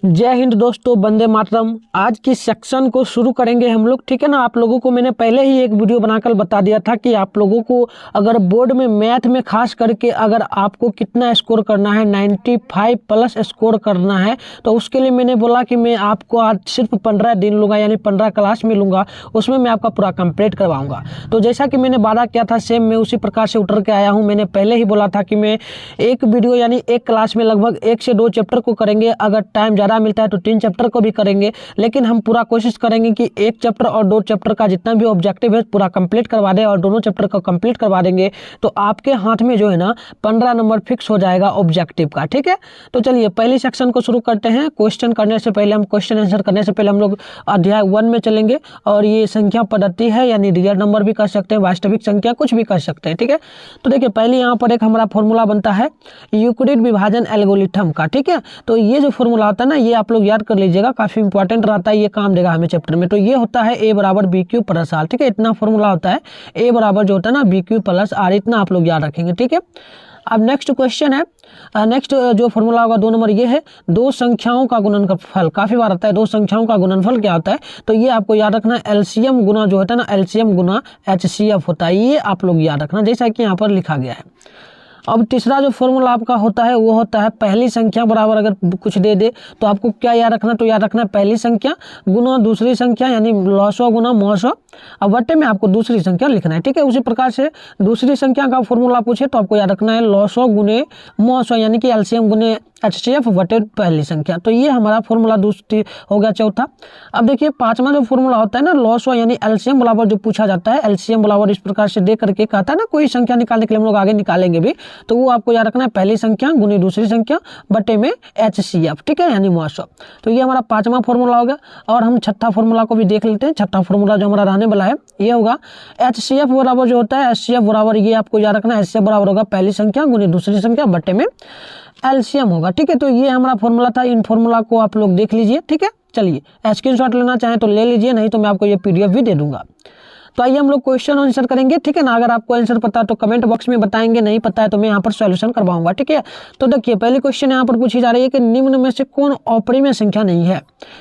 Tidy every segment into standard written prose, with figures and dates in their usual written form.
जय हिंद दोस्तों, वंदे मातरम। आज की सेक्शन को शुरू करेंगे हम लोग, ठीक है ना। आप लोगों को मैंने पहले ही एक वीडियो बनाकर बता दिया था कि आप लोगों को अगर बोर्ड में मैथ में खास करके अगर आपको कितना स्कोर करना है, 95 प्लस स्कोर करना है, तो उसके लिए मैंने बोला कि मैं आपको आज सिर्फ 15 दिन लूँगा, यानी 15 क्लास में लूँगा। उसमें मैं आपका पूरा कंप्लीट करवाऊँगा। तो जैसा कि मैंने वादा किया था, सेम मैं उसी प्रकार से उतर के आया हूँ। मैंने पहले ही बोला था कि मैं एक वीडियो यानी एक क्लास में लगभग 1 से 2 चैप्टर को करेंगे। अगर टाइम ज़्यादा मिलता है तो 3 चैप्टर को भी करेंगे, लेकिन हम पूरा कोशिश करेंगे कि 1 चैप्टर और 2 चैप्टर का जितना भी ऑब्जेक्टिव है पूरा कंप्लीट करवा दें, और दोनों चैप्टर को कंप्लीट करवा देंगे तो आपके हाथ में जो है ना 15 नंबर फिक्स हो जाएगा ऑब्जेक्टिव का, ठीक है। तो चलिए पहली सेक्शन को शुरू करते हैं। क्वेश्चन करने से पहले क्वेश्चन आंसर करने से पहले हम लोग अध्याय 1 में चलेंगे, और ये संख्या पद्धति है, यानी रियल नंबर भी कर सकते हैं, वास्तविक संख्या कुछ भी कर सकते हैं, ठीक है। तो देखिए पहले यहाँ पर एक हमारा फॉर्मूला बनता है यूक्लिड विभाजन एल्गोरिथम का, ठीक है। तो ये जो फॉर्मूला होता है ना, ये आप लोग याद कर लीजिएगा, काफी इंपॉर्टेंट रहता है, ये काम देगा हमें चैप्टर में। तो ये होता है ए बराबर बी क्यू प्लस आर, ठीक है। इतना फॉर्मूला होता है, ए बराबर जो होता है ना बी क्यू प्लस आर, इतना आप लोग याद रखेंगे, ठीक है। अब नेक्स्ट क्वेश्चन है, नेक्स्ट जो फॉर्मूला होगा 2 नंबर, ये है दो संख्याओं का गुणनफल। काफी बार आता है दो संख्याओं का गुणनफल क्या होता है, तो ये आपको याद रखना, एलसीएम गुना जो होता है ना, एलसीएम गुना एचसीएफ होता है, ये आप लोग याद रखना जैसा कि यहाँ पर लिखा गया है। अब तीसरा जो फॉर्मूला आपका होता है वो होता है पहली संख्या बराबर अगर कुछ दे दे तो आपको क्या याद रखना, तो याद रखना पहली संख्या गुना दूसरी संख्या, यानी लॉसो गुना मौसो। अब बट्टे में आपको दूसरी संख्या लिखना है, ठीक है। उसी प्रकार से दूसरी संख्या का फॉर्मूला पूछे तो आपको याद रखना है लॉसो गुने मौसो, यानी कि एलसीएम गुने एचसीएफ बटे पहली संख्या। तो ये हमारा फॉर्मूला दूसरी हो गया, चौथा। अब देखिए पांचवा जो फॉर्मूला होता है ना लॉसो, यानी एलसीएम बराबर जो पूछा जाता है, एलसीएम बराबर इस प्रकार से दे करके कहता है ना, कोई संख्या निकालने के लिए हम लोग आगे निकालेंगे भी, तो वो आपको याद रखना है पहली संख्या गुनी दूसरी संख्या बटे में एचसीएफ, ठीक है, यानी मौसो। तो ये हमारा पांचवा फॉर्मूला हो गया। और हम छठा फॉर्मूला को भी देख लेते हैं। छठा फॉर्मूला जो हमारा रहने वाला है ये होगा एचसीएफ बराबर जो होता है, एचसीएफ बराबर ये आपको याद रखना है, एचसीएफ बराबर होगा पहली संख्या गुनी दूसरी संख्या बटे में एलसीएम होगा, ठीक है। तो ये हमारा फॉर्मूला था, इन फॉर्मूला को आप लोग देख लीजिए, ठीक है। चलिए स्क्रीनशॉट लेना चाहें तो ले लीजिए, नहीं तो मैं आपको ये पीडीएफ भी दे दूंगा। तो आइए हम लोग क्वेश्चन आंसर करेंगे, ठीक है ना। अगर आपको आंसर पता है तो कमेंट बॉक्स में बताएंगे, नहीं पता है तो मैं यहाँ पर सॉल्यूशन करवाऊंगा, ठीक है। तो देखिए पहली क्वेश्चन यहाँ पर पूछी जा रही है कि निम्न में से कौन अपरिमेय संख्या नहीं है,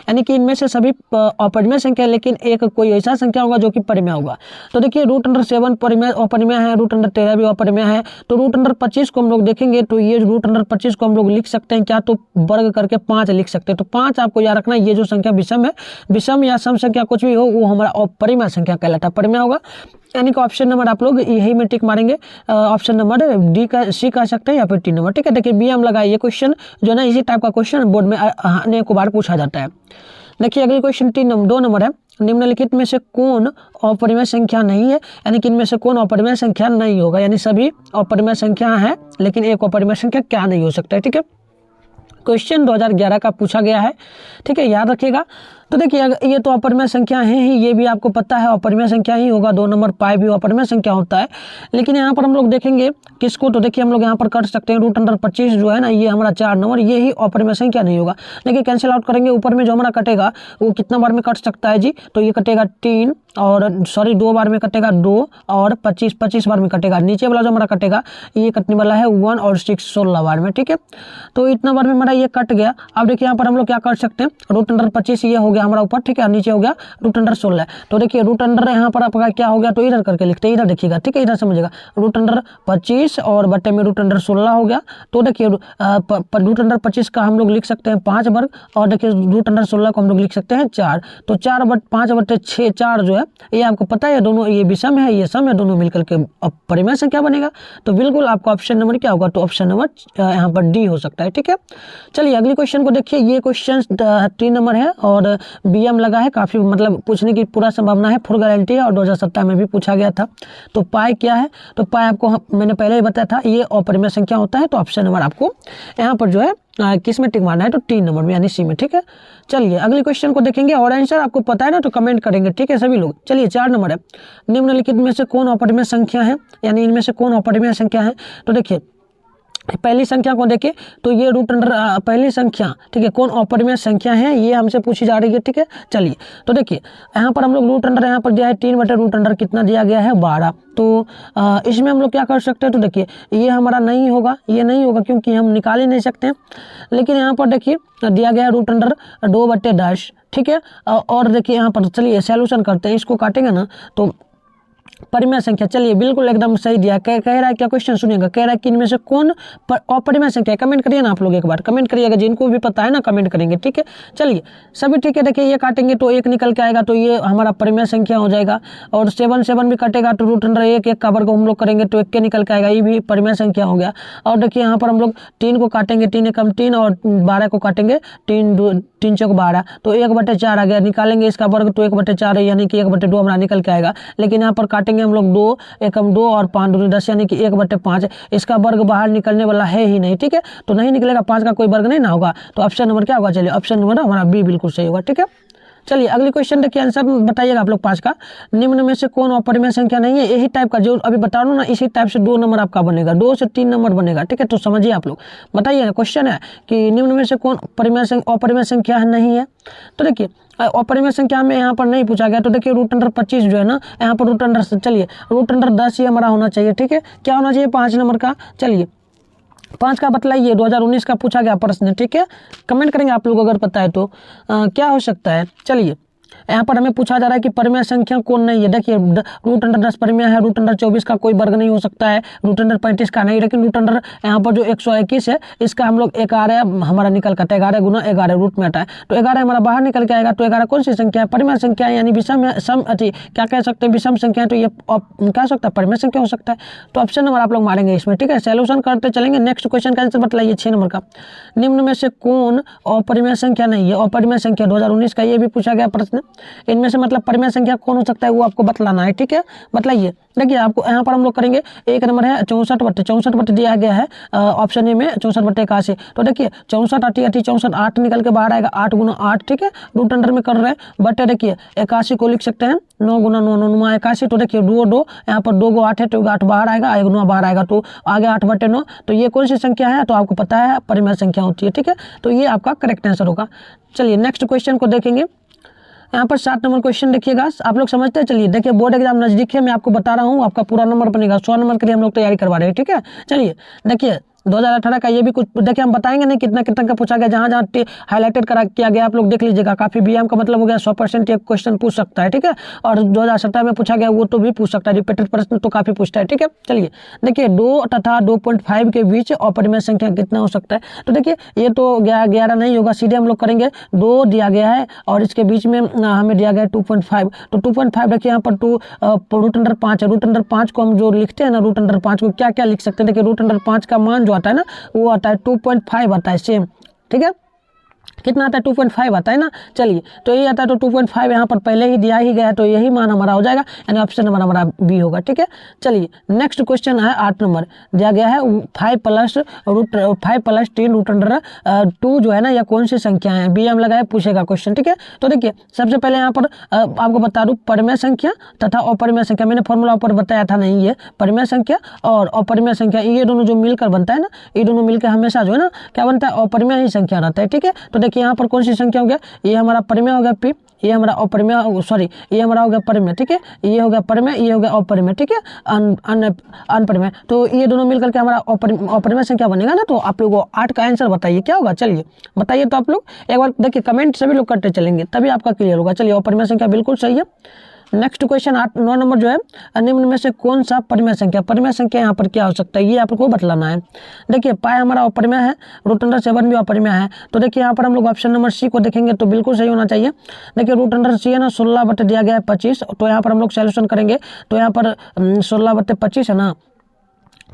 यानी कि इनमें से सभी अपरिमेय संख्या, लेकिन एक कोई ऐसा संख्या होगा जो कि परिमेय होगा। तो देखिए √7 परिमेय अपरिमेय है, √13 भी अपरिमेय है। तो √25 को हम लोग देखेंगे तो ये √25 को हम लोग लिख सकते हैं क्या, तो वर्ग करके 5 लिख सकते हैं। तो 5 आपको याद रखना, ये जो संख्या विषम है, विषम या सम संख्या कुछ भी हो, वो हमारा अपरिमेय संख्या कहलाता है, परिमेय होगा। यानी कि ऑप्शन नंबर आप लोग यही में टिक मारेंगे, ऑप्शन नंबर डी का सी कह सकते हैं या फिर 3 नंबर, ठीक है। देखिए बी हम लगाए, ये क्वेश्चन जो ना इसी टाइप का क्वेश्चन बोर्ड में अनेक बार पूछा जाता है। देखिए अगली क्वेश्चन 2 नंबर है, निम्नलिखित में से कौन अपरिमेय संख्या नहीं है, यानी कि इनमें से कौन अपरिमेय संख्या नहीं होगा, यानी सभी अपरिमेय संख्या है लेकिन एक अपरिमेय संख्या क्या नहीं हो सकता है, ठीक है। क्वेश्चन 2011 का पूछा गया है, ठीक है, याद रखिएगा। तो देखिए ये तो अपरिमेय संख्या है ही, ये भी आपको पता है अपरिमेय संख्या ही होगा। 2 नंबर पाई भी अपरिमेय संख्या होता है, लेकिन यहाँ पर हम लोग देखेंगे किसको, तो देखिए हम लोग यहाँ पर कर सकते हैं √25 जो है ना, ये हमारा 4 नंबर, ये ही अपरिमेय संख्या नहीं होगा। देखिए कैंसिल आउट करेंगे, ऊपर में जो हमारा कटेगा वो कितना बार में कट सकता है जी, तो ये कटेगा 3 और सॉरी 2 बार में कटेगा 2 और 25 बार में कटेगा। नीचे वाला जो हमारा कटेगा ये कटने वाला है 1 और 6 16 बार में, ठीक है। तो इतना बार में हमारा ये कट गया। अब देखिए यहाँ पर हम लोग क्या कर सकते हैं, √25 ये हो गया हमारा ऊपर, ठीक है, नीचे हो गया √16। तो देखिए √, यहाँ पर आपका क्या हो गया, तो इधर करके लिखते हैं, इधर देखिएगा, ठीक है, इधर समझिएगा, √25 और बटे में √16 हो गया। तो देखिए √25 का हम लोग लिख सकते हैं 5 वर्ग, और देखिए √16 को हम लोग लिख सकते हैं 4। तो 5 बटे 6 4 जो है ये आपको पता है, दोनों ये विषम है ये सम है, दोनों मिलकर के परिमेय संख्या बनेगा। तो बिल्कुल आपका ऑप्शन नंबर क्या होगा, तो ऑप्शन नंबर यहाँ पर डी हो सकता है, ठीक है। चलिए अगली क्वेश्चन को देखिए, ये क्वेश्चन 3 नंबर है और बीएम लगा है, काफी मतलब पूछने की पूरा संभावना है, फुल गारंटी है, और 2017 में भी पूछा गया था। तो पाई क्या है, तो पाई आपको मैंने पहले ही बताया था, ये अपरिमेय संख्या होता है। तो ऑप्शन नंबर आपको यहाँ पर जो है किस में टिक मारना है, तो 3 नंबर में यानी सी में, ठीक है। चलिए अगले क्वेश्चन को देखेंगे, और आंसर आपको पता है ना तो कमेंट करेंगे, ठीक है सभी लोग। चलिए 4 नंबर है, निम्नलिखित में से कौन अपरिमेय संख्या है, यानी इनमें से कौन अपरिमेय संख्या है। तो देखिए पहली संख्या को देखें तो ये रूट अंडर पहली संख्या, ठीक है, कौन अपरिमेय संख्या है ये हमसे पूछी जा रही है, ठीक है। चलिए तो देखिए यहाँ पर हम लोग रूट अंडर यहाँ पर दिया है 3 बटे रूट अंडर कितना दिया गया है 12। तो इसमें हम लोग क्या कर सकते हैं, तो देखिए ये हमारा नहीं होगा, ये नहीं होगा क्योंकि हम निकाल ही नहीं सकते हैं। लेकिन यहाँ पर देखिए दिया गया है रूट अंडर 2 बटे 10, ठीक है। और देखिए यहाँ पर चलिए सॉल्यूशन करते हैं, इसको काटेंगे ना तो परिमेय संख्या, चलिए बिल्कुल एकदम सही दिया। कह रहा है क्या क्वेश्चन सुनिएगा, कह रहा है कि इनमें से कौन अपरिमेय संख्या है। कमेंट करिए ना आप लोग, एक बार कमेंट करिएगा, जिनको भी पता है ना कमेंट करेंगे, ठीक है। चलिए सभी ठीक है, देखिए ये काटेंगे तो 1 निकल के आएगा, तो ये हमारा परिमेय संख्या हो जाएगा। और 7 भी कटेगा तो रूट अंडर 1 का वर्ग हम लोग करेंगे तो 1 के निकल के आएगा, ये भी परिमेय संख्या हो गया। और देखिए यहाँ पर हम लोग 3 को काटेंगे, 3 एकम 3 और 12 को काटेंगे 3 चौक 12, तो 1 बटे 4 आ गया। निकालेंगे इसका वर्ग तो 1 बटे 4 है, यानी कि 1 बटे 2 हमारा निकल के आएगा। लेकिन यहाँ पर काटेंगे हम लोग 2 एकम 2 और 5 दूनी 10, यानी कि 1 बटे 5, इसका वर्ग बाहर निकलने वाला है ही नहीं, ठीक है। तो नहीं निकलेगा, 5 का कोई वर्ग नहीं ना होगा, तो ऑप्शन नंबर क्या होगा, चलिए ऑप्शन नंबर हमारा बी बिल्कुल सही होगा, ठीक है। चलिए अगली क्वेश्चन देखिए, आंसर बताइएगा आप लोग 5 का। निम्न में से कौन अपरिमेय संख्या नहीं है, यही टाइप का जो अभी बता रहा हूँ ना, इसी टाइप से 2 नंबर आपका बनेगा, 2 से 3 नंबर बनेगा, ठीक है। तो समझिए आप लोग, बताइए ना, क्वेश्चन है कि निम्न में से कौन अपरिमेय संख्या नहीं है। तो देखिए अपरिमेय संख्या में यहाँ पर नहीं पूछा गया, तो देखिए रूट अंडर 25 जो है ना, यहाँ पर रूट अंडर, चलिए रूट अंडर 10 ही हमारा होना चाहिए, ठीक है। क्या होना चाहिए 5 नंबर का, चलिए 5 का बतलाइए, 2019 का पूछा गया प्रश्न, ठीक है। कमेंट करेंगे आप लोग अगर पता है तो क्या हो सकता है। चलिए यहाँ पर हमें पूछा जा रहा है कि परिमेय संख्या कौन नहीं है। देखिए रूट अंडर 10 परिमेय है, रूट अंडर 24 का कोई वर्ग नहीं हो सकता है, रूट अंडर 35 का नहीं, लेकिन रूट अंडर यहाँ पर जो 121 है इसका हम लोग 11 हमारा निकल करता है, 11 गुना 11 रूट में आता है, तो 11 हमारा बाहर निकल के आएगा। तो 11 कौन सी संख्या है, परिमेय संख्या है, यानी विषम क्या कह सकते हैं, विषम संख्या है, तो ये क्या सकता है, परिमेय संख्या हो सकता है। तो ऑप्शन नंबर आप लोग मारेंगे इसमें, ठीक है। सॉल्यूशन करते चलेंगे। नेक्स्ट क्वेश्चन का आंसर बतलाइए 6 नंबर का। निम्न में से कौन अपरिमेय संख्या नहीं है, अपरिमेय संख्या 2019 का ये भी पूछा गया प्रश्न। इनमें से मतलब परिमेय संख्या कौन हो सकता है वो आपको बतलाना है, ठीक है। बताइए देखिए आपको यहाँ पर हम लोग करेंगे, एक नंबर है 64 बटे दिया गया है ऑप्शन ए में 64 बटे 81। तो देखिए 64 80 80 64 8 निकल के बाहर आएगा, 8 गुना 8, ठीक है। रूट अंडर में कर रहे हैं बटे देखिए 81 को लिख सकते हैं 9 गुना 9 9 81। तो देखिए 2 यहाँ पर 2 को 8 है तो 8 बाहर आएगा, 1 गुना बाहर आएगा, तो आगे 8 बटे 9। तो ये कौन सी संख्या है, तो आपको पता है परिमेय संख्या होती है, ठीक है। तो ये आपका करेक्ट आंसर होगा। चलिए नेक्स्ट क्वेश्चन को देखेंगे। यहाँ पर 7 नंबर क्वेश्चन देखिएगा, आप लोग समझते हैं। चलिए देखिए बोर्ड एग्जाम नजदीक है, मैं आपको बता रहा हूँ, आपका पूरा नंबर बनेगा 100 नंबर के लिए हम लोग तैयारी करवा रहे हैं, ठीक है। चलिए देखिए 2018 का ये भी कुछ देखिए, हम बताएंगे नहीं कितना कितना का पूछा गया, जहाँ जहाँ हाईलाइटेड किया गया आप लोग देख लीजिएगा। काफ़ी बीएम का मतलब हो गया 100% एक क्वेश्चन पूछ सकता है, ठीक है। और 2017 में पूछा गया वो तो भी पूछ सकता है, रिपीटेड प्रश्न तो काफ़ी पूछता है, ठीक है। चलिए देखिए 2 तथा 2.5 के बीच अपरिमेय संख्या कितना हो सकता है। तो देखिए ये तो 11 नहीं होगा, सीधे हम लोग करेंगे 2 दिया गया है और इसके बीच में हमें दिया गया है 2.5। तो 2.5 देखिए यहाँ पर रूट अंडर 5 है, रूट अंडर 5 को हम जो लिखते हैं ना, रूट अंडर 5 को क्या क्या लिख सकते हैं। देखिए रूट अंडर 5 का मान आता है ना, वो आता है 2.5 आता है सेम, ठीक है। कितना आता है 2.5 आता है ना। चलिए तो ये आता है, तो 2.5 यहाँ पर पहले ही दिया ही गया है, तो यही मान हमारा हो जाएगा, यानी ऑप्शन नंबर हमारा बी होगा, ठीक है। चलिए नेक्स्ट क्वेश्चन है 8 नंबर, दिया गया है 5 प्लस 3 रूट अंडर 2 जो है ना, यह कौन सी संख्या है, बी एम लगाए पूछेगा क्वेश्चन, ठीक है। तो देखिए सबसे पहले यहाँ पर आपको बता दूँ परिमेय संख्या तथा अपरिमेय संख्या, मैंने फॉर्मूला ऊपर बताया था नहीं, ये परिमेय संख्या और अपरिमेय संख्या ये दोनों जो मिलकर बनता है ना, ये दोनों मिलकर हमेशा जो है ना क्या बनता है, अपरिमेय ही संख्या रहता है, ठीक है। तो देखिए यहाँ पर कौन सी संख्या हो गया, ये हमारा परिमेय हो गया पी, ये हमारा अपरिमेय, सॉरी ये हमारा हो गया परिमेय, ठीक है। ये हो गया परिमेय, ये हो गया अपरिमेय, ठीक है, अनपरिमेय। तो ये दोनों मिलकर के हमारा अपरिमेय संख्या बनेगा ना। तो आप लोगों 8 का आंसर बताइए क्या होगा, चलिए बताइए। तो आप लोग एक बार देखिए कमेंट सभी लोग करते चलेंगे तभी आपका क्लियर होगा। चलिए अपरिमेय संख्या बिल्कुल सही है। नेक्स्ट क्वेश्चन 9 नंबर जो है, निम्न में से कौन सा परिमेय संख्या यहाँ पर क्या हो सकता है, ये आपको बतलाना है। देखिए पाई हमारा अपरिमेय है, रूट अंडर 7 भी अपरिमेय है। तो देखिए यहाँ पर हम लोग ऑप्शन नंबर सी को देखेंगे तो बिल्कुल सही होना चाहिए। देखिए रूट अंडर सी है ना, 16 बटे दिया गया है 25, तो यहाँ पर हम लोग सॉल्यूशन करेंगे तो यहाँ पर 16 बटे 25 है ना,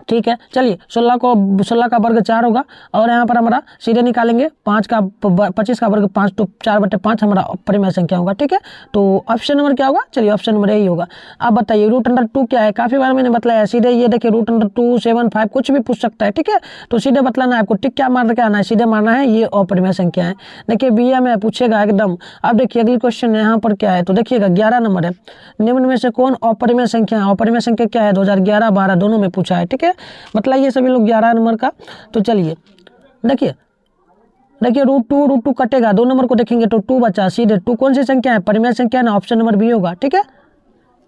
ठीक है। चलिए 16 का वर्ग 4 होगा और यहाँ पर हमारा सीधे निकालेंगे 25 का वर्ग 5, तो 4 बटे 5 हमारा परिमेय संख्या होगा, ठीक है। तो ऑप्शन नंबर क्या होगा, चलिए ऑप्शन नंबर यही होगा। अब बताइए रूट अंडर 2 क्या है, काफी बार मैंने बताया सीधे, ये देखिए रूट अंडर 2 7 5 कुछ भी पूछ सकता है, ठीक है। तो सीधे बतलाना है आपको, टिक क्या मार के आना है, सीधे मारना है ये अपरिमेय संख्या है। देखिए बीए में पूछेगा एकदम। अब देखिए अगली क्वेश्चन यहाँ पर क्या है, तो देखिएगा 11 नंबर है, निम्न में से कौन अपरिमेय संख्या है। अपरिमेय संख्या क्या है, 2011 12 दोनों में पूछा है, ठीक है। है, बताइए सभी लोग 11 नंबर का। तो चलिए देखिए √2 कटेगा, 2 नंबर को देखेंगे तो 2 बचा, सीधे 2 कौन सी संख्या है, परिमेय संख्या ना, ऑप्शन नंबर बी होगा। ठीक है,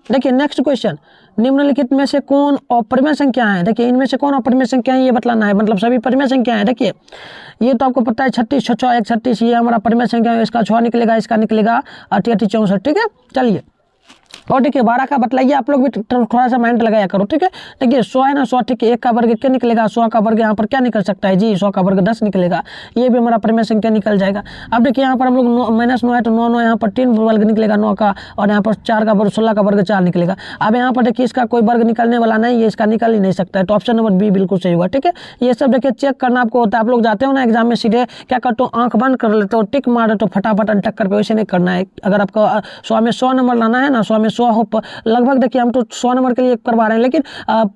देखिए नेक्स्ट क्वेश्चन, निम्नलिखित में से कौन अपरिमेय संख्या है, देखिए इनमें से कौन अपरिमेय संख्या है ये बतलाना है, मतलब सभी परिमेय संख्या है। देखिए ये तो आपको पता है 36 6 6 136 ये हमारा परिमेय संख्या है, इसका 6 निकलेगा, इसका निकलेगा 8 8 64। ठीक है, चलिए और देखिए 12 का बतलाइए, आप लोग भी थोड़ा सा माइंड लगाया करो। ठीक है, देखिए 100 है ना, 100 ठीक है, 1 का वर्ग क्या निकलेगा, 100 का वर्ग यहाँ पर क्या निकल सकता है जी, 100 का वर्ग 10 निकलेगा, ये भी हमारा परिमेय संख्या निकल जाएगा। अब देखिए यहाँ पर हम लोग -9 है तो 9 9 यहाँ पर 3 वर्ग निकलेगा 9 का, और यहाँ पर 4 का वर्ग 16 का वर्ग 4 निकलेगा। अब यहाँ पर देखिए इसका कोई वर्ग निकलने वाला नहीं है, इसका निकल ही नहीं सकता है, तो ऑप्शन नंबर बी बिल्कुल सही होगा। ठीक है, ये सब देखिए चेक करना आपको होता है, आप लोग जाते हो ना एग्जाम में सीधे क्या करते हो, आंख बंद कर लेते हो, टिक मार देते हो फटाफट अनटक्कर पे, वैसे नहीं करना है। अगर आपको 100 में 100 नंबर लाना है ना, 100 में 100 हो, लगभग देखिए हम तो 100 नंबर के लिए करवा रहे हैं, लेकिन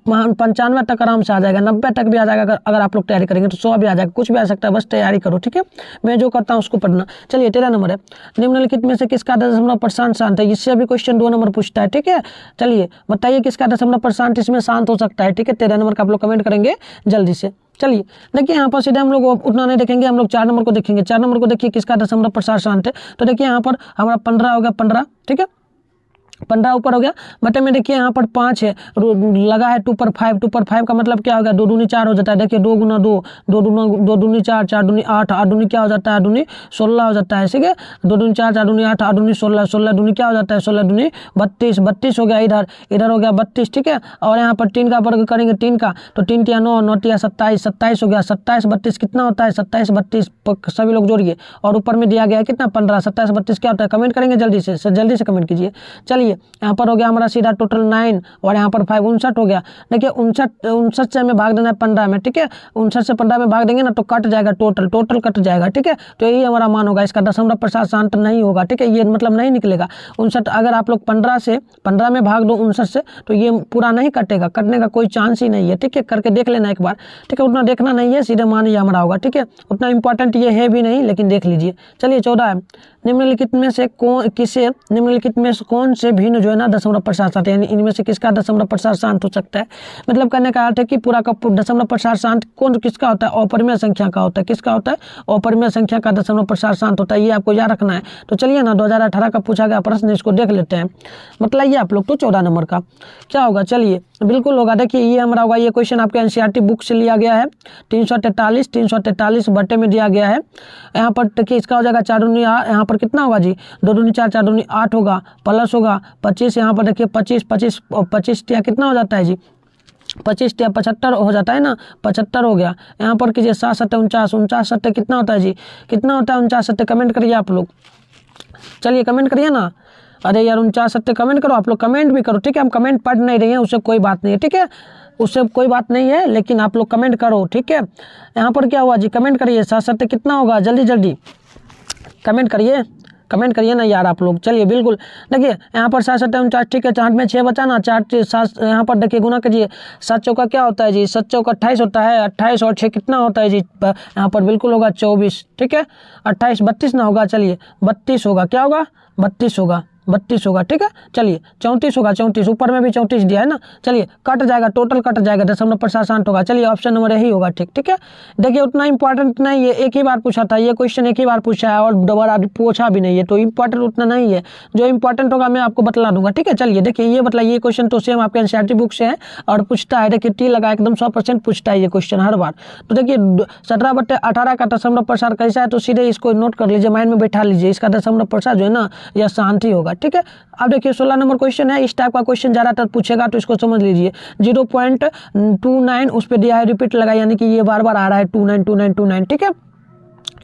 95 तक आराम से आ जाएगा, 90 तक भी आ जाएगा अगर आप लोग तैयारी करेंगे तो 100 भी आ जाएगा, कुछ भी आ सकता है, बस तैयारी करो। ठीक है, मैं जो करता हूँ उसको पढ़ना। चलिए 13 नंबर है, निम्नलिखित में से किसका दशमलव शांत है, इससे अभी क्वेश्चन 2 नंबर पूछता है। ठीक है, चलिए बताइए किसका दशमलव इसमें शांत हो सकता है। ठीक है, 13 नंबर का आप लोग कमेंट करेंगे जल्दी से। चलिए देखिए यहाँ पर सीधे हम लोग उतना नहीं देखेंगे, हम लोग 4 नंबर को देखेंगे। 4 नंबर को देखिए किसका दशमलव शांत है, तो देखिए यहाँ पर हमारा 15 हो गया, 15। ठीक है, 15 ऊपर हो गया, बटे में देखिए यहाँ पर 5 है, लगा है 2 पर 5, 2 पर 5 का मतलब क्या हो गया, 2 दूनी 4 हो जाता है। देखिए 2 गुना 2, 2 दूनी 4, 4 दूनी 8, 8 दूनी क्या हो जाता है, 8 दूनी 16 हो जाता है। ठीक है, 2 दूनी 4, 4 दूनी 8, 8 दूनी 16, 16 दूनी क्या हो जाता है, 16 दूनी 32, 32 हो गया, इधर हो गया 32। ठीक है, और यहाँ पर 3 का वर्ग करेंगे 3 का, तो 3 तिया 9, 9 तिया 27, 27 हो गया, 27 32 कितना होता है, 27 32 सभी लोग जोड़िए, और ऊपर में दिया गया है कितना 15, 27 32 क्या होता है, कमेंट करेंगे जल्दी से कमेंट कीजिए। चलिए यहाँ पर हो गया हमारा सीधा टोटल 9, और यहाँ पर 5 59 हो गया। देखिए 59 से हमें भाग देना है 15 में। ठीक है, 59 से 15 में भाग देंगे ना तो कट जाएगा, टोटल कट जाएगा। ठीक है, तो यही हमारा मान होगा, इसका दशमलव शांत नहीं होगा। ठीक है, ये मतलब नहीं निकलेगा 59, अगर आप लोग 15 में भाग दो 59 से तो ये पूरा नहीं कटेगा, कटने का कोई चांस ही नहीं है। ठीक है, करके देख लेना एक बार। ठीक है, उतना देखना नहीं है, सीधे मान ये हमारा होगा। ठीक है, उतना इंपॉर्टेंट ये है भी नहीं, लेकिन देख लीजिए। चलिए 14 है, निम्नलिखित में से कौन से भिन्न जो है ना दशमलव शांत है, यानी इनमें से किसका दशमलव शांत हो सकता है, मतलब कहने का अर्थ है कि पूरा का दशमलव शांत कौन किसका होता है, अपरिमेय संख्या का होता है। किसका होता है, अपरिमेय संख्या का दशमलव शांत होता है, ये आपको याद रखना है। तो चलिए ना 2018 का पूछा गया प्रश्न, इसको देख लेते हैं, बताइए आप लोग। तो 14 नंबर का क्या होगा, चलिए बिल्कुल होगा। देखिए ये हमारा होगा, ये क्वेश्चन आपके एनसीईआरटी बुक से लिया गया है, 343 बटे में दिया गया है। यहाँ पर देखिए इसका हो जाएगा 4 दूनी, यहाँ पर कितना होगा जी, 2 दूनी 4, 4 दूनी 8 होगा, प्लस होगा 25, यहाँ पर देखिए 25 कितना हो जाता है जी, 25 या 75 हो जाता है ना, 75 हो गया। यहाँ पर कीजिए 7 7 49 7 कितना होता है जी, कितना होता है 49 7, कमेंट करिए आप लोग। चलिए कमेंट करिए ना, अरे यार 49 7 कमेंट करो, आप लोग कमेंट भी करो। ठीक है, हम कमेंट पढ़ नहीं रहे हैं, उससे कोई बात नहीं है। ठीक है, उससे कोई बात नहीं है, लेकिन आप लोग कमेंट करो। ठीक है, यहाँ पर क्या हुआ जी, कमेंट करिए 7 7 कितना होगा, जल्दी कमेंट करिए ना यार आप लोग। चलिए बिल्कुल, देखिए यहाँ पर 7 7 49, ठीक है, 4 में 6 बचा ना, 4 7, यहाँ पर देखिए गुना कीजिए, 7 चौका क्या होता है जी, 7 चौका 28 होता है, 28 और 6 कितना होता है जी, यहाँ पर बिल्कुल होगा 24। ठीक है, 28 32 ना होगा, चलिए 32 होगा, क्या होगा 32 होगा। ठीक है, चलिए 34 होगा, 34 ऊपर में भी 34 दिया है ना, चलिए कट जाएगा, टोटल कट जाएगा, दशमलव शांत होगा। चलिए ऑप्शन नंबर यही होगा। ठीक है, देखिए उतना इंपॉर्टेंट नहीं है, एक ही बार पूछा था ये क्वेश्चन, एक ही बार पूछा है और दोबारा पूछा भी नहीं है, तो इंपॉर्टेंट उतना नहीं है, जो इंपॉर्टेंट होगा मैं आपको बतला दूंगा। ठीक है, चलिए देखिए ये बतलाइए, ये क्वेश्चन तो सेम आपके एनसीईआरटी बुक से है और पूछता है, देखिए टी लगा एकदम 100% पूछता है ये क्वेश्चन हर बार। तो देखिए 17/18 का दशमलव कैसा है, तो सीधे इसको नोट कर लीजिए, माइंड में बैठा लीजिए, इसका दशमलव जो है ना यह शांत ही होगा। ठीक है, अब देखिए 16 नंबर क्वेश्चन है, इस टाइप का क्वेश्चन ज़्यादातर पूछेगा, तो इसको समझ लीजिए। 0.29 उस पर दिया है, रिपीट लगा, यानी कि ये बार बार आ रहा है 29। ठीक है,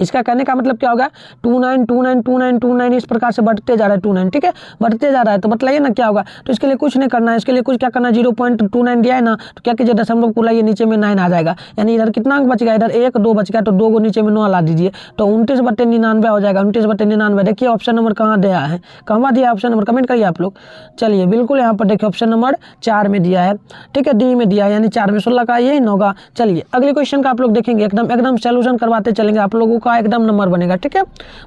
इसका कहने का मतलब क्या होगा, 29 इस प्रकार से बढ़ते जा रहा है 29। ठीक है, बढ़ते जा रहा है, तो बताइए ना क्या होगा। तो इसके लिए कुछ नहीं करना है, इसके लिए कुछ क्या करना है, 0.29 दिया है ना, तो क्या कीजिए दशमलव को लाइए, नीचे में 9 आ जाएगा, यानी इधर कितना अंक बच गया, इधर 1 2 बच गया, तो 2 को नीचे में 9 ला दीजिए, तो 29/99 हो जाएगा। 29/99 देखिए ऑप्शन नंबर कहाँ दिया है, कहाँ दिया ऑप्शन नंबर, कमेंट करिए आप लोग। चलिए बिल्कुल यहाँ पर देखिए ऑप्शन नंबर 4 में दिया है। ठीक है, डी में दिया है, यानी 4 में 16 का यही होगा। चलिए अगले क्वेश्चन का आप लोग देखेंगे, एकदम सोल्यूशन करवाते चलेंगे, आप लोगों का एकदम नंबर बनेगा। ठीक है,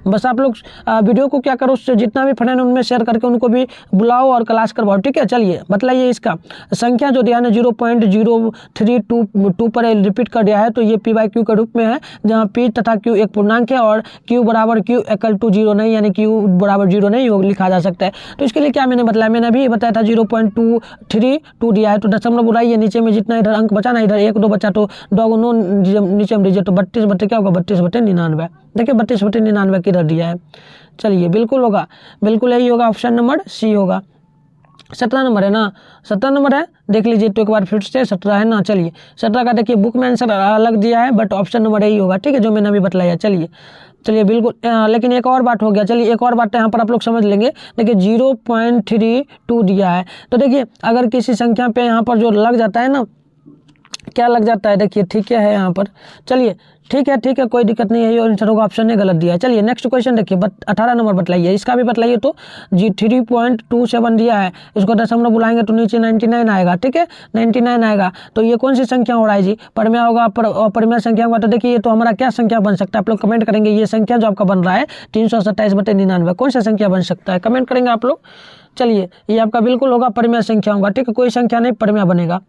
बस आप लोग वीडियो को क्या करो, उससे जितना भी फ्रेंड उनमें शेयर करके उनको भी बुलाओ और क्लास करवाओ। ठीक है, चलिए बतलाइए इसका संख्या जो दिया है 0.0322 पर रिपीट कर दिया है, तो ये p/q के रूप में है, जहाँ p तथा q एक पूर्णांक है और q बराबर q इक्वल टू 0 नहीं, यानी q बराबर 0 नहीं वो लिखा जा सकता है। तो इसके लिए क्या मैंने बताया, मैंने अभी बताया था 0.232 दिया है, तो दशमलव बुलाइए, नीचे में जितना इधर अंक बचा ना, इधर 1 2 बचा तो दोगुनो नीचे में दीजिए, तो 32 क्या होगा, 32/99। देखिए 32/99 किधर दिया है। चलिए बिल्कुल होगा, बिल्कुल यही होगा, ऑप्शन नंबर सी होगा। 17 नंबर है ना, 17 नंबर है, देख लीजिए तो एक बार फिर से 17 है ना। चलिए 17 का देखिए बुक में आंसर अलग दिया है, बट ऑप्शन नंबर यही होगा। ठीक है, जो मैंने अभी बतलाया। चलिए बिल्कुल, लेकिन एक और बात हो गया। चलिए एक और बात यहाँ पर आप लोग समझ लेंगे। देखिए 0.32 दिया है, तो देखिए अगर किसी संख्या पे यहाँ पर जो लग जाता है ना, क्या लग जाता है, देखिए ठीक है यहाँ पर। चलिए ठीक है, कोई दिक्कत नहीं है, और आंसर होगा ऑप्शन ने गलत दिया है। चलिए नेक्स्ट क्वेश्चन देखिए, 18 नंबर बतलाइए, इसका भी बतलाइए। तो जी 3.27 दिया है, इसको दशमलव बुलाएंगे तो नीचे 99 आएगा। ठीक है, 99 आएगा, तो ये कौन सी संख्या हो रहा है जी, परमेय होगा, अपरिमेय संख्या होगा। तो देखिए ये तो हमारा क्या संख्या बन सकता है, आप लोग कमेंट करेंगे। ये संख्या जो आपका बन रहा है 327/99 कौन सा संख्या बन सकता है, कमेंट करेंगे आप लोग। चलिए ये आपका बिल्कुल होगा, परमेय संख्या होगा। ठीक है, कोई संख्या नहीं परमेय बनेगा।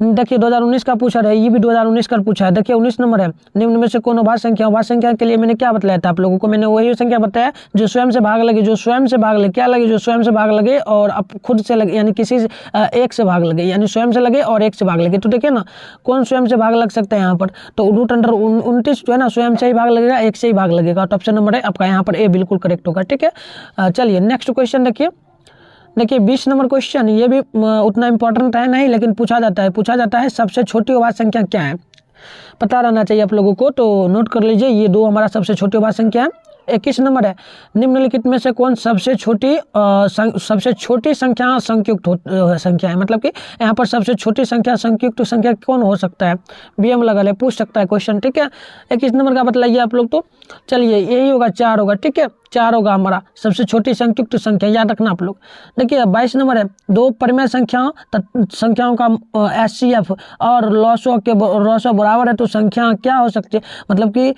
देखिए 2019 का पूछा है, ये भी 2019 का पूछा है। देखिए 19 नंबर है, निम्न में से कौन अभाज्य संख्या। अभाज्य संख्या के लिए मैंने क्या बताया था आप लोगों को, मैंने वही संख्या बताया जो स्वयं से भाग लगे, जो स्वयं से भाग लगे, क्या लगे, जो स्वयं से भाग लगे और अब खुद से लगे, यानी किसी एक से भाग लगे, यानी स्वयं से लगे और एक से भाग लगे। तो देखिए ना कौन स्वयं से भाग लग सकता है यहाँ पर, तो √29 जो है ना स्वयं से ही भाग लगेगा, एक से ही भाग लगेगा। तो ऑप्शन नंबर है आपका यहाँ पर ए बिल्कुल करेक्ट होगा। ठीक है, चलिए नेक्स्ट क्वेश्चन देखिए 20 नंबर क्वेश्चन, ये भी उतना इंपॉर्टेंट है नहीं, लेकिन पूछा जाता है सबसे छोटी अभाज्य संख्या क्या है, पता रहना चाहिए आप लोगों को। तो नोट कर लीजिए, ये 2 हमारा सबसे छोटी अभाज्य संख्या है। 21 नंबर है, निम्नलिखित में से कौन सबसे छोटी संख्या संयुक्त संख्या है, मतलब कि यहाँ पर सबसे छोटी संख्या संयुक्त संख्या कौन हो सकता है, BM लगा ले, पूछ सकता है क्वेश्चन। ठीक है, 21 नंबर का बतलाइए आप लोग। तो चलिए यही होगा, 4 होगा। ठीक है, 4 होगा हमारा सबसे छोटी संयुक्त संख्या, याद रखना आप लोग। देखिए 22 नंबर है, 2 परमेय संख्याओं का HCF और लॉसो बराबर है, तो संख्या क्या हो सकती है, मतलब कि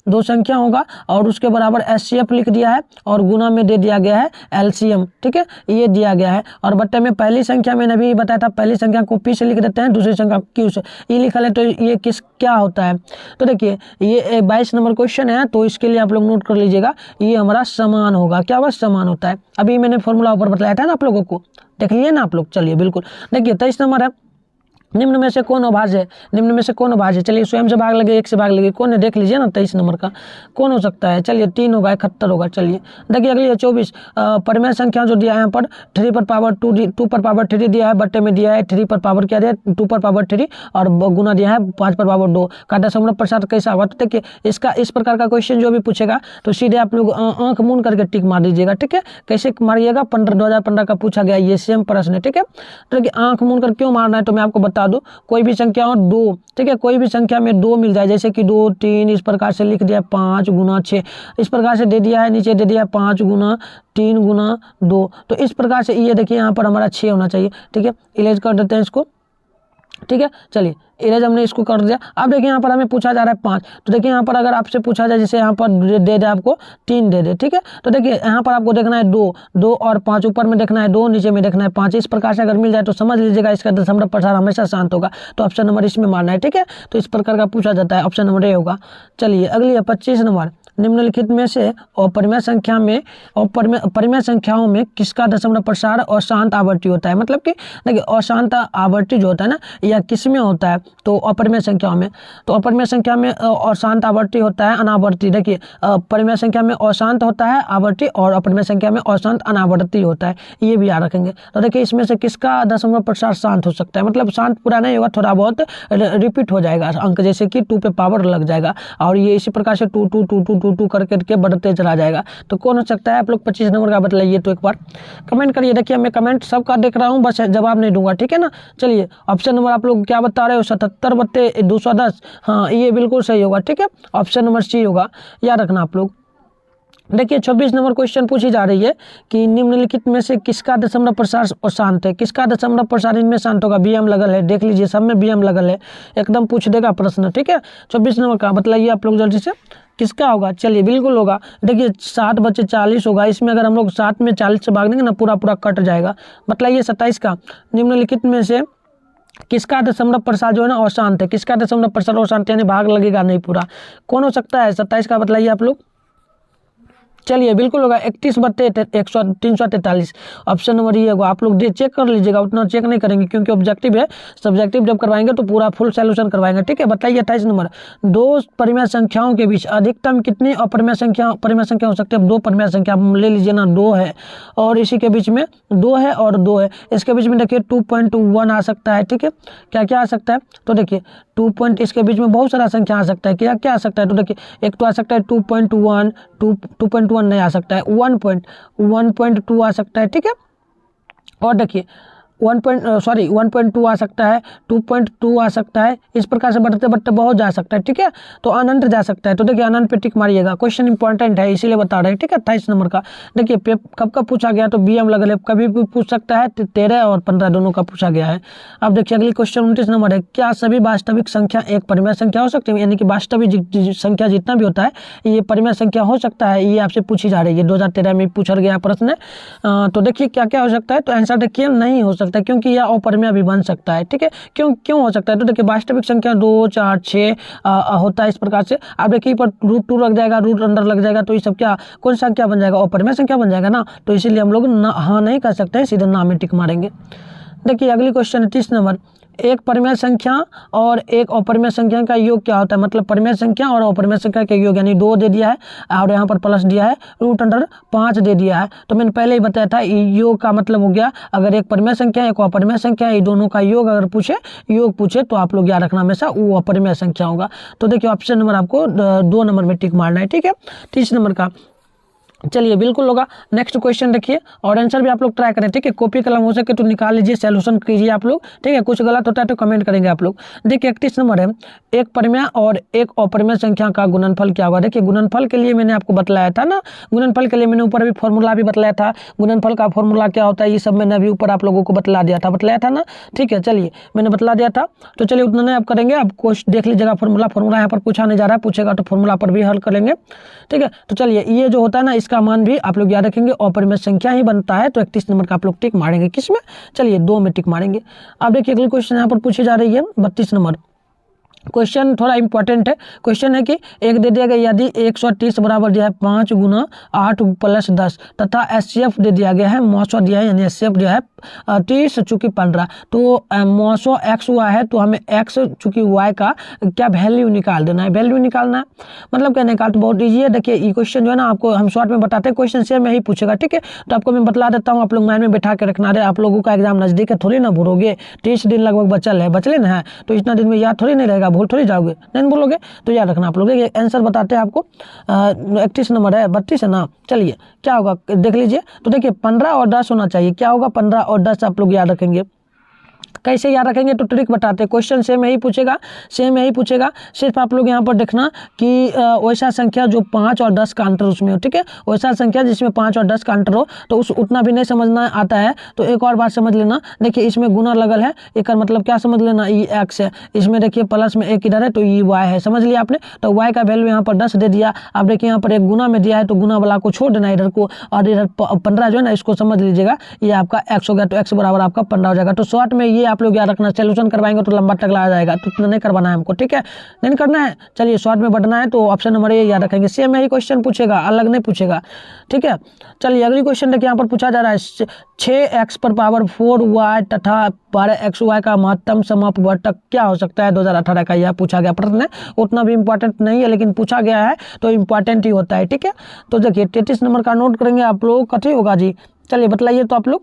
2 संख्या होगा और उसके बराबर HCF लिख दिया है और गुना में दे दिया गया है LCM। ठीक है, ये दिया गया है, और बट्टे में पहली संख्या मैंने अभी बताया था, पहली संख्या को P से लिख देते हैं, दूसरी संख्या Q से, ये लिखा है। तो ये क्या होता है, तो देखिए ये 22 नंबर क्वेश्चन है, तो इसके लिए आप लोग नोट कर लीजिएगा, ये हमारा समान होगा। क्या हुआ, समान होता है। अभी मैंने फॉर्मूला ऊपर बताया था ना आप लोगों को, देख लिए ना आप लोग। चलिए बिल्कुल, देखिए 23 नंबर है, निम्न में से कौन अभाज्य है। चलिए स्वयं से भाग लगे, एक से भाग लगे, कौन है देख लीजिए ना, 23 नंबर का कौन हो सकता है। चलिए 3 होगा, 71 होगा। चलिए देखिए अगली है 24, परमेय संख्या जो दिया है यहाँ पर 3 पर पावर 2 पर पावर 3 दिया है, बट्टे में दिया है 3 पर पावर क्या दिया है 2 पर पावर 3 और गुना दिया है 5 पर पावर 2 का दशमलव प्रसार कैसा होगा। तो देखिए इसका इस प्रकार का क्वेश्चन जो भी पूछेगा तो सीधे आप लोग आंख मूंद करके टिक मार दीजिएगा। ठीक है, कैसे मारिएगा, 2015 का पूछा गया ये सेम प्रश्न है। ठीक है, तो देखिए आंख मूंद कर क्यों मारना है, तो मैं आपको बता दूं, कोई भी संख्या हो 2, ठीक है, कोई भी संख्या में 2 मिल जाए, जैसे कि 2 3 इस प्रकार से लिख दिया 5 गुना 6 इस प्रकार से दे दिया है, नीचे दे दिया 5 गुना 3 गुना 2, तो इस प्रकार से ये देखिए यहाँ पर हमारा 6 होना चाहिए। ठीक है, इरेज कर देते हैं इसको। ठीक है, चलिए इरेज हमने इसको कर दिया। अब देखिए यहाँ पर हमें पूछा जा रहा है 5, तो देखिए यहाँ पर अगर आपसे पूछा जाए, जैसे यहाँ पर दे दे आपको 3 दे दे। ठीक है, तो देखिए यहाँ पर आपको देखना है 2 और 5, ऊपर में देखना है 2, नीचे में देखना है 5, इस प्रकार से अगर मिल जाए तो समझ लीजिएगा इसका दशमलव प्रसार हमेशा शांत होगा। तो ऑप्शन नंबर इसमें मारना है। ठीक है, तो इस प्रकार का पूछा जाता है, ऑप्शन नंबर ए होगा। चलिए अगली है 25 नंबर, निम्नलिखित में से अपरिमेय संख्याओं में किसका दशमलव प्रसार अशांत आवर्ती होता है, मतलब कि देखिए अशांत आवर्ती जो होता है ना, या किस में होता है, तो अपरिमेय संख्याओं में। तो अपरिमेय संख्या में अशांत आवर्ती होता है अनावर्ती। देखिए परिमेय संख्या में अशांत होता है आवर्ती और अपरिमेय संख्या में अशांत अनावर्ती होता है, ये भी याद रखेंगे। तो देखिए इसमें से किसका दशमलव प्रसार शांत हो सकता है, मतलब शांत पूरा नहीं होगा, थोड़ा बहुत रिपीट हो जाएगा अंक, जैसे कि 2 पे पावर लग जाएगा और ये इसी प्रकार से 2 2 2 2 2 2 करके बढ़ते चला जाएगा। तो कौन हो सकता है, आप लोग 25 नंबर का बतलाइए, तो एक बार कमेंट करिए। देखिए मैं कमेंट सबका देख रहा हूँ, बस जवाब नहीं दूंगा। ठीक है ना, चलिए ऑप्शन नंबर आप लोग क्या बता रहे हो, 77/210, हाँ ये बिल्कुल सही होगा। ठीक है, ऑप्शन नंबर सी होगा, याद रखना आप लोग। देखिए 26 नंबर क्वेश्चन पूछी जा रही है कि निम्नलिखित में से किसका दशमलव प्रसार शांत है, किसका दशमलव प्रसार इनमें शांत होगा। बीएम लगल है, देख लीजिए सब में बीएम लगल है, एकदम पूछ देगा प्रश्न, ठीक है। 26 नंबर का बताइए आप लोग जल्दी से किसका होगा। चलिए बिल्कुल होगा। देखिए 7 बचे 40 होगा, इसमें अगर हम लोग 7 में 40 से भाग देंगे ना पूरा पूरा कट जाएगा। बताइए 27 का, निम्नलिखित में से किसका दशमलव प्रसार जो है ना अशांत है, किसका दशमलव प्रसार अशांत यानी भाग लगेगा नहीं पूरा, कौन हो सकता है 27 का बताइए आप लोग। चलिए बिल्कुल होगा 31/343 ऑप्शन नंबर ये होगा। आप लोग चेक कर लीजिएगा, उतना चेक नहीं करेंगे क्योंकि ऑब्जेक्टिव है, सब्जेक्टिव जब करवाएंगे तो पूरा फुल सॉल्यूशन करवाएंगे, ठीक है। बताइए 28 नंबर, दो परिमेय संख्याओं के बीच अधिकतम कितनी अपरिमेय संख्या हो सकती है। अब दो परिमेय संख्या ले लीजिए ना, 2 है और इसी के बीच में 2 है और 2 है, इसके बीच में देखिए 2.1 आ सकता है, ठीक है। क्या क्या आ सकता है तो देखिए 2 इसके बीच में बहुत सारा संख्या आ सकता है, क्या क्या आ सकता है तो देखिए एक तो आ सकता है 2.1, 2.1 नहीं आ सकता है, 1.2 आ सकता है, ठीक है। और देखिए 1.2 आ सकता है, 2.2 आ सकता है, इस प्रकार से बढ़ते बढ़ते बहुत जा सकता है, ठीक है। तो अनंत जा सकता है, तो देखिए अनंत पे टिक मारिएगा, क्वेश्चन इंपॉर्टेंट है इसीलिए बता रहे हैं, ठीक है। 28 नंबर का देखिए कब का पूछा गया तो बीएम लगल है, कभी भी पूछ सकता है, 13 और 15 दोनों का पूछा गया है। अब देखिए अगली क्वेश्चन 29 नंबर है, क्या सभी वास्तविक संख्या एक परिमेय संख्या हो सकती है, यानी कि वास्तविक संख्या जितना भी होता है ये परिमेय संख्या हो सकता है, ये आपसे पूछी जा रही है, 2013 में पूछा गया प्रश्न। तो देखिए क्या क्या हो सकता है तो आंसर देखिए नहीं हो सकता क्योंकि यह अपरिमेय भी बन सकता है, ठीक है। क्यों हो सकता है तो देखिए वास्तविक संख्या 2, 4, 6 होता है इस प्रकार से। अब देखिए पर √2 लग जाएगा, रूट अंडर लग जाएगा, तो ये सब क्या कौन सा क्या बन जाएगा, अपरिमेय संख्या बन जाएगा ना, तो इसीलिए हम लोग हाँ नहीं कर सकते हैं, सीधे ना में टिक मारेंगे। देखिए अगली क्वेश्चन 30 नंबर, एक परिमेय संख्या और एक अपरिमेय संख्या का योग क्या होता है, मतलब परिमेय संख्या और अपरिमेय संख्या का योग, यानी 2 दे दिया है और यहाँ पर प्लस दिया है, √5 दे दिया है। तो मैंने पहले ही बताया था योग का मतलब हो गया अगर एक परिमेय संख्या एक अपरिमेय संख्या ये दोनों का योग अगर योग पूछे तो आप लोग याद रखना हमेशा वो अपरिमेय संख्या होगा। तो देखिए ऑप्शन नंबर आपको 2 नंबर में टिक मारना है, ठीक है। 30 नंबर का चलिए बिल्कुल होगा। नेक्स्ट क्वेश्चन देखिए और आंसर भी आप लोग ट्राई करें, ठीक है। कॉपी कलम हो सके तो निकाल लीजिए, सॉल्यूशन कीजिए आप लोग, ठीक है। कुछ गलत होता है तो कमेंट करेंगे आप लोग। देखिए 31 नंबर है, एक परिमेय और एक अपरिमेय संख्या का गुणनफल क्या होगा। देखिए गुणनफल के लिए मैंने आपको बतलाया था ना, गुणनफल के लिए मैंने ऊपर भी फॉर्मूला भी बतलाया था, गुणनफल का फॉर्मूला क्या होता है ये सब मैंने अभी ऊपर आप लोगों को बताया था ना, ठीक है। चलिए मैंने बतला दिया था, तो चलिए उतना नहीं आप करेंगे, आप क्वेश्चन देख लीजिएगा फॉर्मूला यहाँ पर पूछा नहीं जा रहा है, पूछेगा तो फॉर्मूला पर भी हल करेंगे, ठीक है। तो चलिए ये जो होता है ना इसका मान भी आप लोग याद रखेंगे अपरिमेय संख्या ही बनता है, तो 31 नंबर का आप लोग टिक मारेंगे, किसमें चलिए 2 में टिक मारेंगे। अब देखिए अगली क्वेश्चन यहाँ पर पूछी जा रही है 32 नंबर, क्वेश्चन थोड़ा इंपॉर्टेंट है। क्वेश्चन है कि एक दे दिया गया यदि 130 बराबर दिया है 5 × 8 + 10 तथा एचसीएफ दे दिया गया है, मौसो दिया है यानी एचसीएफ जो है 30 चूँकि 15, तो मौसो एक्स हुआ है तो हमें एक्स चूँकि वाई का क्या वैल्यू निकाल देना है, वैल्यू निकालना है, मतलब क्या निकाल तो बहुत ईजी है। देखिए ये क्वेश्चन जो है ना आपको हम शॉर्ट में बताते हैं, क्वेश्चन सेम यही पूछेगा, ठीक है। तो आपको मैं बतला देता हूँ, आप लोग माइंड में बैठा के रखना रहे, आप लोगों का एग्जाम नजदीक है, थोड़ी ना भूलोगे, 30 दिन लगभग बचले ना है, तो इतना दिन में याद थोड़ी नहीं रहेगा, भूल थोड़ी जाओगे, नहीं बोलोगे, तो याद रखना आप लोग। ये आंसर बताते हैं आपको, 31 नंबर है, 32 है ना। चलिए क्या होगा देख लीजिए, तो देखिए 15 और 10 होना चाहिए, क्या होगा 15 और 10 आप लोग याद रखेंगे। कैसे याद रखेंगे तो ट्रिक बताते हैं, क्वेश्चन सेम यही पूछेगा, सिर्फ आप लोग यहाँ पर देखना कि वैसा संख्या जो 5 और 10 का अंतर उसमें हो, ठीक है। वैसा संख्या जिसमें 5 और 10 का अंतर हो तो उस उतना भी नहीं समझना आता है तो एक और बात समझ लेना, देखिए इसमें गुना लगल है, एक मतलब क्या समझ लेना, ई एक्स है, इसमें देखिए प्लस में एक इधर है तो ई वाई है, समझ लिया आपने। तो वाई का वैल्यू यहाँ पर 10 दे दिया, अब देखिए यहाँ पर एक गुना में दिया है तो गुना वाला को छोड़ देना इधर को, और इधर 15 जो है ना इसको समझ लीजिएगा ये आपका एक्स हो गया, तो एक्स बराबर आपका 15 हो जाएगा। तो शॉर्ट में ये आप लोग याद रखना, सॉल्यूशन करवाएंगे तो लंबा टकला आ जाएगा, तो इतना नहीं करवाना है हमको, ठीक है, नहीं करना है। चलिए शॉर्ट में बढ़ना है तो ऑप्शन नंबर ये याद रखेंगे, सेम यही क्वेश्चन पूछेगा, अलग नहीं पूछेगा, ठीक है। चलिए अगली क्वेश्चन देखिए यहाँ पर पूछा जा रहा है 6x⁴y तथा 12xy का महत्तम समअपवर्तक क्या हो सकता है, 2018 का यह पूछा गया प्रश्न है, उतना भी इंपॉर्टेंट नहीं है लेकिन पूछा गया है तो इंपॉर्टेंट ही होता है, ठीक है। तो देखिए 33 नंबर का नोट करेंगे आप लोग, कथी होगा जी, चलिए बतलाइए तो आप लोग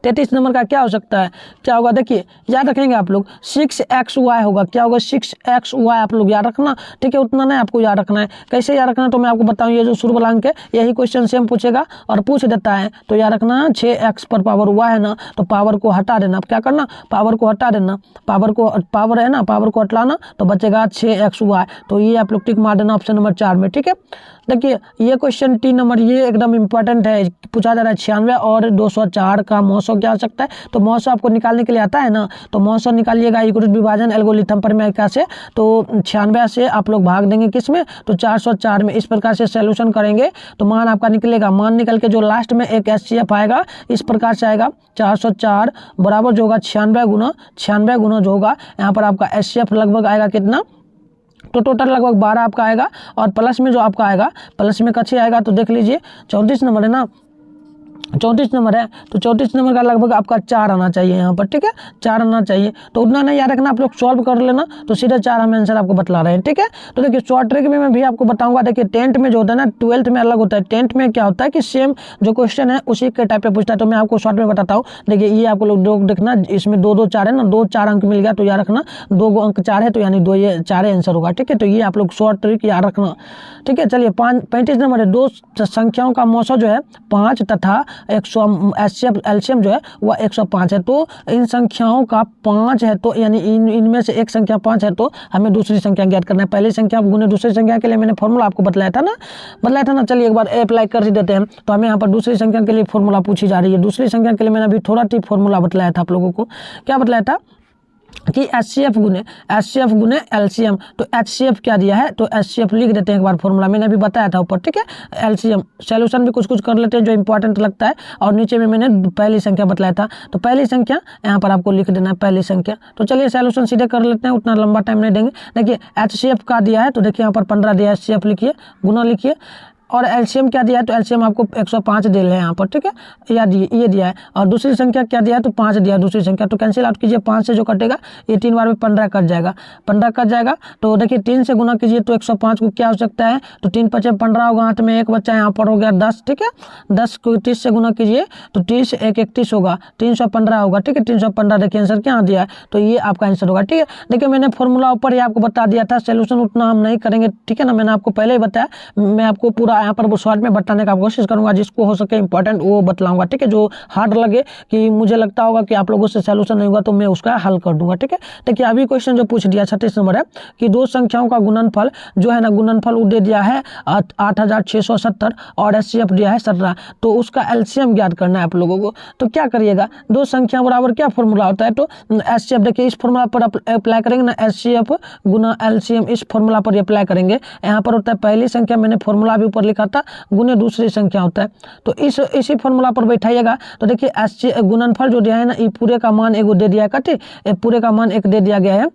33 नंबर का क्या हो सकता है, क्या होगा, देखिए याद रखेंगे आप लोग 6xy होगा, क्या होगा 6xy, आप लोग याद रखना, ठीक है। उतना नहीं आपको याद रखना है, कैसे याद रखना तो मैं आपको बताऊं, ये जो शुरू वाला अंक है यही क्वेश्चन सेम पूछेगा और पूछ देता है, तो याद रखना 6x पर पावर y है ना, तो पावर को हटा देना, क्या करना, पावर को हटा देना, पावर है ना, पावर को हटाना तो बचेगा 6xy, तो ये आप लोग टिक मार देना ऑप्शन नंबर 4 में, ठीक है। देखिए ये क्वेश्चन 3 नंबर ये एकदम इंपॉर्टेंट है, पूछा जा रहा है 96 और 204 का मौसो क्या हो सकता है, तो मौसो आपको निकालने के लिए आता है ना, तो मौसो निकालिएगा इक्वलिटी विभाजन एल्गोरिथम परिमेयिका से, तो 96 से आप लोग भाग देंगे किस में, तो 404 में, इस प्रकार से सोल्यूशन करेंगे तो मान आपका निकलेगा, मान निकल के जो लास्ट में एक HCF आएगा इस प्रकार से आएगा 404 बराबर जो होगा 96 गुना जो होगा यहाँ पर आपका HCF लगभग आएगा कितना, तो टोटल लगभग 12 आपका आएगा, और प्लस में जो आपका आएगा, प्लस में कच्छी आएगा, तो देख लीजिए 34 नंबर है ना, 34 नंबर है, तो 34 नंबर का लगभग आपका 4 आना चाहिए यहाँ पर, ठीक है, 4 आना चाहिए, तो उतना नहीं याद रखना, आप लोग सॉल्व कर लेना, तो सीधा 4 हम आंसर आपको बतला रहे हैं, ठीक है। तो देखिए शॉर्ट ट्रिक में मैं भी आपको बताऊंगा, देखिए 10th में जो होता है ना, 12th में अलग होता है, 10th में क्या होता है कि सेम जो क्वेश्चन है उसी के टाइप पे पूछता है, तो मैं आपको शॉर्ट में बताता हूँ। देखिए ये आपको लोग देखना, इसमें 2 2 4 है ना, 2 4 अंक मिल गया, तो याद रखना 2 अंक 4 है, तो यानी 2 ये 4 आंसर होगा, ठीक है। तो ये आप लोग शॉर्ट ट्रिक याद रखना, ठीक है। चलिए 35 नंबर है, दो संख्याओं का मौसा जो है 5 तथा 100 एलसीएम जो है वह 105 है, तो इन संख्याओं का 5 है, तो यानी इनमें से एक संख्या 5 है, तो हमें दूसरी संख्या ज्ञात करना है, पहली संख्या गुने दूसरी संख्या के लिए मैंने फॉर्मूला आपको बताया था ना, चलिए एक बार अप्लाई कर ही देते हैं। तो हमें यहाँ पर दूसरी संख्या के लिए फॉर्मूला पूछी जा रही है, दूसरी संख्या के लिए मैंने अभी थोड़ा टिप फॉर्मूला बताया था आप लोगों को, क्या बताया था कि HCF गुने LCM, तो HCF क्या दिया है, तो HCF लिख देते हैं एक बार फॉर्मूला, मैंने अभी बताया था ऊपर, ठीक है। LCM सॉल्यूशन भी कुछ कर लेते हैं जो इंपॉर्टेंट लगता है, और नीचे में मैंने पहली संख्या बताया था, तो पहली संख्या यहाँ पर आपको लिख देना है, पहली संख्या। तो चलिए सॉल्यूशन सीधे कर लेते हैं, उतना लंबा टाइम नहीं देंगे। देखिए HCF का दिया है, तो देखिए यहाँ पर 15 दिया है, HCF लिखिए, गुना लिखिए, और एलसीएम क्या दिया है, तो एलसीएम आपको 105 दे रहे हैं यहाँ पर, ठीक है, ये दिया है, और दूसरी संख्या क्या दिया है, तो 5 दिया है दूसरी संख्या, तो कैंसिल आउट कीजिए, 5 से जो कटेगा ये 3 बार में 15 कट जाएगा, तो देखिए 3 से गुना कीजिए तो 105 को क्या हो सकता है, तो 3 5 15 होगा, हाथ में एक बच्चा यहाँ पर हो गया 10, ठीक है, 10 को 30 से गुना कीजिए तो 30 1 31 होगा, 315 होगा, ठीक है, 315 देखिए आंसर क्या दिया है, तो ये आपका आंसर होगा, ठीक है। देखिए मैंने फॉर्मूला ऊपर ही आपको बता दिया था, सोल्यूशन उतना हम नहीं करेंगे, ठीक है ना, मैंने आपको पहले ही बताया, मैं आपको पूरा यहाँ पर शॉर्ट में बताने का कोशिश करूंगा, जिसको हो सके इंपॉर्टेंट वो बतलाऊंगा, ठीक है, जो हार्ड लगे कि मुझे लगता होगा कि आप लोगों से सॉल्यूशन नहीं होगा तो मैं उसका हल कर दूंगा, ठीक है। देखिए अभी क्वेश्चन जो पूछ दिया 36 नंबर है कि दो संख्याओं का गुणनफल जो है ना, गुणनफल वो दे दिया है 8670 और HCF दिया है 17, तो उसका LCM ज्ञात करना है आप लोगों को। तो क्या करिएगा, दो संख्या बराबर क्या फॉर्मूला होता है, तो HCF देखिए इस फॉर्मूला पर अप्लाई करेंगे ना, HCF गुना LCM, इस फॉर्मूला पर अप्लाई करेंगे। यहाँ पर होता है पहली संख्या, मैंने फॉर्मूला भी ऊपर लिखा था, गुने दूसरी संख्या होता है, तो इसी फॉर्मूला पर बैठाइएगा। तो देखिए HCF गुणनफल जो दिया है ना, ये पूरे का मान एगो दे दिया है, कटे पूरे का मान एक दे दिया गया है,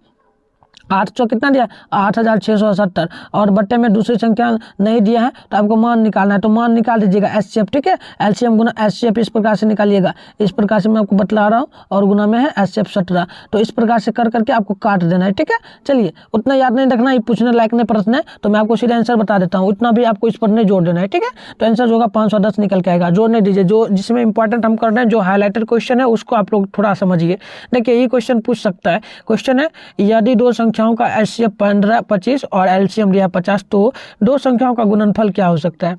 800 कितना दिया, 8670, और बट्टे में दूसरी संख्या नहीं दिया है, तो आपको मान निकालना है, तो मान निकाल दीजिएगा HCF, ठीक है, LCM गुना HCF इस प्रकार से निकालिएगा, इस प्रकार से मैं आपको बतला रहा हूँ, और गुना में है HCF 17, तो इस प्रकार से कर करके आपको काट देना है, ठीक है। चलिए उतना याद नहीं रखना, ये पूछने लायक नहीं प्रश्न है, तो मैं आपको सीधा आंसर बता देता हूँ, उतना भी आपको इस पर नहीं जोड़ देना है, ठीक है। तो आंसर होगा 510 निकल के आएगा, जोड़ नहीं दीजिए, जो जिसमें इंपॉर्टेंट हम कर रहे हैं, जो हाईलाइटेड क्वेश्चन है उसको आप लोग थोड़ा समझिए। देखिए ये क्वेश्चन पूछ सकता है, क्वेश्चन है यदि दो संख्याओं का HCF 15 25 और LCM दिया 50, तो दो संख्याओं का गुणनफल क्या हो सकता है,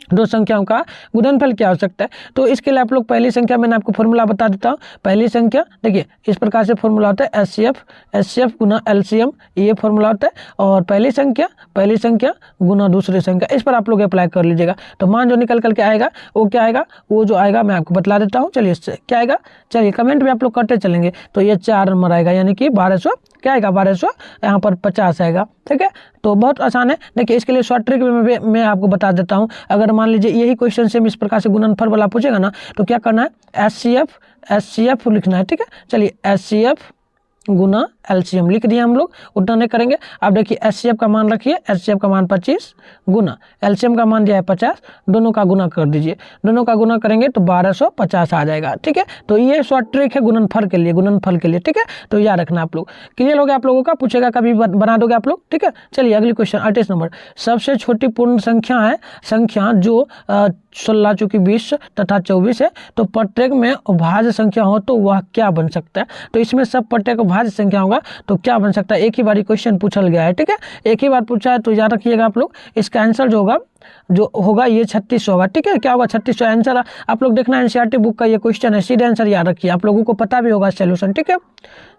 दो संख्याओं का गुणनफल क्या हो सकता है। तो इसके लिए आप लोग पहली संख्या, मैंने आपको फॉर्मूला बता देता हूँ, पहली संख्या देखिए इस प्रकार से फॉर्मूला होता है HCF गुना LCM, ये फॉर्मूला होता है, और पहली संख्या गुना दूसरी संख्या, इस पर आप लोग अप्लाई कर लीजिएगा। तो मान जो निकल करके आएगा वो क्या आएगा, वो जो आएगा मैं आपको बतला देता हूँ। चलिए इससे क्या आएगा, चलिए कमेंट भी आप लोग करते चलेंगे, तो ये 4 नंबर आएगा, यानी कि 1200 क्या आएगा, 1200 यहाँ पर 50 आएगा, ठीक है। तो बहुत आसान है। देखिए इसके लिए शॉर्ट ट्रिक में मैं आपको बता देता हूँ। अगर मान लीजिए यही क्वेश्चन से इस प्रकार से गुणनफल वाला पूछेगा ना, तो क्या करना है, HCF लिखना है, ठीक है। चलिए HCF गुना एलसीएम लिख दिया हम लोग, उतना नहीं करेंगे। अब देखिए एचसीएफ का मान रखिए, एचसीएफ का मान 25 गुना एलसीएम का मान दिया है 50, दोनों का गुना कर दीजिए, दोनों का गुना करेंगे तो 1250 आ जाएगा। ठीक है, तो ये शॉर्ट ट्रिक है गुणनफल के लिए। ठीक है, तो याद रखना आप लोग। क्लियर हो गया आप लोगों का, पूछेगा कभी बना दोगे आप लोग। ठीक है, चलिए अगली क्वेश्चन 38 नंबर। सबसे छोटी पूर्ण संख्या है संख्या जो 16 चूंकि 20 तथा 24 है, तो प्रत्येक में भाज्य संख्या हो तो वह क्या बन सकता है। तो इसमें सब प्रत्येक भाज्य संख्या होगा तो क्या बन सकता है, एक ही बारी क्वेश्चन पूछल गया है। ठीक है, एक ही बार पूछा है तो याद रखिएगा आप लोग। इसका आंसर जो होगा ये 36 होगा। ठीक है, क्या होगा 36 आंसर। आप लोग देखना एनसीईआरटी बुक का ये क्वेश्चन है, सीधे आंसर याद रखिए, आप लोगों को पता भी होगा सोल्यूशन। ठीक है,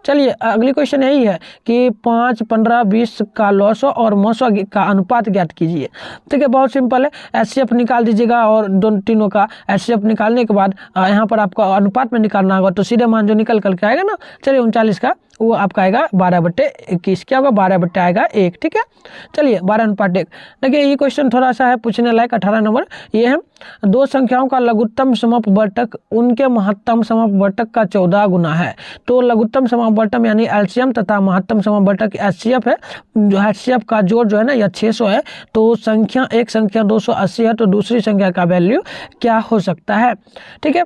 चलिए अगली क्वेश्चन यही है कि 5, 15, 20 का लॉसो और मोसो का अनुपात ज्ञात कीजिए। ठीक है, बहुत सिंपल है, एचसीएफ निकाल दीजिएगा और दोनों तीनों का एचसीएफ निकालने के बाद यहाँ पर आपको अनुपात में निकालना होगा, तो सीधे मान जो निकल करके आएगा ना, चलिए 39 का वो आपका आएगा 12/21, क्या होगा 12 आएगा 1। ठीक है, चलिए 12:1। देखिए ये क्वेश्चन थोड़ा सा है पूछने लायक, 18 नंबर ये है। दो संख्याओं का लघुत्तम समपवर्तक उनके महत्तम समपवर्तक का 14 गुना है। तो लघुत्तम समपवर्तक यानी एलसीएम तथा महत्तम समपवर्तक एचसीएफ है, जो एचसीएफ का जोड़ जो है ना यह 600 है। तो संख्या एक संख्या 280 है, तो दूसरी संख्या का वैल्यू क्या हो सकता है। ठीक है,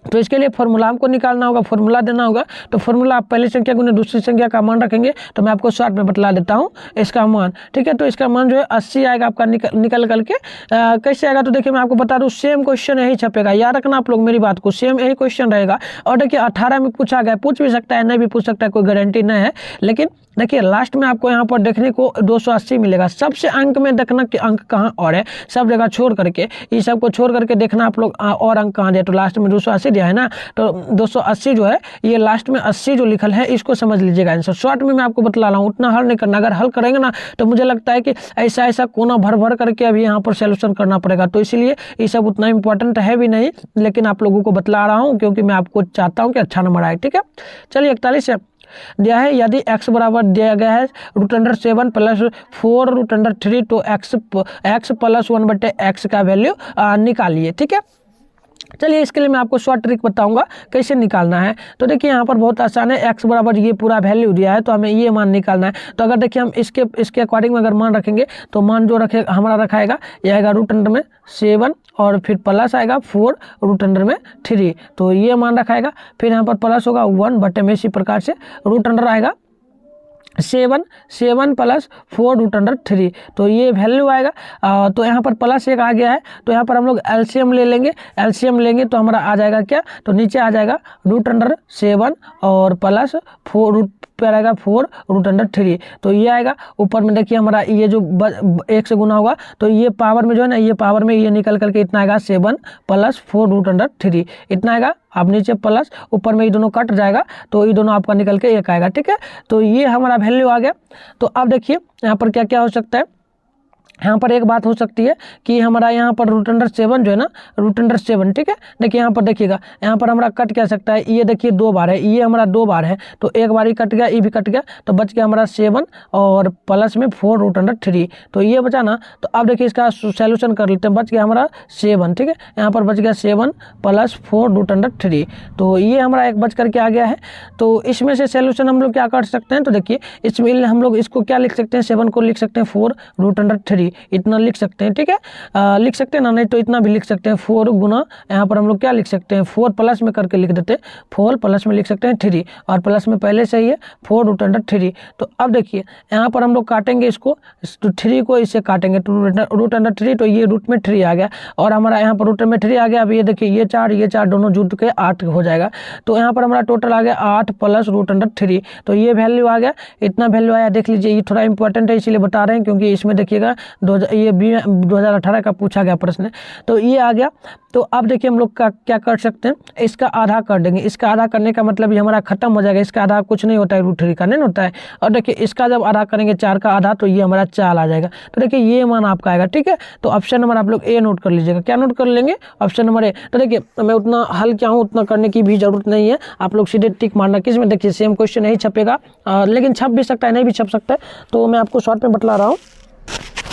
तो इसके लिए फॉर्मूला हमको निकालना होगा, फॉर्मूला देना होगा। तो फॉर्मूला आप पहली संख्या गुने दूसरी संख्या का मान रखेंगे, तो मैं आपको शॉर्ट में बतला देता हूँ इसका मान। ठीक है, तो इसका मान जो है 80 आएगा आपका निकल करके। कैसे आएगा तो देखिए मैं आपको बता दूँ, सेम क्वेश्चन यही छपेगा, याद रखना आप लोग मेरी बात को, सेम यही क्वेश्चन रहेगा। और देखिए 18 में पूछा गया, पूछ भी सकता है नहीं भी पूछ सकता है, कोई गारंटी नहीं है। लेकिन देखिए लास्ट में आपको यहाँ पर देखने को 280 मिलेगा। सबसे अंक में देखना कि अंक कहाँ और है, सब जगह छोड़ करके, इस सब को छोड़ करके देखना आप लोग और अंक कहाँ दिया। तो लास्ट में 280 दिया है ना, तो 280 जो है ये लास्ट में 80 जो लिखल है इसको समझ लीजिएगा आंसर। शॉर्ट में मैं आपको बतला रहा हूँ, उतना हल नहीं करना। अगर हल करेंगे ना तो मुझे लगता है कि ऐसा कोना भर करके अभी यहाँ पर सोल्यूशन करना पड़ेगा। तो इसलिए ये सब उतना इंपॉर्टेंट है भी नहीं, लेकिन आप लोगों को बतला रहा हूँ क्योंकि मैं आपको चाहता हूँ कि अच्छा नंबर आए। ठीक है, चलिए 41 है दिया है, यदि x बराबर दिया गया है √7 प्लस 4 √3, तो x प्लस 1/x का वैल्यू निकालिए। ठीक है, चलिए इसके लिए मैं आपको शॉर्ट ट्रिक बताऊंगा कैसे निकालना है। तो देखिए यहाँ पर बहुत आसान है, x बराबर ये पूरा वैल्यू दिया है तो हमें ये मान निकालना है। तो अगर देखिए हम इसके अकॉर्डिंग में अगर मान रखेंगे तो मान जो हमारा रखाएगा ये आएगा √7 और फिर प्लस आएगा 4 √3, तो ये मान रखाएगा। फिर यहाँ पर प्लस होगा 1 में, इसी प्रकार से √, आएगा 7 प्लस 4 √3, तो ये वैल्यू आएगा। तो यहाँ पर प्लस 1 आ गया है, तो यहाँ पर हम लोग एलसीएम ले लेंगे। एलसीएम लेंगे तो हमारा आ जाएगा क्या, तो नीचे आ जाएगा √7 और प्लस 4 पर आएगा 4 √3, तो ये आएगा। ऊपर में देखिए हमारा ये जो 1 से गुना होगा तो ये पावर में जो है ना, ये पावर में ये निकल करके इतना आएगा 7 प्लस 4 √3, इतना आएगा। अब नीचे प्लस, ऊपर में ये दोनों कट जाएगा तो ये दोनों आपका निकल के 1 आएगा। ठीक है, तो ये हमारा वैल्यू आ गया। तो अब देखिए यहाँ पर क्या क्या हो सकता है। यहाँ पर एक बात हो सकती है कि हमारा यहाँ पर √7 जो है ना, √7, ठीक है, देखिए यहाँ पर देखिएगा, यहाँ पर हमारा कट क्या सकता है, ये देखिए 2 बार है, ये हमारा 2 बार है, तो एक बार ही कट गया, ये भी कट गया, तो बच गया हमारा 7 और प्लस में 4 √3, तो ये बचा ना। तो अब देखिए इसका सोल्यूशन कर लेते हैं, बच गया हमारा 7। ठीक है, यहाँ पर बच गया 7 प्लस 4 √3, तो ये हमारा एक बच करके आ गया है। तो इसमें से सोल्यूशन हम लोग क्या कर सकते हैं, तो देखिए इसमें हम लोग इसको क्या लिख सकते हैं, 7 को लिख सकते हैं 4 √3, इतना लिख सकते हैं। ठीक है, लिख सकते हैं ना, नहीं तो इतना भी लिख सकते हैं 4 गुना, यहाँ पर हम लोग क्या लिख सकते हैं 4 प्लस में करके लिख देते हैं, 4 प्लस में लिख सकते हैं 3 और प्लस में पहले से ही है 4 √3। तो अब देखिए यहाँ पर हम लोग काटेंगे इसको, तो 3 को इससे काटेंगे तो √3, तो ये रूट में 3 आ गया और हमारा यहाँ पर रूट में 3 आ गया। अब ये देखिए ये 4 दोनों जुट के 8 हो जाएगा, तो यहाँ पर हमारा टोटल आ गया 8 प्लस √3, तो ये वैल्यू आ गया, इतना वैल्यू आया। देख लीजिए ये थोड़ा इंपॉर्टेंट है इसीलिए बता रहे हैं, क्योंकि इसमें देखिएगा ये 2018 का पूछा गया प्रश्न है, तो ये आ गया। तो अब देखिए हम लोग क्या कर सकते हैं, इसका आधा कर देंगे। इसका आधा करने का मतलब ये हमारा खत्म हो जाएगा, इसका आधा कुछ नहीं होता है, √3 का नहीं होता है। और देखिए इसका जब आधा करेंगे 4 का आधा, तो ये हमारा 4 आ जाएगा। तो देखिए ये मान आपका आएगा। ठीक है, तो ऑप्शन नंबर आप लोग ए नोट कर लीजिएगा। क्या नोट कर लेंगे, ऑप्शन नंबर ए। तो देखिए मैं उतना हल क्या हूँ उतना करने की भी जरूरत नहीं है, आप लोग सीधे टिक मारना। किस में देखिए सेम क्वेश्चन नहीं छपेगा, लेकिन छप भी सकता है, नहीं भी छप सकता है, तो मैं आपको शॉर्ट में बतला रहा हूँ।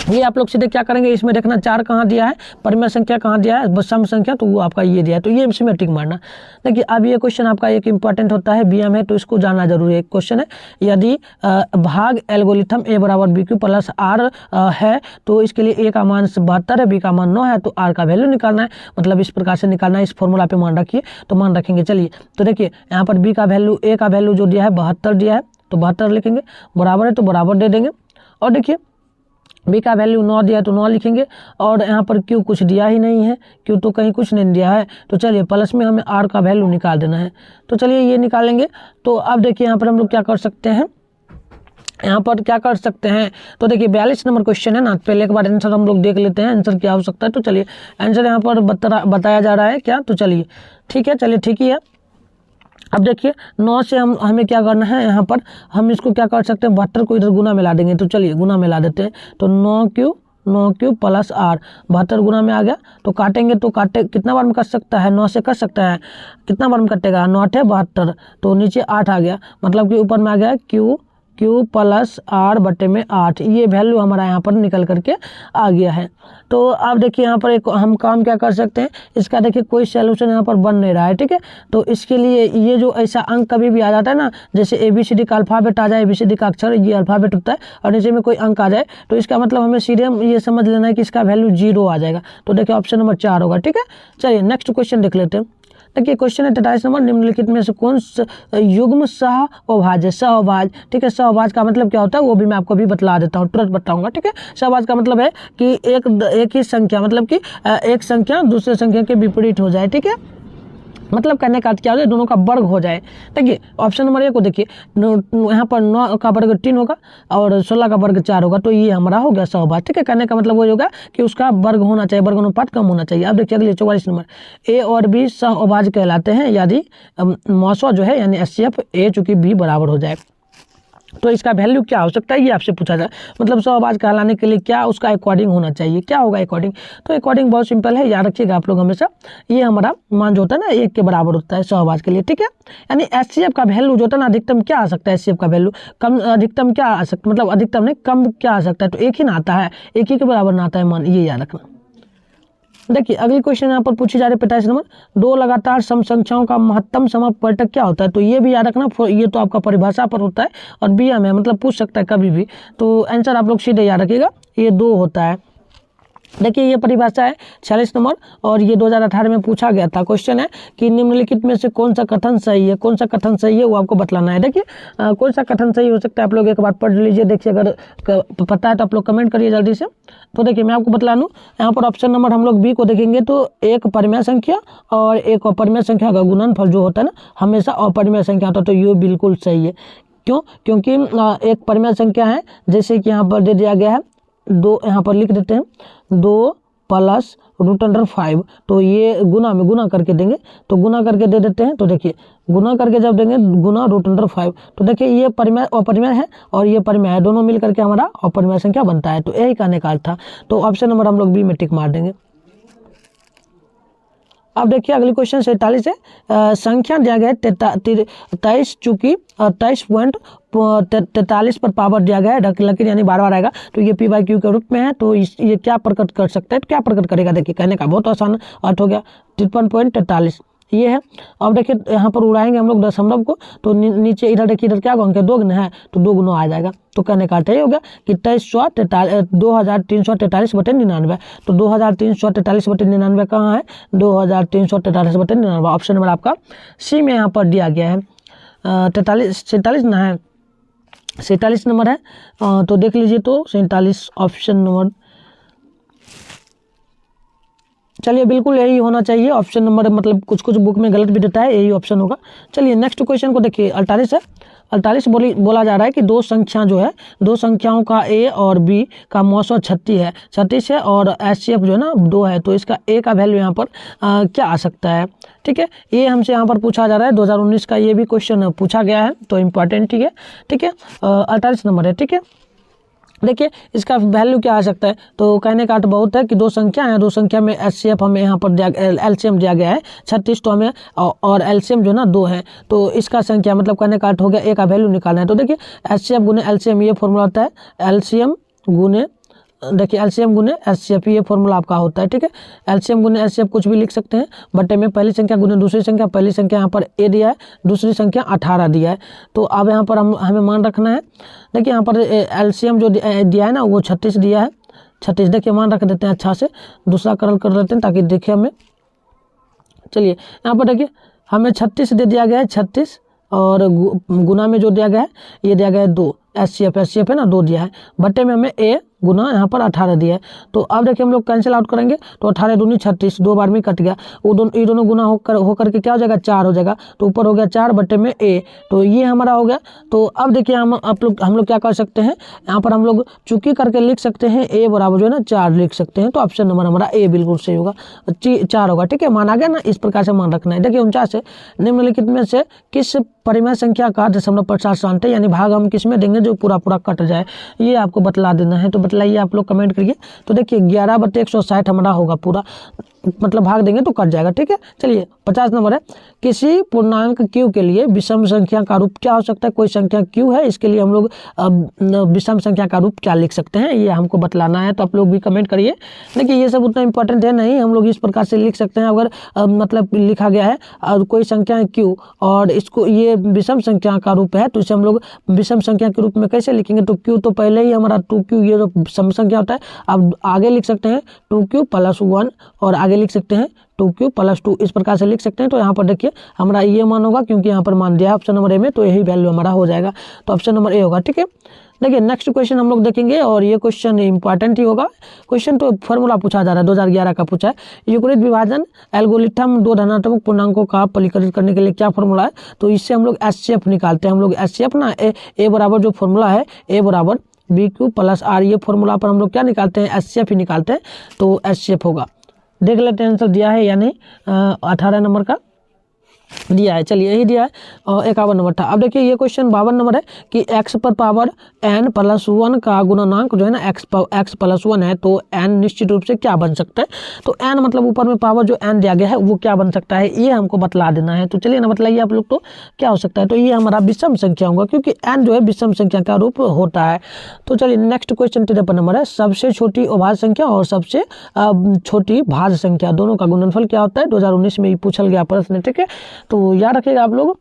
ये आप लोग सीधे क्या करेंगे, इसमें देखना 4 कहाँ दिया है, परिमेय संख्या कहाँ दिया है, सम संख्या, तो वो आपका ये दिया है, तो ये इसमें टिक मारना। देखिए अब ये क्वेश्चन आपका एक इंपॉर्टेंट होता है, बीएम है तो इसको जानना जरूरी है। एक क्वेश्चन है, यदि भाग एल्गोरिथम ए बराबर बी क्यू प्लस आर है तो इसके लिए ए का मान 72 है, बी का मान 9 है, तो आर का वैल्यू निकालना है, मतलब इस प्रकार से निकालना है। इस फॉर्मूला पे मान रखिए, तो मान रखेंगे। चलिए तो देखिए यहाँ पर बी का वैल्यू, ए का वैल्यू जो दिया है 72 दिया है, तो 72 लिखेंगे, बराबर है तो बराबर दे देंगे। और देखिए बी का वैल्यू 9 दिया है तो 9 लिखेंगे, और यहाँ पर क्यू कुछ दिया ही नहीं है, क्यू तो कहीं कुछ नहीं दिया है, तो चलिए प्लस में हमें आर का वैल्यू निकाल देना है, तो चलिए ये निकालेंगे। तो अब देखिए यहाँ पर हम लोग क्या कर सकते हैं, यहाँ पर क्या कर सकते हैं, तो देखिए 42 नंबर क्वेश्चन है ना, पहले एक बार आंसर हम लोग देख लेते हैं, आंसर क्या हो सकता है। तो चलिए आंसर यहाँ पर बताया जा रहा है क्या, तो चलिए ठीक है, चलिए ठीक ही है। अब देखिए 9 से हमें क्या करना है, यहाँ पर हम इसको क्या कर सकते हैं, 72 को इधर गुना में ला देंगे, तो चलिए गुना में ला देते हैं। तो 9 क्यू प्लस आर, 72 गुना में आ गया, तो काटेंगे तो काटे कितना बार में कट सकता है, 9 से कट सकता है, कितना बार में कटेगा, 9 है 72, तो नीचे 8 आ गया, मतलब कि ऊपर में आ गया क्यू प्लस आर बटे में 8, ये वैल्यू हमारा यहाँ पर निकल करके आ गया है। तो अब देखिए यहाँ पर एक हम काम क्या कर सकते हैं, इसका देखिए कोई सॉल्यूशन यहाँ पर बन नहीं रहा है, ठीक है। तो इसके लिए ये जो ऐसा अंक कभी भी आ जाता है ना, जैसे ABCD का अल्फ़ाबेट आ जाए, ABCD का अक्षर ये अल्फ़ाबेट होता है, और नीचे में कोई अंक आ जाए, तो इसका मतलब हमें सीधे ये समझ लेना है कि इसका वैल्यू 0 आ जाएगा। तो देखिए ऑप्शन नंबर 4 होगा, ठीक है। चलिए नेक्स्ट क्वेश्चन देख लेते हैं। देखिए क्वेश्चन है 43 नंबर, निम्नलिखित में से कौन युग्म सहअभाज्य, सहअभाज्य, ठीक है। सहअभाज्य का मतलब क्या होता है वो भी मैं आपको भी बतला देता हूँ, तुरंत बताऊंगा, ठीक है। सहअभाज्य का मतलब है कि एक ही संख्या, मतलब कि एक संख्या दूसरे संख्या के विपरीत हो जाए, ठीक है। मतलब कहने का क्या हो जाए, दोनों का वर्ग हो जाए। देखिए ऑप्शन नंबर 1 को देखिए, यहाँ पर 9 का वर्ग 3 होगा और 16 का वर्ग 4 होगा, तो ये हमारा हो गया सहअभाज्य, ठीक है। कहने का मतलब वो होगा कि उसका वर्ग होना चाहिए, वर्ग अनुपात कम होना चाहिए। अब देखिए अगले 44 नंबर, ए और बी सहअभाज्य कहलाते हैं यदि मौसो जो है यानी HCF ए चूंकि बी बराबर हो जाए। तो इसका वैल्यू क्या हो सकता है, ये आपसे पूछा जाए, मतलब सहअभाज्य कहलाने के लिए क्या उसका अकॉर्डिंग होना चाहिए, क्या होगा अकॉर्डिंग। तो अकॉर्डिंग बहुत सिंपल है, याद रखिएगा आप लोग हमेशा, ये हमारा मान जो होता है ना 1 के बराबर होता है सहअभाज्य के लिए, ठीक है। यानी HCF का वैल्यू जो होता है ना, अधिकतम क्या आ सकता है, HCF का वैल्यू कम, अधिकतम क्या आ सकता, मतलब अधिकतम नहीं कम क्या आ सकता है, तो 1 ही ना आता है, 1 ही के बराबर ना आता है मान, ये याद रखना। देखिए अगली क्वेश्चन यहाँ पर पूछी जा रही है 45 नंबर, 2 लगातार सम संख्याओं का महत्तम समापवर्तक क्या होता है। तो ये भी याद रखना, ये तो आपका परिभाषा पर होता है और बीएम है, मतलब पूछ सकता है कभी भी, तो आंसर आप लोग सीधे याद रखिएगा, ये 2 होता है। देखिए ये परिभाषा है 46 नंबर, और ये 2018 में पूछा गया था। क्वेश्चन है कि निम्नलिखित में से कौन सा कथन सही है, कौन सा कथन सही है वो आपको बतलाना है। देखिए कौन सा कथन सही हो सकता है, आप लोग एक बार पढ़ लीजिए, देखिए अगर पता है तो आप लोग कमेंट करिए जल्दी से। तो देखिए मैं आपको बतला दूँ, यहाँ पर ऑप्शन नंबर हम लोग बी को देखेंगे, तो एक परिमेय संख्या और एक अपरिमेय संख्या का गुणनफल जो होता है ना, हमेशा अपरिमेय संख्या होता है, तो ये बिल्कुल सही है। क्यों, क्योंकि एक परिमेय संख्या है, जैसे कि यहाँ पर दे दिया गया है 2, यहाँ पर लिख देते हैं 2 प्लस √5, तो ये गुना करके देंगे, तो गुना करके दे देते हैं। तो देखिए गुना करके जब देंगे गुना √5, तो देखिए ये परिमेय अपरिमेय है और ये परिमेय है, दोनों मिल करके हमारा अपरिमेय संख्या बनता है, तो यही कहने का था। तो ऑप्शन नंबर हम लोग बी में टिक मार देंगे। अब देखिए अगली क्वेश्चन 47 है, संख्या दिया गया है 23, चूंकि 23.43 पर पावर दिया गया है, लेकिन यानी बार आएगा, तो ये p/q के रूप में है, तो ये क्या प्रकट कर सकता है, क्या प्रकट करेगा। देखिए कहने का बहुत आसान अर्थ हो गया, 53.43 ये है। अब देखिए यहाँ पर उड़ाएंगे हम लोग दशमलव को, तो नीचे इधर देखिए, इधर क्या अंक है 2 गुना है, तो 2 गुना आ जाएगा। तो कहने का अर्थ ये हो गया कि 2343 तो 2343 कहाँ है, 2343 ऑप्शन नंबर आपका सी में यहाँ पर दिया गया है। 47 ना है, 47 नंबर है, तो देख लीजिए, तो 47 ऑप्शन नंबर, चलिए बिल्कुल यही होना चाहिए ऑप्शन नंबर, मतलब कुछ कुछ बुक में गलत भी देता है, यही ऑप्शन होगा। चलिए नेक्स्ट क्वेश्चन को देखिए 48 है। 48 बोला जा रहा है कि दो संख्या जो है, दो संख्याओं का ए और बी का मौसम 36 है और HCF जो है ना 2 है, तो इसका ए का वैल्यू यहाँ पर क्या आ सकता है। ठीक है, ये हमसे यहाँ पर पूछा जा रहा है, 2019 का ये भी क्वेश्चन पूछा गया है, तो इम्पॉर्टेंट ही है। ठीक है, 48 नंबर है। ठीक है, देखिए इसका वैल्यू क्या आ सकता है, तो कहने का अर्थ बहुत है कि दो संख्या है, दो संख्या में HCF हमें यहाँ पर LCM दिया गया है 36, तो हमें और LCM जो ना 2 है, तो इसका संख्या मतलब कहने का अर्थ हो गया ए का वैल्यू निकालना है। तो देखिए HCF गुने LCM ये फॉर्मूला होता है, LCM गुने देखिए एलसीएम गुने एचसीएफ ये फॉर्मूला आपका होता है, ठीक है। एलसीएम गुने एचसीएफ कुछ भी लिख सकते हैं, बटे में पहली संख्या गुने दूसरी संख्या, पहली संख्या यहाँ पर ए दिया है, दूसरी संख्या 18 दिया है। तो अब यहाँ पर हमें मान रखना है। देखिए यहाँ पर एलसीएम जो दिया है ना वो 36 दिया है, 36। देखिए मान रख देते हैं अच्छा से, दूसरा करल कर देते हैं ताकि देखिए हमें। चलिए यहाँ पर देखिए हमें 36 दे दिया गया है, 36 और गुना में जो दिया गया है ये दिया गया है 2, एचसीएफ है ना 2 दिया है, बट्टे में हमें ए गुना यहाँ पर 18 दिया है। तो अब देखिए हम लोग कैंसिल आउट करेंगे तो 18 दूनी 36, 2 बार में कट गया, ये दोनों गुना होकर के क्या हो जाएगा 4 हो जाएगा। तो ऊपर हो गया 4 बट्टे में ए, तो ये हमारा हो गया। तो अब देखिए हम लोग क्या कर सकते हैं, यहाँ पर हम लोग चुकी करके लिख सकते हैं ए बराबर जो है ना 4 लिख सकते हैं। तो ऑप्शन नंबर हमारा ए बिल्कुल सही होगा, 4 होगा, ठीक है। मान आ गया ना, इस प्रकार से मान रखना है। देखिए 49 है, निम्नलिखित में से किस परिमेय संख्या का 0.7 है, यानी भाग हम किस में देंगे जो पूरा कट जाए, ये आपको बतला देना है। तो बतलाइए आप लोग कमेंट करिए। तो देखिए 11/160 हमारा होगा पूरा, मतलब भाग देंगे तो कट जाएगा, ठीक है। चलिए 50 नंबर है, किसी पूर्णांक q के लिए विषम संख्या का रूप क्या हो सकता है। कोई संख्या q है, इसके लिए हम लोग विषम संख्या का रूप क्या लिख सकते हैं, ये हमको बतलाना है। तो आप लोग भी कमेंट करिए। देखिए ये सब उतना इंपॉर्टेंट है नहीं, हम लोग इस प्रकार से लिख सकते हैं। अगर मतलब लिखा गया है और कोई संख्या है q और इसको ये विषम संख्या का रूप है, तो इसे हम लोग विषम संख्या के रूप में कैसे लिखेंगे। तो q तो पहले ही हमारा 2q, ये जो सम संख्या होता है, अब आगे लिख सकते हैं 2q + 1 और आगे लिख सकते हैं 2q + 2, इस प्रकार से लिख सकते हैं। तो यहाँ पर देखिए हमारा ये मान होगा, क्योंकि यहाँ पर मान दिया है ऑप्शन नंबर ए में, तो यही वैल्यू हमारा हो जाएगा। तो ऑप्शन नंबर ए होगा, ठीक है। देखिए नेक्स्ट क्वेश्चन हम लोग देखेंगे और ये क्वेश्चन इंपॉर्टेंट ही होगा। क्वेश्चन तो फॉर्मूला पूछा जा रहा है, 2011 का पूछा है। युग्मित विभाजन एल्गोरिथम 2 धनात्मक पूर्णांकों का परिकलित करने के लिए क्या फॉर्मूला है। तो इससे हम लोग एचसीएफ निकालते हैं। हम लोग एचसीएफ ना ए बराबर जो फॉर्मूला है ए बराबर BQ + R, ये फॉर्मूला पर हम लोग क्या निकालते हैं, एचसीएफ ही निकालते हैं। तो एचसीएफ होगा। देख लेते हैं आंसर दिया है या नहीं। 18 नंबर का दिया है, चलिए यही दिया है। और 51 नंबर था। अब देखिए ये क्वेश्चन 52 नंबर है कि x पर पावर n + 1 का गुणनांक जो है ना x + 1 है, तो n निश्चित रूप से क्या बन सकता है। तो n मतलब ऊपर में पावर जो n दिया गया है वो क्या बन सकता है, ये हमको बतला देना है। तो चलिए ना बतलाइए आप लोग, तो क्या हो सकता है। तो ये हमारा विषम संख्या होगा, क्योंकि n जो है विषम संख्या का रूप होता है। तो चलिए नेक्स्ट क्वेश्चन 53 नंबर है, सबसे छोटी अभाज्य संख्या और सबसे छोटी भाज्य संख्या दोनों का गुणनफल क्या होता है। 2019 में पूछा गया प्रश्न, ठीक है। तो याद रखिएगा आप लोग,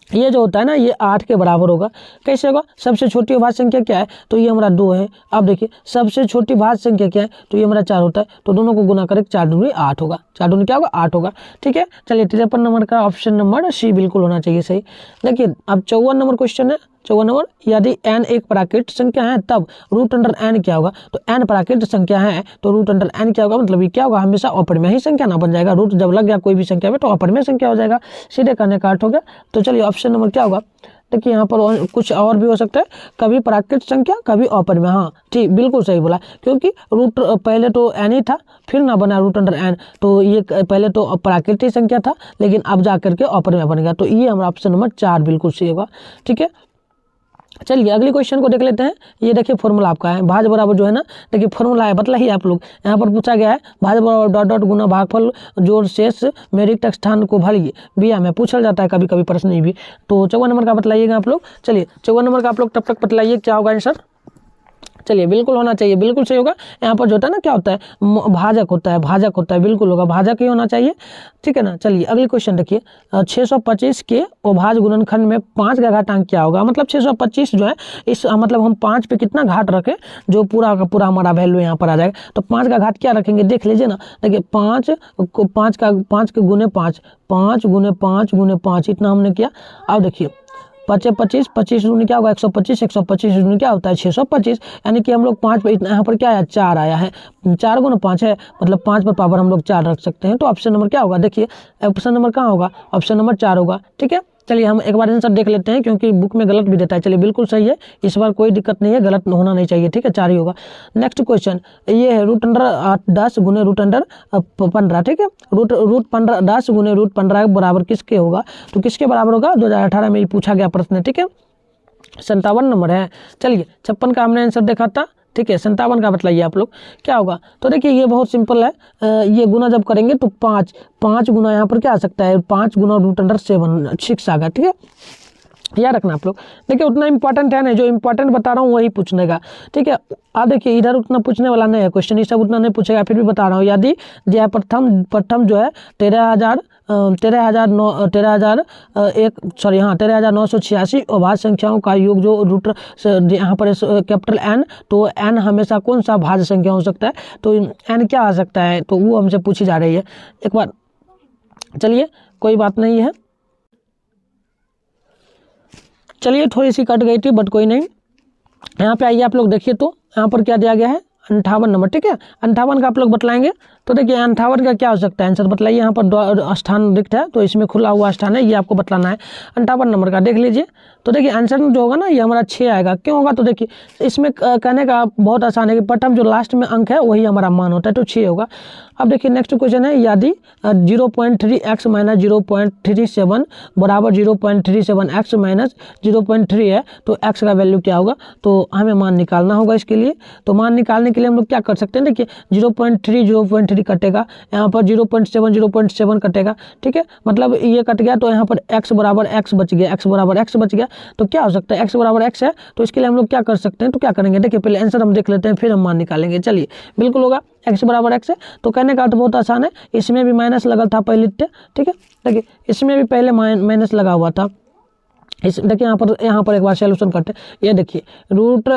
ये जो होता है ना ये 8 के बराबर होगा। कैसे होगा, सबसे छोटी अभाज्य संख्या क्या है, तो ये हमारा 2 है। अब देखिए सबसे छोटी भाज्य संख्या क्या है, तो ये हमारा 4 होता है। तो दोनों को गुना करें, 4 दूनी 8 होगा, 4 दूनी क्या होगा 8 होगा, ठीक है। चलिए 53 नंबर का ऑप्शन नंबर सी बिल्कुल होना चाहिए सही। देखिए अब 54 नंबर क्वेश्चन है, 54 नंबर, यदि n एक प्राकृत संख्या है तब √n क्या होगा। तो n प्राकृत संख्या है तो √n क्या होगा, मतलब ये क्या होगा, हमेशा अपरिमेय ही संख्या ना बन जाएगा। रूट जब लग गया कोई भी संख्या में तो अपरिमेय संख्या हो जाएगा, सीधे करने का अर्थ हो गया। तो चलिए ऑप्शन नंबर क्या होगा। देखिए यहाँ पर कुछ और भी हो सकता है, कभी प्राकृत संख्या कभी अपरिमेय। हाँ ठीक, बिल्कुल सही बोला, क्योंकि रूट पहले तो n ही था, फिर ना बना √n, तो ये पहले तो प्राकृतिक संख्या था लेकिन अब जा करके अपरिमेय बन गया। तो ये हमारा ऑप्शन नंबर 4 बिल्कुल सही होगा, ठीक है। चलिए अगले क्वेश्चन को देख लेते हैं। ये देखिए फॉर्मूला आपका है, भाज्य बराबर जो है ना, देखिए फॉर्मूला है, बतलाइए आप लोग। यहाँ पर पूछा गया है भाज्य बराबर डॉट डॉट गुना भागफल जोड़ शेष में रिक्त स्थान को भरिए। बिया में पूछा जाता है कभी कभी प्रश्न नहीं भी। तो 54 नंबर का बतलाइएगा आप लोग। चलिए 54 नंबर का आप लोग तब तक बतलाइए क्या होगा आंसर। चलिए बिल्कुल होना चाहिए, बिल्कुल सही होगा। यहाँ पर जो होता है ना क्या होता है, भाजक होता है, भाजक होता है, बिल्कुल होगा, भाजक ही होना चाहिए, ठीक है ना। चलिए अगली क्वेश्चन देखिए, 625 के अभाज्य गुणनखंड में 5 का घातांक क्या होगा। मतलब 625 जो है इस मतलब हम 5 पे कितना घात रखें जो पूरा का पूरा हमारा वैल्यू यहाँ पर आ जाएगा। तो 5 का घात क्या रखेंगे देख लीजिए ना। देखिए 5 के गुने 5, 5 गुने 5 गुने 5, इतना हमने किया। अब देखिए 5 25, 25 दूनी क्या होगा 125, 125 दूनी क्या होता है 625, यानी कि हम लोग 5 पे इतना यहाँ पर क्या आया 4 आया है, 4 गुना 5 है, मतलब 5 पर पावर हम लोग 4 रख सकते हैं। तो ऑप्शन नंबर क्या होगा, देखिए ऑप्शन नंबर कहाँ होगा, ऑप्शन नंबर 4 होगा, ठीक है। चलिए हम एक बार आंसर देख लेते हैं, क्योंकि बुक में गलत भी देता है। चलिए बिल्कुल सही है, इस बार कोई दिक्कत नहीं है, गलत होना नहीं चाहिए, ठीक है, 4 ही होगा। नेक्स्ट क्वेश्चन ये है √10 गुने √15, ठीक है। √15 10 गुने √15 बराबर किसके होगा, तो किसके बराबर होगा 2018 में ही पूछा गया प्रश्न, ठीक है। 57 नंबर है। चलिए 56 का हमने आंसर देखा था, ठीक है। 57 का बतलाइए आप लोग क्या होगा। तो देखिए ये बहुत सिंपल है, ये गुना जब करेंगे तो 5 गुना यहाँ पर क्या आ सकता है, 5 गुना √6 आ गया, ठीक है। याद रखना आप लोग। देखिए उतना इंपॉर्टेंट है नहीं, जो इंपॉर्टेंट बता रहा हूँ वही पूछने का, ठीक है। आप देखिए इधर उतना पूछने वाला नहीं है क्वेश्चन, ये सब उतना नहीं पूछेगा, फिर भी बता रहा हूँ। यदि दिया प्रथम जो है 13,986 अभाज्य संख्याओं का योग जो रूट यहाँ पर कैपिटल एन, तो एन हमेशा कौन सा भाज्य संख्या हो सकता है, तो एन क्या आ सकता है, तो वो हमसे पूछी जा रही है एक बार। चलिए कोई बात नहीं है, चलिए थोड़ी सी कट गई थी बट कोई नहीं। यहाँ पे आइए आप लोग देखिए, तो यहाँ पर क्या दिया गया है 58 नंबर, ठीक है। 58 का आप लोग बतलाएंगे, तो देखिए 58 का क्या हो सकता है आंसर बताइए। यहाँ पर स्थान रिक्त है, तो इसमें खुला हुआ स्थान है, ये आपको बतलाना है 58 नंबर का। देख लीजिए, तो देखिए आंसर जो होगा ना ये हमारा 6 आएगा। क्यों होगा, तो देखिए इसमें कहने का बहुत आसान है कि प्रथम जो लास्ट में अंक है वही हमारा मान होता है, तो 6 होगा। अब देखिए नेक्स्ट क्वेश्चन है, यदि 0.3x माइनस 0.37 बराबर 0.37x माइनस 0.3 है, तो x का वैल्यू क्या होगा, तो हमें मान निकालना होगा इसके लिए। तो मान निकालने के लिए हम लोग क्या कर सकते हैं, देखिए 0.3 कटेगा, यहाँ पर 0.7 कटेगा, ठीक है। मतलब ये कट गया, तो यहाँ पर x बराबर x बच गया, x बराबर x बच गया, तो क्या हो सकता है x बराबर x है, तो इसके लिए हम लोग क्या कर सकते हैं, तो क्या करेंगे, देखिए पहले आंसर हम देख लेते हैं फिर हम मान निकालेंगे। चलिए बिल्कुल होगा, x बराबर x है, तो कहने का अर्थ बहुत आसान है। इसमें भी माइनस लगा था पहले, ठीक है। देखिए इसमें भी पहले माइनस लगा हुआ था। इस देखिए यहाँ पर एक बार सॉल्यूशन करते हैं। ये देखिए रूट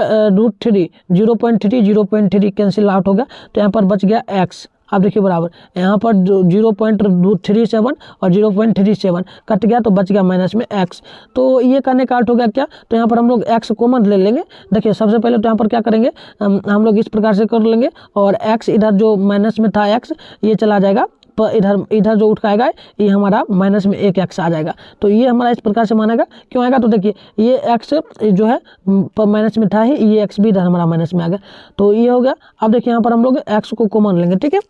3 0.3 कैंसिल आउट हो गया, तो यहाँ पर बच गया x। अब देखिए बराबर यहाँ पर 0.37 और 0.37 कट गया, तो बच गया माइनस में x। तो ये करने का अर्थ हो गया क्या, तो यहाँ पर हम लोग x कॉमन ले लेंगे। देखिए सबसे पहले तो यहाँ पर क्या करेंगे, हम लोग इस प्रकार से कर लेंगे, और x इधर जो माइनस में था x ये चला जाएगा, पर इधर जो उठ आएगा ये हमारा माइनस में 1x आ जाएगा। तो ये हमारा इस प्रकार से मानेगा, क्यों आएगा, तो देखिए ये x जो है माइनस में था ही, ये x भी इधर हमारा माइनस में आ गया, तो ये हो गया। अब देखिए यहाँ पर हम लोग x को कॉमन लेंगे, ठीक है।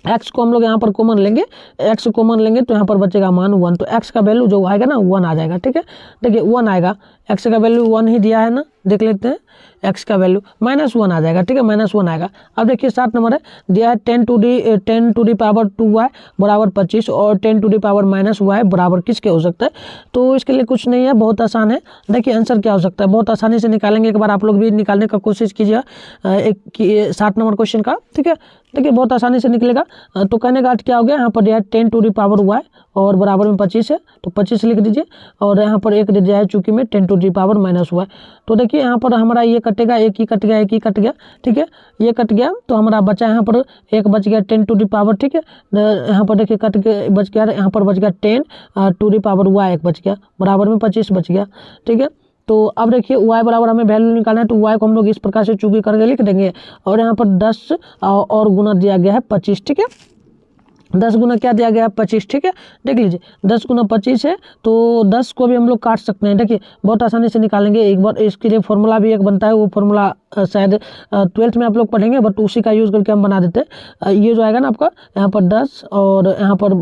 x को हम लोग यहाँ पर कॉमन लेंगे, x कॉमन लेंगे तो यहाँ पर बचेगा मान 1, तो x का वैल्यू जो आएगा ना 1 आ जाएगा, ठीक है। देखिए 1 आएगा, x का वैल्यू 1 ही दिया है ना, देख लेते हैं x का वैल्यू -1 आ जाएगा, ठीक है, -1 आएगा। अब देखिए 7 नंबर है, दिया है 10 टू दी पावर 2y बराबर 25 और 10 टू दी पावर -y बराबर किसके हो सकता है, तो इसके लिए कुछ नहीं है, बहुत आसान है। देखिए आंसर क्या हो सकता है, बहुत आसानी से निकालेंगे, एक बार आप लोग भी निकालने का कोशिश कीजिए 7 नंबर क्वेश्चन का, ठीक है। देखिए बहुत आसानी से निकलेगा। तो कहने का अर्थ क्या हो गया, यहाँ पर दिया है 10 टू दी पावर y और बराबर में 25 है, तो 25 लिख दीजिए, और यहाँ पर एक दे दिया है चूंकि में 10 टू दी पावर -y। तो देखिए यहाँ पर हमारा ये कटेगा, एक ही कट गया, ठीक है, ये कट गया, तो हमारा बचा यहाँ पर एक बच गया 10 टू दी पावर, ठीक है। यहाँ पर देखिए कट के बच गया, यहाँ पर बच गया 10 टू दी पावर y एक बच गया, बराबर में 25 बच गया, ठीक है। तो अब देखिए y बराबर हमें वैल्यू निकालना है, तो y को हम लोग इस प्रकार से चूंकि करके लिख देंगे, और यहाँ पर 10 और गुना दिया गया है 25, ठीक है। 10 गुना क्या दिया गया है 25, ठीक है। देख लीजिए 10 गुना 25 है, तो 10 को भी हम लोग काट सकते हैं। देखिए बहुत आसानी से निकालेंगे, एक बार इसके लिए फॉर्मूला भी एक बनता है, वो फॉर्मूला शायद 12th में आप लोग पढ़ेंगे, बट उसी का यूज़ करके हम बना देते हैं। ये जो आएगा ना आपका यहाँ पर 10 और यहाँ पर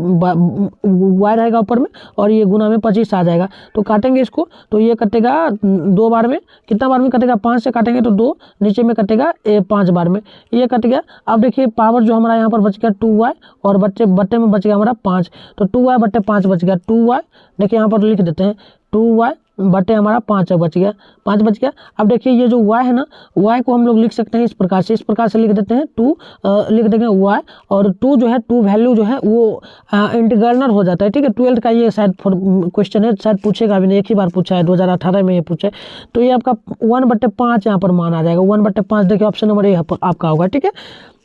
y रहेगा ऊपर में, और ये गुना में 25 आ जाएगा, तो काटेंगे इसको, तो ये कटेगा 2 बार में, कितना बार में कटेगा, 5 से काटेंगे तो 2, नीचे में कटेगा 5 बार में, ये कट गया। अब देखिए पावर जो हमारा यहाँ पर बच गया 2y और बट्टे में बच गया हमारा 5, तो 2y बट्टे 5 बच गया, 2y देखिए यहाँ पर लिख देते हैं 2y बटे हमारा 5 बच गया, 5 बच गया। अब देखिए ये जो y है ना, y को हम लोग लिख सकते हैं इस प्रकार से लिख देते हैं 2 लिख देंगे y, और 2 जो है 2 वैल्यू जो है वो इंटीग्रल हो जाता है, ठीक है। 12th का ये शायद क्वेश्चन है, शायद पूछेगा भी नहीं, एक ही बार पूछा है 2018 में ये पूछा है, तो ये आपका 1/5 यहाँ पर मान आ जाएगा, 1/5 देखिए ऑप्शन नंबर ए आपका होगा, ठीक है।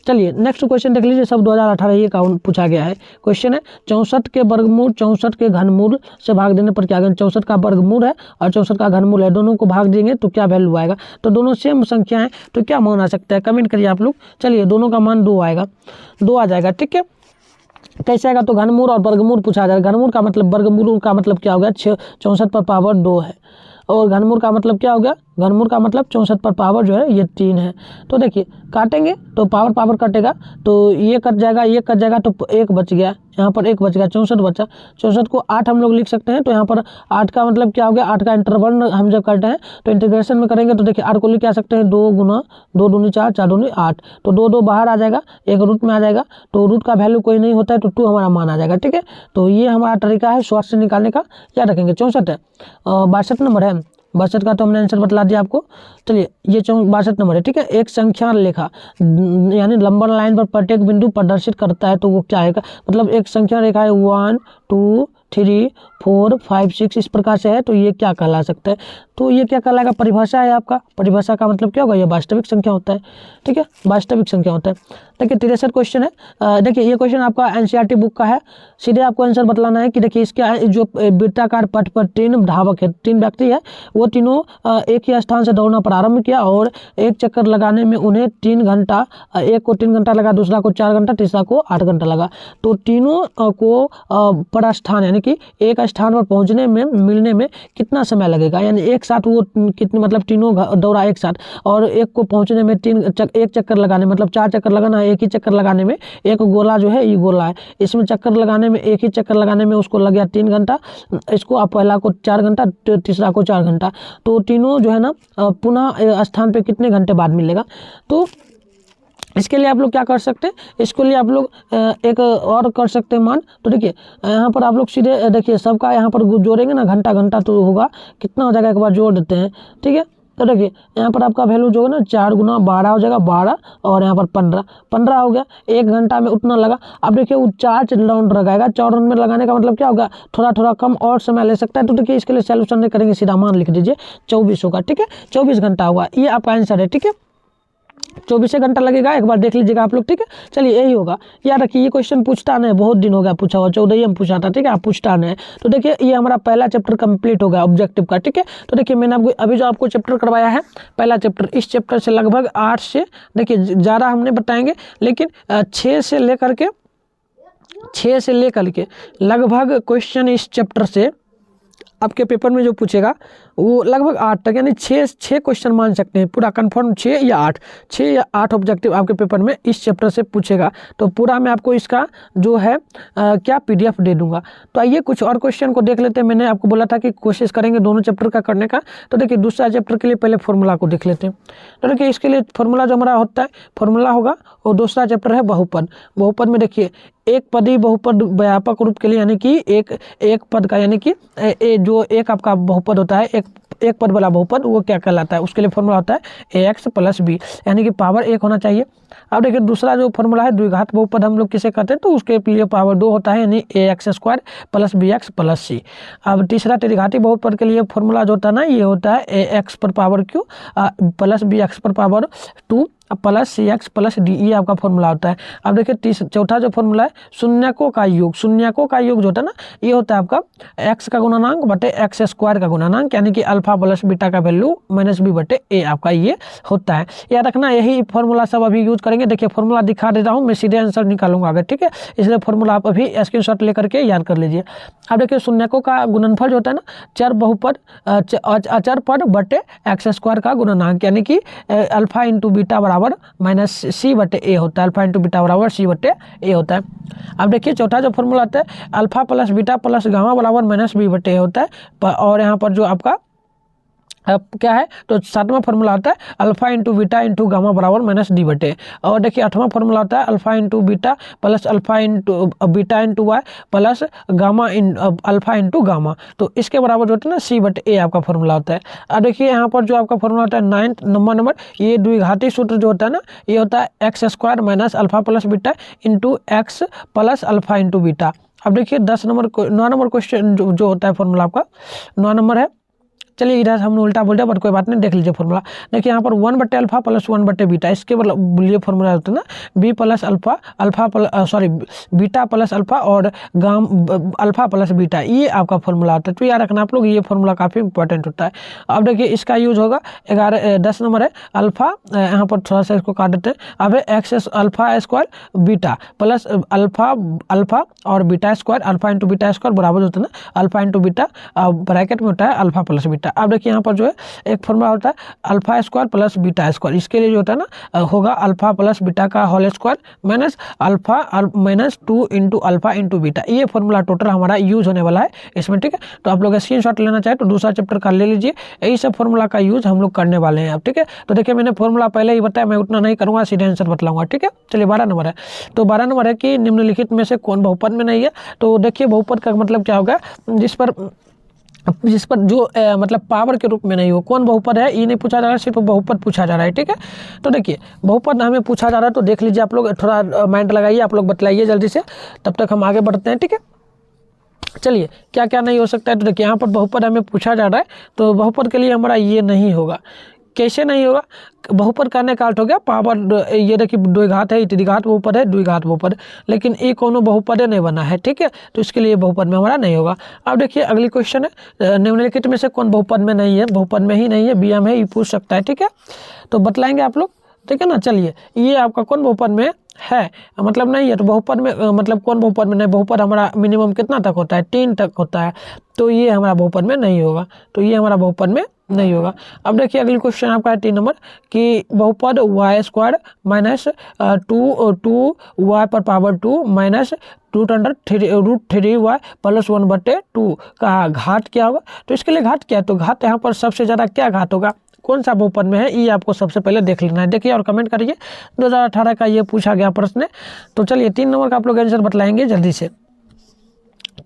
चलिए नेक्स्ट क्वेश्चन देख लीजिए, सब 2018 ये का पूछा गया है। क्वेश्चन है 64 के वर्गमूल 64 के घनमूल से भाग देने पर क्या, 64 का वर्गमूल है और 64 का घनमूल है, दोनों को भाग देंगे तो क्या वैल्यू आएगा, तो दोनों सेम संख्या है, तो क्या मान आ सकता है, कमेंट करिए आप लोग। चलिए दोनों का मान 2 आएगा, 2 आ जाएगा, ठीक है। कैसे आएगा, तो घनमूल और वर्गमूल पूछा जाएगा। घनमूल का मतलब, वर्गमूल का मतलब क्या हो गया, 64 पर पावर 2 है, और घनमूल का मतलब क्या हो गया घनमूल का मतलब 64 पर पावर जो है ये 3 है। तो देखिए काटेंगे तो पावर पावर कटेगा, तो ये कट जाएगा तो 1 बच गया, यहाँ पर 1 बच गया, 64 बचा। 64 को 8 हम लोग लिख सकते हैं, तो यहाँ पर 8 का मतलब क्या हो गया, 8 का इंटरवल हम जब करते हैं तो इंटीग्रेशन में करेंगे तो देखिए 8 को लिख आ सकते हैं 2 गुना 2 दूनी 4, 4 दूनी 8, तो 2 2 बाहर आ जाएगा, 1 रूट में आ जाएगा, तो रूट का वैल्यू कोई नहीं होता है तो 2 हमारा मान आ जाएगा। ठीक है, तो ये हमारा तरीका है शॉर्ट से निकालने का। याद रखेंगे 64 है, 62 नंबर है, 62 का तो हमने आंसर बतला दिया आपको। चलिए ये 62 नंबर है। ठीक है, एक संख्या रेखा यानी लंबन लाइन पर प्रत्येक बिंदु प्रदर्शित करता है, तो वो क्या आएगा, मतलब एक संख्या रेखा है 1 2 3 4 5 6 इस प्रकार से है, तो ये क्या कहला सकता है, तो ये क्या कहलाएगा, परिभाषा है आपका। परिभाषा का मतलब क्या होगा, ये वास्तविक संख्या होता है। ठीक है, वास्तविक संख्या होता है। देखिए 63 क्वेश्चन है। देखिए ये क्वेश्चन आपका एनसीईआरटी बुक का है, सीधे आपको आंसर बतलाना है कि देखिए इसके जो वृत्ताकार पथ पर 3 धावक है, 3 व्यक्ति है, वो तीनों एक ही स्थान से दौड़ना प्रारंभ किया और एक चक्कर लगाने में उन्हें 3 घंटा, एक को 3 घंटा लगा, दूसरा को 4 घंटा, तीसरा को 8 घंटा लगा। तो तीनों को प्रस्थान यानी कि एक स्थान पर पहुंचने में मिलने में कितना समय लगेगा, यानी एक साथ वो कितने, मतलब तीनों दौड़ा एक साथ, और एक को पहुंचने में एक चक्कर लगाने मतलब 4 चक्कर लगाना है, एक ही चक्कर लगाने में, एक गोला जो है ये गोला है, इसमें चक्कर लगाने में, एक ही चक्कर लगाने में उसको लग गया 3 घंटा, इसको आप पहला को 4 घंटा, तीसरा को 4 घंटा, तो तीनों जो है ना पुनः स्थान पे कितने घंटे बाद मिलेगा। तो इसके लिए आप लोग क्या कर सकते हैं, इसके लिए आप लोग एक और कर सकते हैं मान। तो देखिए यहाँ पर आप लोग सीधे देखिए सबका यहाँ पर जोड़ेंगे ना, घंटा घंटा तो होगा, कितना हो जाएगा एक बार जोड़ देते हैं। ठीक है, तो देखिए यहाँ पर आपका वैल्यू जो है ना 4 गुना 12 हो जाएगा, 12 और यहाँ पर 15 हो गया, 1 घंटा में उतना लगा। अब देखिए वो 4 राउंड लगाएगा, 4 राउंड में लगाने का मतलब क्या होगा, थोड़ा थोड़ा कम और समय ले सकता है। तो देखिए इसके लिए सोल्यूशन नहीं करेंगे, सीधा मान लिख दीजिए 24 होगा। ठीक है, 24 घंटा होगा, ये आपका आंसर है। ठीक है, 24 घंटा लगेगा, एक बार देख लीजिएगा आप लोग। ठीक है, चलिए यही होगा। याद रखिए ये क्वेश्चन पूछता नहीं, बहुत दिन हो गया पूछा हुआ, 14 में पूछा था। ठीक है, आप पूछता नहीं। तो देखिए ये हमारा पहला चैप्टर कंप्लीट हो गया ऑब्जेक्टिव का। ठीक है, तो देखिए मैंने आपको अभी जो आपको चैप्टर करवाया है पहला चैप्टर, इस चैप्टर से लगभग 8 से, देखिए ज़्यादा हमने बताएंगे, लेकिन 6 से लेकर के लगभग क्वेश्चन इस चैप्टर से आपके पेपर में जो पूछेगा वो लगभग 8 तक, यानी 6 क्वेश्चन मान सकते हैं पूरा कंफर्म, 6 या 8 ऑब्जेक्टिव आपके पेपर में इस चैप्टर से पूछेगा। तो पूरा मैं आपको इसका जो है क्या PDF दे दूंगा। तो आइए कुछ और क्वेश्चन को देख लेते हैं। मैंने आपको बोला था कि कोशिश करेंगे दोनों चैप्टर का करने का। तो देखिए दूसरा चैप्टर के लिए पहले फॉर्मूला को देख लेते हैं। तो देखिए इसके लिए फॉर्मूला जो हमारा होता है, फॉर्मूला होगा, और दूसरा चैप्टर है बहुपद। बहुपद में देखिए एक पदी बहुपद व्यापक रूप के लिए, यानी कि एक पद का, यानी कि जो एक आपका बहुपद होता है, एक पद वाला बहुपद, वो क्या कहलाता है, उसके लिए फॉर्मूला होता है ax + b, यानी कि पावर 1 होना चाहिए। अब देखिए दूसरा जो फॉर्मूला है द्विघात बहुपद हम लोग किसे कहते हैं, तो उसके लिए पावर 2 होता है, यानी ax² + bx + c। अब तीसरा त्रिघाती बहुपद के लिए फॉर्मूला जो होता है ना, ये होता है ax पर पावर q + bx पर पावर 2 + cx + d, ये आपका फॉर्मूला होता है। अब देखिए चौथा जो फॉर्मूला है शून्यकों का योग, शून्यकों का योग जो होता है ना, ये होता है आपका x का गुणनांक बटे x² का गुणनांक, यानी कि अल्फा + बीटा का वैल्यू -b/a आपका ये होता है। याद रखना यही फॉर्मूला सब अभी यूज करेंगे। देखिए फॉर्मूला दिखा देता हूँ, मैं सीधे आंसर निकालूंगा आगे। ठीक है, इसलिए फॉर्मूला आप अभी स्क्रीनशॉट लेकर के याद कर लीजिए। अब देखिए शून्यकों का गुणनफल जो होता है ना, चर बहुपद अचर पद बटे x² का गुणनांक, यानी कि अल्फा × बीटा बराबर -c/a होता है, अल्फा × बीटा बराबर c/a होता है। अब देखिए चौथा जो फॉर्मूला आता है अल्फा + बीटा + गामा बराबर -b/a होता है। और यहाँ पर जो आपका क्या है, तो सातवां फॉर्मूला आता है अल्फा × बीटा × गामा बराबर -d/a। और देखिए आठवां फॉर्मूला आता है alpha × beta + alpha × beta × y + gamma alpha × gamma, तो इसके बराबर जो होता है ना c/a आपका फॉर्मूला होता है। अब देखिए यहाँ पर जो आपका फॉर्मूला होता है 9 नंबर, ये द्विघाती सूत्र जो होता है ना, ये होता है x² - alpha + beta × x + alpha × beta. अब देखिए 9 नंबर क्वेश्चन जो होता है फॉर्मूला आपका 9 नंबर है। चलिए इधर हमने उल्टा बोल दिया, बट कोई बात नहीं, देख लीजिए फॉर्मूला। देखिए यहाँ पर 1/अल्फा + 1/बीटा, इसके लिए फॉर्मूला होता है ना b + बीटा + अल्फा और अल्फा + बीटा, ये आपका फॉर्मूला होता है। तो याद रखना आप लोग, ये फॉर्मूला काफ़ी इंपॉर्टेंट होता है। अब देखिए इसका यूज होगा 10 नंबर है अल्फा, यहाँ पर थोड़ा सा इसको काट देते हैं। अब है x² बीटा प्लस अल्फा और beta square, alpha × beta square बराबर होता है ना अल्फा × बीटा, ब्रैकेट में होता है अल्फा + बीटा। सकता है। अब देखिए यहाँ पर जो है एक फॉर्मूला होता है alpha square plus beta square, इसके लिए जो होता है ना होगा अल्फा प्लस बीटा का whole square minus alpha minus 2 into alpha into beta, ये फॉर्मूला टोटल हमारा यूज होने वाला है इसमें, ठीक है। तो आप लोग स्क्रीनशॉट लेना चाहे तो दूसरा चैप्टर का ले लीजिए, यही सब फॉर्मूला का यूज हम लोग करने वाले हैं अब, ठीक है। तो देखिए मैंने फॉर्मूला पहले ही बताया, मैं उतना नहीं करूँगा, सीधे आंसर बतलाऊंगा, ठीक है। चलिए 12 नंबर है, तो 12 नंबर है कि निम्नलिखित में से कौन बहुपद में नहीं है। तो देखिए बहुपद का मतलब क्या होगा, जिस पर जो मतलब पावर के रूप में नहीं हो, कौन बहुपद है ये नहीं पूछा जा रहा है, सिर्फ बहुपद पूछा जा रहा है, ठीक है। तो देखिए बहुपद हमें पूछा जा रहा है, तो देख लीजिए आप लोग, थोड़ा माइंड लगाइए, आप लोग बतलाइए जल्दी से, तब तक हम आगे बढ़ते हैं, ठीक है। चलिए क्या क्या नहीं हो सकता है, तो देखिए यहाँ पर बहुपद हमें पूछा जा रहा है, तो बहुपद के लिए हमारा ये नहीं होगा। कैसे नहीं होगा, बहुपद करने का अर्थ हो गया पावर, ये देखिए द्विघात है, त्रिघात बहुपद है, द्विघात बहुपद, लेकिन ये कोनो बहुपद नहीं बना है, ठीक है। तो इसके लिए बहुपद में हमारा नहीं होगा। अब देखिए अगली क्वेश्चन है, निम्नलिखित में से कौन बहुपद में नहीं है, बहुपद में ही नहीं है, बी में ये पूछ सकता है, ठीक है। तो बतलाएंगे आप लोग, ठीक है ना। चलिए ये आपका कौन बहुपद में है, मतलब नहीं है, तो बहुपद में मतलब कौन बहुपद में नहीं, बहुपद हमारा मिनिमम कितना तक होता है, 3 तक होता है, तो ये हमारा बहुपद में नहीं होगा, तो ये हमारा बहुपद में नहीं होगा। अब देखिए अगली क्वेश्चन आपका है 3 नंबर कि बहुपद वाई स्क्वायर माइनस 2 वाई पर पावर 2 माइनस √3y प्लस 1/2 का घात क्या होगा। तो इसके लिए घात क्या है, तो घात यहाँ पर सबसे ज़्यादा क्या घात होगा, कौन सा बहुपद में है, ये आपको सबसे पहले देख लेना है। देखिए और कमेंट करिए, 2018 का ये पूछा गया प्रश्न है। तो चलिए 3 नंबर का आप लोग आंसर बतलाएंगे जल्दी से।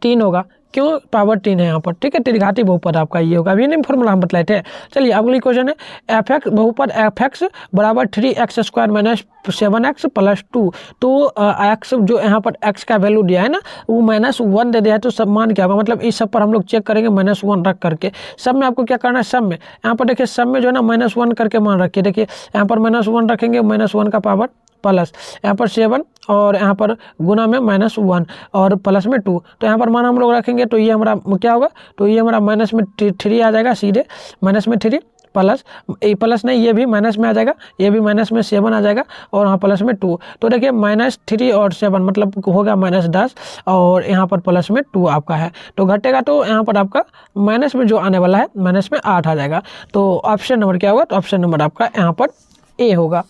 3 होगा, क्यों, पावर 3 है यहाँ पर, ठीक है। त्रिघाती बहुपद आपका ये होगा, अभी नहीं फॉर्मूला हम बतलाए थे। चलिए अगली क्वेश्चन है एफ एक्स बहुपद एफ एक्स बराबर 3x square minus 7x plus 2, तो एक्स जो यहाँ पर x का वैल्यू दिया है ना वो -1 दे दिया है, तो सब मान क्या होगा, मतलब इस सब पर हम लोग चेक करेंगे -1 रख करके। सब में आपको क्या करना है, सब में यहाँ पर देखिए, सब में जो है ना -1 करके मान रखिए। देखिए यहाँ पर -1 रखेंगे, -1 का पावर प्लस यहाँ पर 7 और यहाँ पर गुना में -1 और प्लस में 2, तो यहाँ पर मान हम लोग रखेंगे, तो ये हमारा क्या होगा, तो ये हमारा माइनस में 3 आ जाएगा, सीधे माइनस में 3 प्लस, ये प्लस नहीं, ये भी माइनस में आ जाएगा, ये भी माइनस में 7 आ जाएगा और यहाँ प्लस में 2, तो देखिए -3 और 7 मतलब होगा -10 और यहाँ पर प्लस में 2 आपका है, तो घटेगा तो यहाँ पर आपका माइनस में जो आने वाला है माइनस में 8 आ जाएगा। तो ऑप्शन नंबर क्या होगा, तो ऑप्शन नंबर आपका यहाँ पर ए होगा।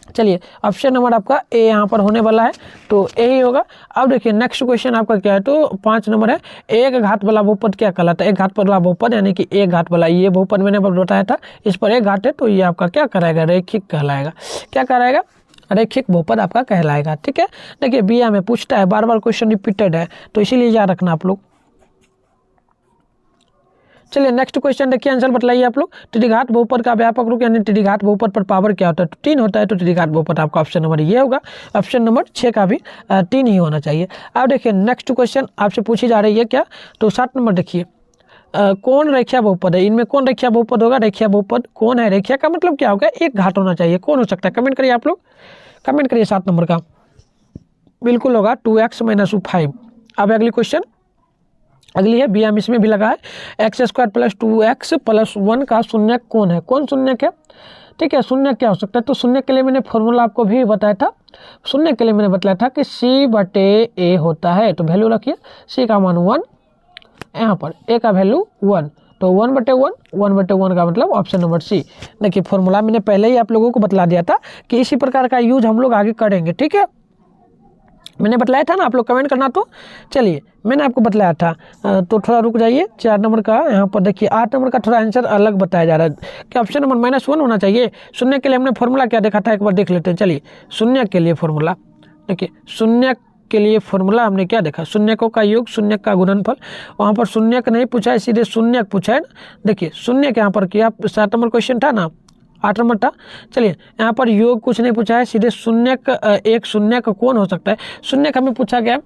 चलिए ऑप्शन नंबर आपका ए यहाँ पर होने वाला है, तो यही होगा। अब देखिए नेक्स्ट क्वेश्चन आपका क्या है, तो 5 नंबर है, एक घात वाला बहुपद क्या कहलाता है, एक घात वाला बहुपद यानी कि एक घात वाला, ये बहुपद मैंने बताया था, इस पर एक घात है, तो ये आपका क्या कराएगा, रैखिक कहलाएगा। क्या कराएगा, रैखिक बहुपद आपका कहलाएगा, ठीक है। देखिए बीए में पूछता है, बार बार क्वेश्चन रिपीटेड है, तो इसीलिए याद रखना आप लोग। चलिए नेक्स्ट क्वेश्चन देखिए, आंसर बतलाइए आप लोग। त्रिघात बहुपद का व्यापक रूप यानी त्रिघात बहुपद पर पावर क्या होता है, तो 3 होता है, तो त्रिघात बहुपद आपका ऑप्शन नंबर ये होगा। ऑप्शन नंबर 6 का भी 3 ही होना चाहिए। अब देखिए नेक्स्ट क्वेश्चन आपसे पूछी जा रही है क्या, तो 7 नंबर देखिए, कौन रेखीय बहुपद है, इनमें कौन रेखीय बहुपद होगा, रेखीय बहुपद कौन है, रेखीय का मतलब क्या होगा, एक घात होना चाहिए, कौन हो सकता है, कमेंट करिए आप लोग, कमेंट करिए। 7 नंबर का बिल्कुल होगा 2x - 5। अब अगली क्वेश्चन अगली है बी एम, इसमें भी लगा है x square plus 2x plus 1 का शून्यक कौन है, कौन शून्यक है, ठीक है। शून्यक क्या हो सकता है, तो शून्यक के लिए मैंने फॉर्मूला आपको भी बताया था, शून्यक के लिए मैंने बताया था कि c/a होता है, तो वैल्यू रखिए, c का मान 1, यहाँ पर a का वैल्यू 1, तो 1/1, 1/1 का मतलब ऑप्शन नंबर सी। देखिए फॉर्मूला मैंने पहले ही आप लोगों को बतला दिया था कि इसी प्रकार का यूज हम लोग आगे करेंगे, ठीक है। मैंने बतलाया था ना, आप लोग कमेंट करना। तो चलिए मैंने आपको बतलाया था, तो थोड़ा रुक जाइए। 4 नंबर का यहाँ पर देखिए, 8 नंबर का थोड़ा आंसर अलग बताया जा रहा है कि ऑप्शन नंबर -1 होना चाहिए। शून्य के लिए हमने फॉर्मूला क्या देखा था, एक बार देख लेते हैं। चलिए शून्य के लिए फॉर्मूला देखिए, शून्य के लिए फॉर्मूला हमने क्या देखा, शून्यकों का योग, शून्यक का गुणनफल। वहाँ पर शून्यक नहीं पूछा है, सीधे शून्यक पूछा है ना। देखिए शून्यक यहाँ पर किया, 7 नंबर क्वेश्चन था ना, 8 नंबर था। चलिए यहाँ पर योग कुछ नहीं पूछा है, सीधे शून्यक, एक शून्यक कौन हो सकता है, शून्यक हमें पूछा गया,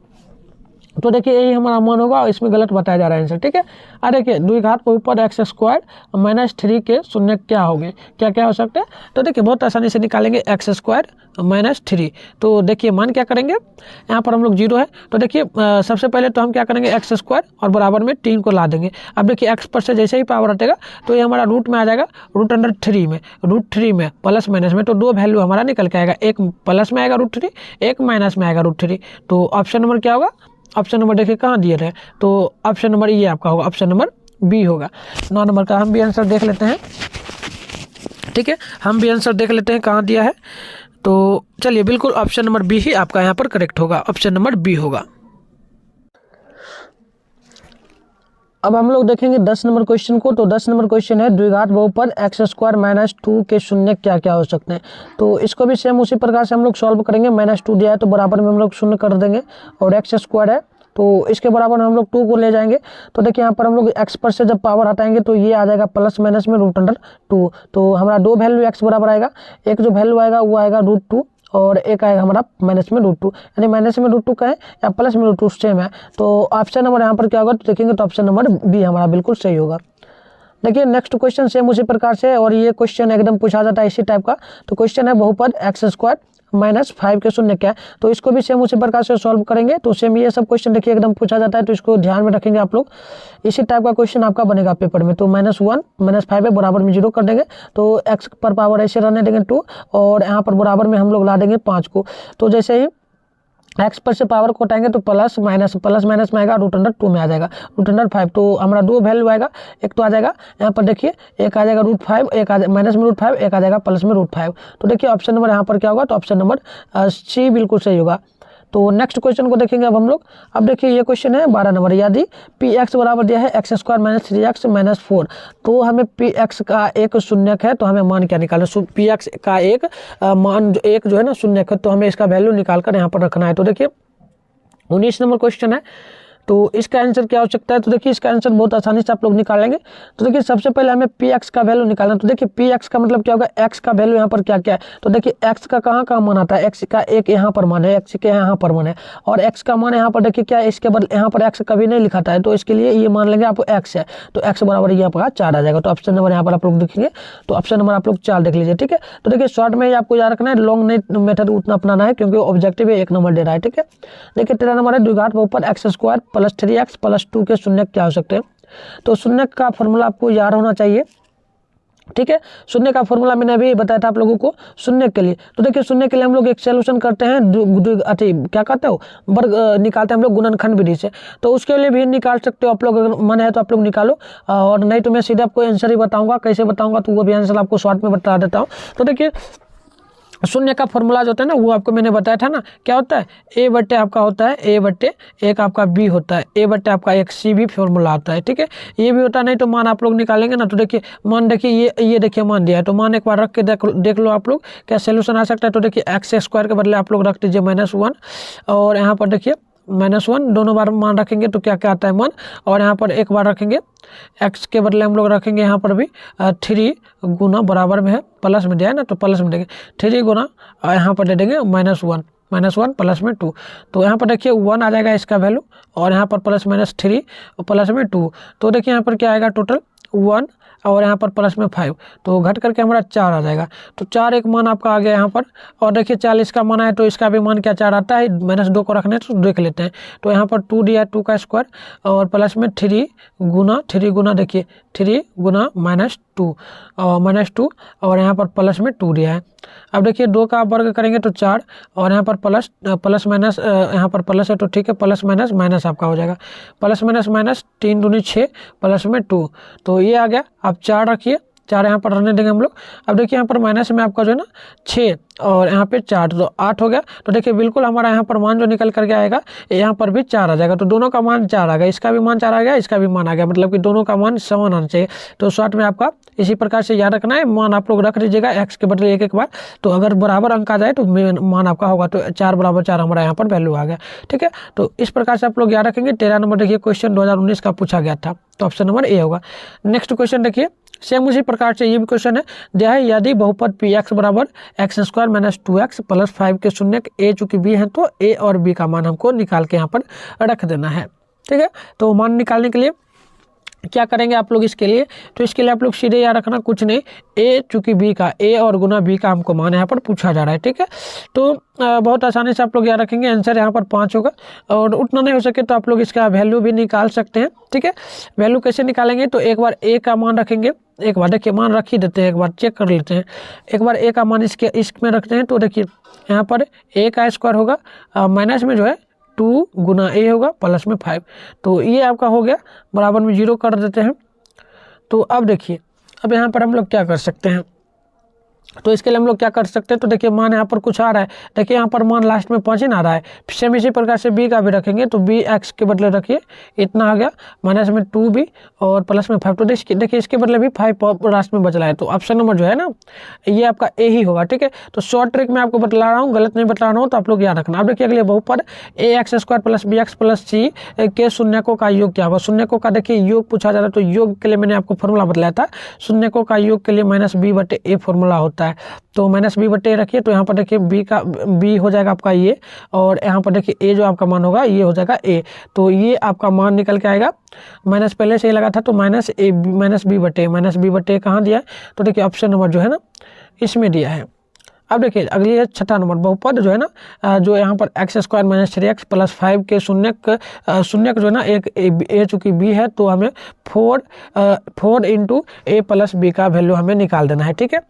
तो देखिए यही हमारा मान होगा, इसमें गलत बताया जा रहा है आंसर, ठीक है। देखिए द्विघात बहुपद x स्क्वायर -3 के शून्य क्या होंगे, क्या क्या हो सकते हैं, तो देखिए बहुत आसानी से निकालेंगे, x स्क्वायर -3, तो देखिए मान क्या करेंगे, यहाँ पर हम लोग 0 है, तो देखिए सबसे पहले तो हम क्या करेंगे, x स्क्वायर और बराबर में 3 को ला देंगे। अब देखिए x पर से जैसे ही पावर हटेगा तो ये हमारा रूट में आ जाएगा, √3 में, √3 में प्लस माइनस में, तो 2 वैल्यू हमारा निकल के आएगा, एक प्लस में आएगा √3, एक माइनस में आएगा √3, तो ऑप्शन नंबर क्या होगा, ऑप्शन नंबर देखिए कहाँ दिए थे, तो ऑप्शन नंबर ये आपका होगा, ऑप्शन नंबर बी होगा। 9 नंबर का हम भी आंसर देख लेते हैं, ठीक है, हम भी आंसर देख लेते हैं कहाँ दिया है। तो चलिए बिल्कुल ऑप्शन नंबर बी ही आपका यहाँ पर करेक्ट होगा, ऑप्शन नंबर बी होगा। अब हम लोग देखेंगे 10 नंबर क्वेश्चन को। तो 10 नंबर क्वेश्चन है द्विघात बहुपद एक्स स्क्वायर माइनस 2 के शून्य क्या क्या हो सकते हैं। तो इसको भी सेम उसी प्रकार से हम लोग सॉल्व करेंगे। -2 दिया है तो बराबर में हम लोग शून्य कर देंगे, और एक्स स्क्वायर है तो इसके बराबर हम लोग 2 को ले जाएंगे। तो देखिए यहाँ पर हम लोग एक्स पर से जब पावर हटाएंगे तो ये आ जाएगा प्लस माइनस में √2। तो हमारा दो वैल्यू एक्स बराबर आएगा, एक जो वैल्यू आएगा वो आएगा √2 और एक आएगा हमारा माइनस में √2, यानी माइनस में √2 का है या प्लस में √2 सेम है। तो ऑप्शन नंबर यहाँ पर क्या होगा तो देखेंगे तो ऑप्शन नंबर बी हमारा बिल्कुल सही होगा। देखिए नेक्स्ट क्वेश्चन सेम उसी प्रकार से, और ये क्वेश्चन एकदम पूछा जाता है इसी टाइप का। तो क्वेश्चन है बहुपद एक्स स्क्वायर -5 के शून्य क्या है। तो इसको भी सेम उसी प्रकार से सॉल्व करेंगे। तो सेम ये सब क्वेश्चन देखिए एकदम पूछा जाता है, तो इसको ध्यान में रखेंगे आप लोग। इसी टाइप का क्वेश्चन आपका बनेगा पेपर में। तो -1 -5 है बराबर में 0 कर देंगे, तो एक्स पर पावर ऐसे रहने देंगे 2, और यहाँ पर बराबर में हम लोग ला देंगे 5 को। तो जैसे ही एक्स पर से पावर को हटाएंगे तो प्लस माइनस में आएगा √2 में आ जाएगा √5। तो हमारा दो वैल्यू आएगा, एक तो आ जाएगा यहाँ पर देखिए, एक आ जाएगा √5, एक आ जाएगा माइनस में √5, एक आ जाएगा प्लस में √5। तो देखिए ऑप्शन नंबर यहाँ पर क्या होगा तो ऑप्शन नंबर सी बिल्कुल सही होगा। तो नेक्स्ट क्वेश्चन को देखेंगे अब हम लोग। अब देखिए ये क्वेश्चन है 12 नंबर, यदि पी एक्स बराबर दिया है एक्स स्क्वायर -3x -4, तो हमें पी एक्स का एक शून्यक है तो हमें मान क्या निकालना है। पी एक्स का एक मान एक जो है ना शून्यक है, तो हमें इसका वैल्यू निकाल कर यहाँ पर रखना है। तो देखिए 19 नंबर क्वेश्चन है, तो इसका आंसर क्या हो सकता है। तो देखिए इसका आंसर बहुत आसानी से आप लोग निकालेंगे। तो देखिए सबसे पहले हमें पी एक्स का वैल्यू निकालना है। तो देखिए पी एक्स का मतलब क्या होगा, एक्स का वैल्यू यहाँ पर क्या क्या है। तो देखिए एक्स का कहाँ कहाँ मान आता है, एक्स का एक यहाँ पर मान है, एक्स के यहाँ पर मान है, और एक्स का मान यहाँ पर देखिए क्या है, इसके बदले यहाँ पर एक्स कभी नहीं लिखाता है, तो इसके लिए ये मान लेंगे आप एक्स है। तो एक्स बराबर यहाँ पर 4 आ जाएगा। तो ऑप्शन नंबर यहाँ पर आप लोग देखेंगे तो ऑप्शन नंबर आप लोग 4 देख लीजिए, ठीक है। तो देखिए शॉर्ट में आपको याद रखना है, लॉन्ग नहीं मेथड उतना अपनाना है, क्योंकि ऑब्जेक्टिव 1 नंबर दे रहा है, ठीक है। देखिए 13 नंबर है द्विघात बहुपद एक्स स्क्वायर +3x +2 के शून्य क्या हो सकते हैं। तो शून्य का फॉर्मूला आपको याद होना चाहिए, ठीक है। शून्य का फॉर्मूला मैंने अभी बताया था आप लोगों को शून्य के लिए। तो देखिए शून्य के लिए हम लोग एक सोल्यूशन करते हैं, क्या कहते हो, वर्ग निकालते हैं हम लोग गुणनखंड विधि से। तो उसके लिए भी निकाल सकते हो आप लोग, अगर मन है तो आप लोग निकालो, और नहीं तो मैं सीधे आपको आंसर ही बताऊंगा, कैसे बताऊंगा तो वो भी आंसर आपको शॉर्ट में बता देता हूँ। तो देखिए शून्य का फॉर्मूला जो होता है ना, वो आपको मैंने बताया था ना, क्या होता है, ए बट्टे आपका होता है ए बट्टे एक आपका बी होता है, ए बट्टे आपका एक सी भी फॉर्मूला होता है, ठीक है। ये भी होता है, नहीं तो मान आप लोग निकालेंगे ना। तो देखिए मान देखिए ये देखिए मान दिया है, तो मान एक बार रख के देख लो आप लोग क्या सोल्यूशन आ सकता है। तो देखिए एक्स स्क्वायर के बदले आप लोग रख दीजिए -1, और यहाँ पर देखिए -1 दोनों बार मान रखेंगे तो क्या क्या आता है मान, और यहाँ पर एक बार रखेंगे x के बदले हम लोग रखेंगे यहाँ पर भी 3 गुना बराबर में है, प्लस में दिया है ना तो प्लस में देंगे 3 गुना, और यहाँ पर दे देंगे -1 प्लस में 2। तो यहाँ पर देखिए 1 आ जाएगा इसका वैल्यू, और यहाँ पर +-3 और प्लस में 2। तो देखिए यहाँ पर क्या आएगा टोटल 1 और यहाँ पर प्लस में 5, तो घट करके हमारा 4 आ जाएगा। तो 4 एक मान आपका आ गया यहाँ पर, और देखिए 40 का मान है तो इसका भी मान क्या 4 आता है, -2 को रखने तो देख लेते हैं। तो यहाँ पर 2 दिया 2 का स्क्वायर, और प्लस में 3 गुना देखिए 3 गुना -2 और -2, और यहाँ पर प्लस में 2 दिया है। अब देखिए 2 का वर्ग करेंगे तो 4, और यहाँ पर प्लस माइनस यहाँ पर प्लस है तो ठीक है, प्लस माइनस आपका हो जाएगा, प्लस माइनस 3 दूनी 6 प्लस में 2। तो ये आ गया, आप 4 रखिए, 4 यहाँ पर रहने देंगे हम लोग। अब देखिए यहाँ पर माइनस में आपका जो है ना 6 और यहाँ पे 4, तो 8 हो गया। तो देखिए बिल्कुल हमारा यहाँ पर मान जो निकल करके आएगा, यहाँ पर भी 4 आ जाएगा। तो दोनों का मान 4 आ गया, इसका भी मान 4 आ गया, इसका भी मान आ गया, मतलब कि दोनों का मान समान आना चाहिए। तो शॉर्ट में आपका इसी प्रकार से याद रखना है, मान आप लोग रख दीजिएगा एक्स के बदले एक बार। तो अगर बराबर अंक आ जाए तो मान आपका होगा, तो 4 बराबर 4 हमारा यहाँ पर वैल्यू आ गया, ठीक है। तो इस प्रकार से आप लोग याद रखेंगे। 13 नंबर देखिए क्वेश्चन 2019 का पूछा गया था, तो ऑप्शन नंबर ए होगा। नेक्स्ट क्वेश्चन देखिए सेम उसी प्रकार से ये भी क्वेश्चन है, दिया है यदि बहुपद पी एक्स बराबर x² - 2x + 5 के शून्य ए चूंकि बी है, तो ए और बी का मान हमको निकाल के यहाँ पर रख देना है, ठीक है। तो मान निकालने के लिए क्या करेंगे आप लोग इसके लिए, तो इसके लिए आप लोग सीधे याद रखना कुछ नहीं, ए चूंकि बी का, ए और गुना बी का हमको मान यहाँ पर पूछा जा रहा है, ठीक है। तो बहुत आसानी से आप लोग याद रखेंगे, आंसर यहाँ पर 5 होगा, और उतना नहीं हो सके तो आप लोग इसका वैल्यू भी निकाल सकते हैं, ठीक है। वैल्यू कैसे निकालेंगे, तो एक बार ए का मान रखेंगे, एक बार देखिए मान रख ही देते हैं, एक बार चेक कर लेते हैं। एक बार ए का मान इसमें रखते हैं, तो देखिए यहाँ पर ए का स्क्वायर होगा, माइनस में जो है 2 गुना ए होगा प्लस में 5। तो ये आपका हो गया, बराबर में 0 कर देते हैं। तो अब देखिए, अब यहाँ पर हम लोग क्या कर सकते हैं, तो इसके लिए हम लोग क्या कर सकते हैं, तो देखिए मान यहाँ पर कुछ आ रहा है, देखिए यहाँ पर मान लास्ट में 5 ही ना आ रहा है, सेम इसी प्रकार से b का भी रखेंगे, तो b x के बदले रखिए इतना आ गया, माइनस में 2b और प्लस में 5, तो देखिए इसके बदले भी 5 लास्ट में बच रहा है, तो ऑप्शन नंबर जो है ना ये आपका ए ही होगा। ठीक है, तो शॉर्ट ट्रिक में आपको बतला रहा हूँ, गलत नहीं बतला रहा हूँ, तो आप लोग याद रखना। अब देखिए अगले बहुपद ax² plus bx plus c के शून्यकों का योग क्या होगा। शून्यकों का देखिए योग पूछा जा रहा है, तो योग के लिए मैंने आपको फॉर्मूला बतलाया था, शून्यकों का योग के लिए -b/a फॉर्मूला होता है, तो -b/a रखिए, तो यहाँ पर देखिए b हो जाएगा आपका ये, और यहाँ पर देखिए a जो आपका मान होगा ये हो जाएगा a, तो ये आपका मान निकल के आएगा, माइनस पहले से ही लगा था, तो -b/a कहाँ दिया है, तो देखिए ऑप्शन नंबर जो है ना इसमें दिया है। अब देखिए अगली है छठा नंबर, बहुपद जो है ना जो यहाँ पर x² - 3x प्लस 5 के शून्यक जो है ना एक a चूँकि b है, तो हमें 4 × a प्लस b का वैल्यू हमें निकाल देना है। ठीक है,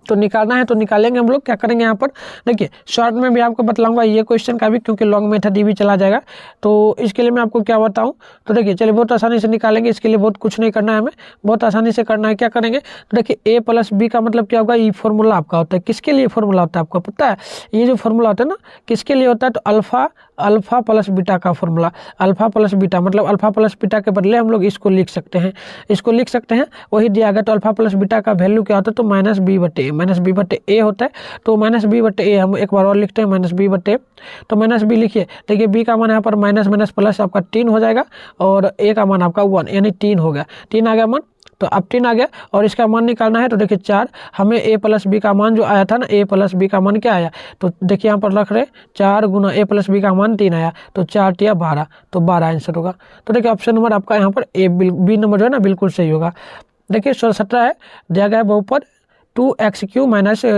तो निकालना है, तो निकालेंगे हम लोग, क्या करेंगे यहाँ पर देखिए, शॉर्ट में भी आपको बतलाऊंगा ये क्वेश्चन का भी, क्योंकि लॉन्ग मेथड ये भी चला जाएगा, तो इसके लिए मैं आपको क्या बताऊँ, तो देखिए चलिए बहुत आसानी से निकालेंगे, इसके लिए बहुत कुछ नहीं करना है, हमें बहुत आसानी से करना है। क्या करेंगे, तो देखिए a प्लस b का मतलब क्या होगा, ये फॉर्मूला आपका होता है, किसके लिए फॉर्मूला होता है आपको पता है, ये जो फॉर्मूला होता है ना किसके लिए होता है, तो अल्फा प्लस बीटा का फॉर्मूला, अल्फा प्लस बीटा मतलब अल्फा प्लस बीटा के बदले हम लोग इसको लिख सकते हैं, वही दिया गया, तो अल्फा प्लस बीटा का वैल्यू क्या होता है, तो -b/a होता है, तो -b/a हम एक बार और लिखते हैं, -b/a, तो -b लिखिए, देखिए b का मान यहाँ पर माइनस माइनस प्लस आपका 3 हो जाएगा, और a का मान आपका 1 यानी 3 हो गया, 3 आ गया मान, तो अब 3 आ गया, और इसका मान निकालना है, तो देखिए 4, हमें a प्लस b का मान जो आया था ना, a प्लस b का मान क्या आया, तो देखिए यहाँ पर रख रहे 4 गुना a प्लस b का मान 3 आया, तो 4 × 12, तो 12 आंसर होगा। तो देखिए ऑप्शन नंबर आपका यहाँ पर b नंबर जो है ना बिल्कुल सही होगा। देखिए 17 है, दिया गया है बहुपद 2x³ -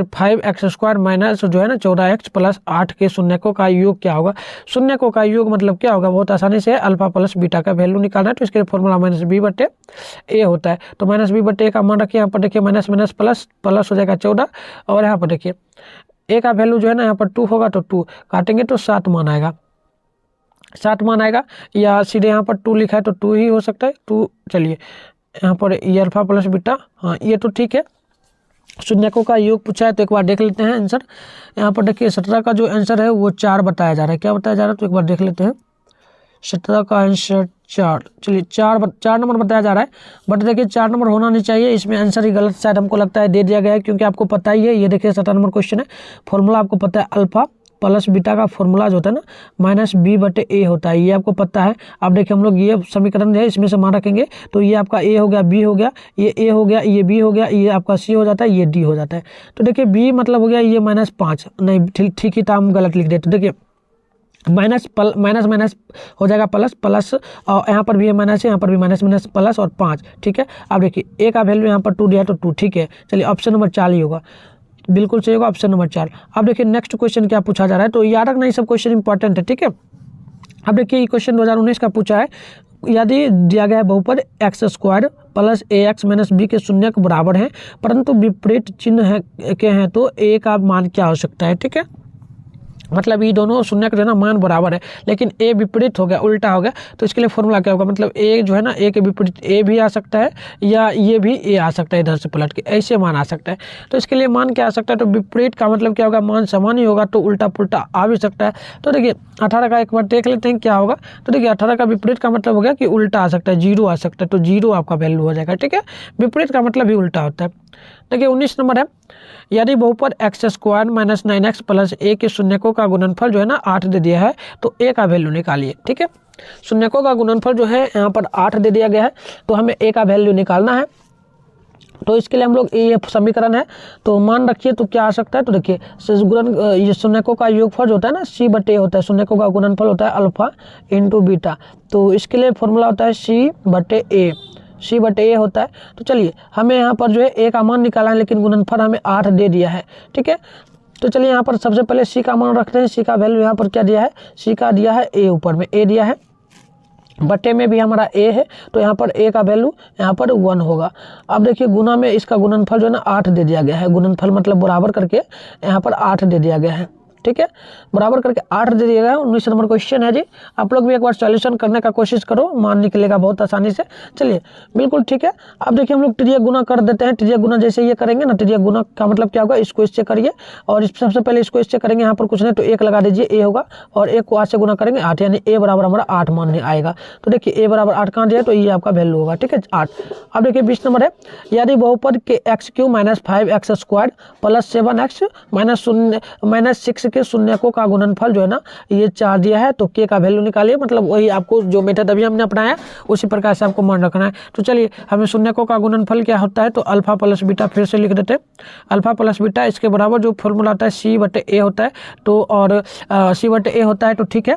5x² माइनस जो है ना 14x प्लस 8 के शून्यकों का योग क्या होगा। शून्यकों का योग मतलब क्या होगा, बहुत आसानी से अल्फा प्लस बीटा का वैल्यू निकालना है, तो इसके लिए फॉर्मूला -b/a होता है, तो -b/a का मान रखिए, यहाँ पर देखिए माइनस माइनस प्लस हो जाएगा 14, और यहाँ पर देखिए a का वैल्यू जो है ना यहाँ पर 2 होगा, तो 2 काटेंगे तो 7 मान आएगा, 7 मान आएगा, या सीधे यहाँ पर 2 लिखा है तो 2 ही हो सकता है, 2 चलिए यहाँ पर ये अल्फा प्लस बीटा, हाँ ये तो ठीक है। शून्यकों का योग पूछा है, तो एक बार देख लेते हैं आंसर। यहाँ पर देखिए 17 का जो आंसर है वो 4 बताया जा रहा है, क्या बताया जा रहा है, तो एक बार देख लेते हैं। 17 का आंसर 4, चलिए 4 नंबर बताया जा रहा है, बट देखिए 4 नंबर होना नहीं चाहिए, इसमें आंसर ही गलत शायद हमको लगता है दे दिया गया है, क्योंकि आपको पता ही है, ये देखिए 17 नंबर क्वेश्चन है, फॉर्मूला आपको पता है अल्फा प्लस बीटा का फॉर्मूला जो होता है ना -b/a होता है, ये आपको पता है। अब देखिए हम लोग ये समीकरण है इसमें से मान रखेंगे, तो ये आपका a हो गया, b हो गया, ये a हो गया, ये b हो गया, ये आपका c हो जाता है, ये d हो जाता है, तो देखिए b मतलब हो गया ये -5, नहीं ठीक ही था, हम गलत लिख देते, तो देखिए माइनस माइनस हो जाएगा प्लस, और यहाँ पर भी है माइनस, यहाँ पर भी माइनस प्लस और 5। ठीक है, अब देखिए a का वैल्यू यहाँ पर 2 दिया, तो 2 ठीक है, चलिए ऑप्शन नंबर 4 ही होगा, बिल्कुल सही होगा ऑप्शन नंबर 4। अब देखिए नेक्स्ट क्वेश्चन क्या पूछा जा रहा है, तो याद रखना ये सब क्वेश्चन इंपॉर्टेंट है। ठीक है, अब देखिए ये क्वेश्चन 2019 का पूछा है, यदि दिया गया है बहुपद x² प्लस ax - b के शून्यक बराबर हैं, परंतु विपरीत चिन्ह के हैं, तो a का मान क्या हो सकता है। ठीक है, मतलब ये दोनों शून्य का जो है ना मान बराबर है, लेकिन a विपरीत हो गया, उल्टा हो गया, तो इसके लिए फॉर्मूला क्या होगा, मतलब a जो है ना a के विपरीत a भी आ सकता है, या ये भी a आ सकता है, इधर से पलट के ऐसे मान आ सकता है, तो इसके लिए मान क्या आ सकता है, तो विपरीत का मतलब क्या होगा, मान समान ही होगा, तो उल्टा पुल्टा आ भी सकता है। तो देखिए 18 का एक बार देख लेते हैं क्या होगा, तो देखिए 18 का विपरीत का मतलब हो गया कि उल्टा आ सकता है, 0 आ सकता है, तो 0 आपका वैल्यू हो जाएगा। ठीक है, विपरीत का मतलब भी उल्टा होता है। देखिए 19 नंबर है, यदि बहुपद x² - 9x प्लस a के शून्यकों का गुणनफल जो है ना 8 दे दिया है, तो a का वैल्यू निकालिए। ठीक है, शून्यकों का गुणनफल जो है यहाँ पर 8 दे दिया गया है, तो हमें a का वैल्यू निकालना है, तो इसके लिए हम लोग ये समीकरण है, तो मान रखिए, तो क्या आ सकता है, तो देखिए ये शून्यकों का योगफल होता है ना c/a होता है, शून्यकों का गुणनफल होता है अल्फा × बीटा, तो इसके लिए फॉर्मूला होता है c/a होता है। तो चलिए हमें यहाँ पर जो है a का मान निकालना है, लेकिन गुणनफल हमें 8 दे दिया है। ठीक है, तो चलिए यहाँ पर सबसे पहले c का मान रखते हैं, c का वैल्यू यहाँ पर क्या दिया है, c का दिया है a, ऊपर में a दिया है, बट्टे में भी हमारा a है, तो यहाँ पर a का वैल्यू यहाँ पर 1 होगा। अब देखिए गुना में इसका गुणनफल जो है ना 8 दे दिया गया है, गुणनफल मतलब बराबर करके यहाँ पर 8 दे दिया गया है। ठीक है, बराबर करके 8 दे दिया गया। 19 नंबर क्वेश्चन है जी, आप लोग भी एक बार सॉल्यूशन करने का कोशिश करो, मान निकलेगा बहुत आसानी से। चलिए बिल्कुल ठीक है। अब देखिए हम लोग त्रिज्यक गुना कर देते हैं। त्रिज्यक गुना जैसे ये करेंगे ना, त्रिज्यक गुना का मतलब क्या होगा, इसको इससे करिए और सबसे पहले इसको इससे करेंगे, यहाँ पर कुछ नहीं तो 1 लगा दीजिए, ए होगा, और 1 को 8 से गुना करेंगे 8, यानी ए बराबर हमारा 8 मानने आएगा। तो देखिए ए बराबर 8 कहाँ दिया है, तो ये आपका वैल्यू होगा, ठीक है 8। अब देखिए 20 नंबर है, यदि बहुपद के x³ - 5x² + 7x -6 के शून्यकों का गुणनफल जो है ना ये 4 दिया है, तो k का वैल्यू निकालिए। मतलब वही आपको जो मेथड अभी हमने अपनाया उसी प्रकार से आपको मान रखना है। तो चलिए हमें शून्यकों का गुणनफल क्या होता है, तो अल्फा प्लस बीटा फिर से लिख देते हैं। अल्फा प्लस बीटा इसके बराबर जो फॉर्मूला आता है c/a होता है, तो और c/a होता है, तो ठीक है।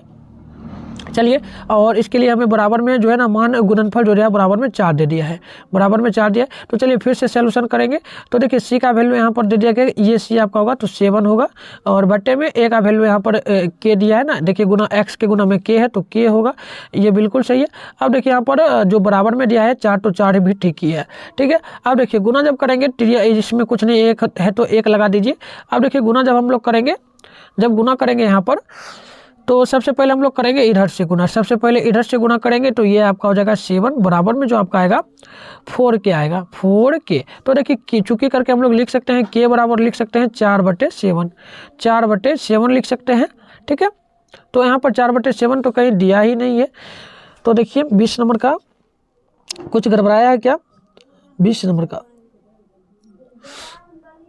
चलिए और इसके लिए हमें बराबर में जो है ना मान गुणनफल जो है बराबर में 4 दे दिया है, बराबर में 4 दिया है। तो चलिए फिर से सॉल्यूशन करेंगे। तो देखिए सी का वैल्यू यहाँ पर दे दिया गया, ये सी आपका होगा तो 7 होगा, और बट्टे में ए का वैल्यू यहाँ पर के दिया है ना, देखिए गुना एक्स के गुना में के है तो के होगा, ये बिल्कुल सही है। अब देखिए यहाँ पर जो बराबर में दिया है 4, तो 4 भी ठीक ही है, ठीक है। अब देखिए गुना जब करेंगे, इसमें कुछ नहीं, 1 है तो 1 लगा दीजिए। अब देखिए गुना जब हम लोग करेंगे, जब गुना करेंगे यहाँ पर, तो सबसे पहले हम लोग करेंगे इधर से गुना, सबसे पहले इधर से गुना करेंगे, तो ये आपका हो जाएगा 7, बराबर में जो आपका आएगा 4k आएगा, 4k। तो देखिए चूंकि करके हम लोग लिख सकते हैं k बराबर लिख सकते हैं 4/7, 4/7 लिख सकते हैं, ठीक है। तो यहाँ पर 4/7 तो कहीं दिया ही नहीं है। तो देखिए 20 नंबर का कुछ गड़बड़ाया है क्या, 20 नंबर का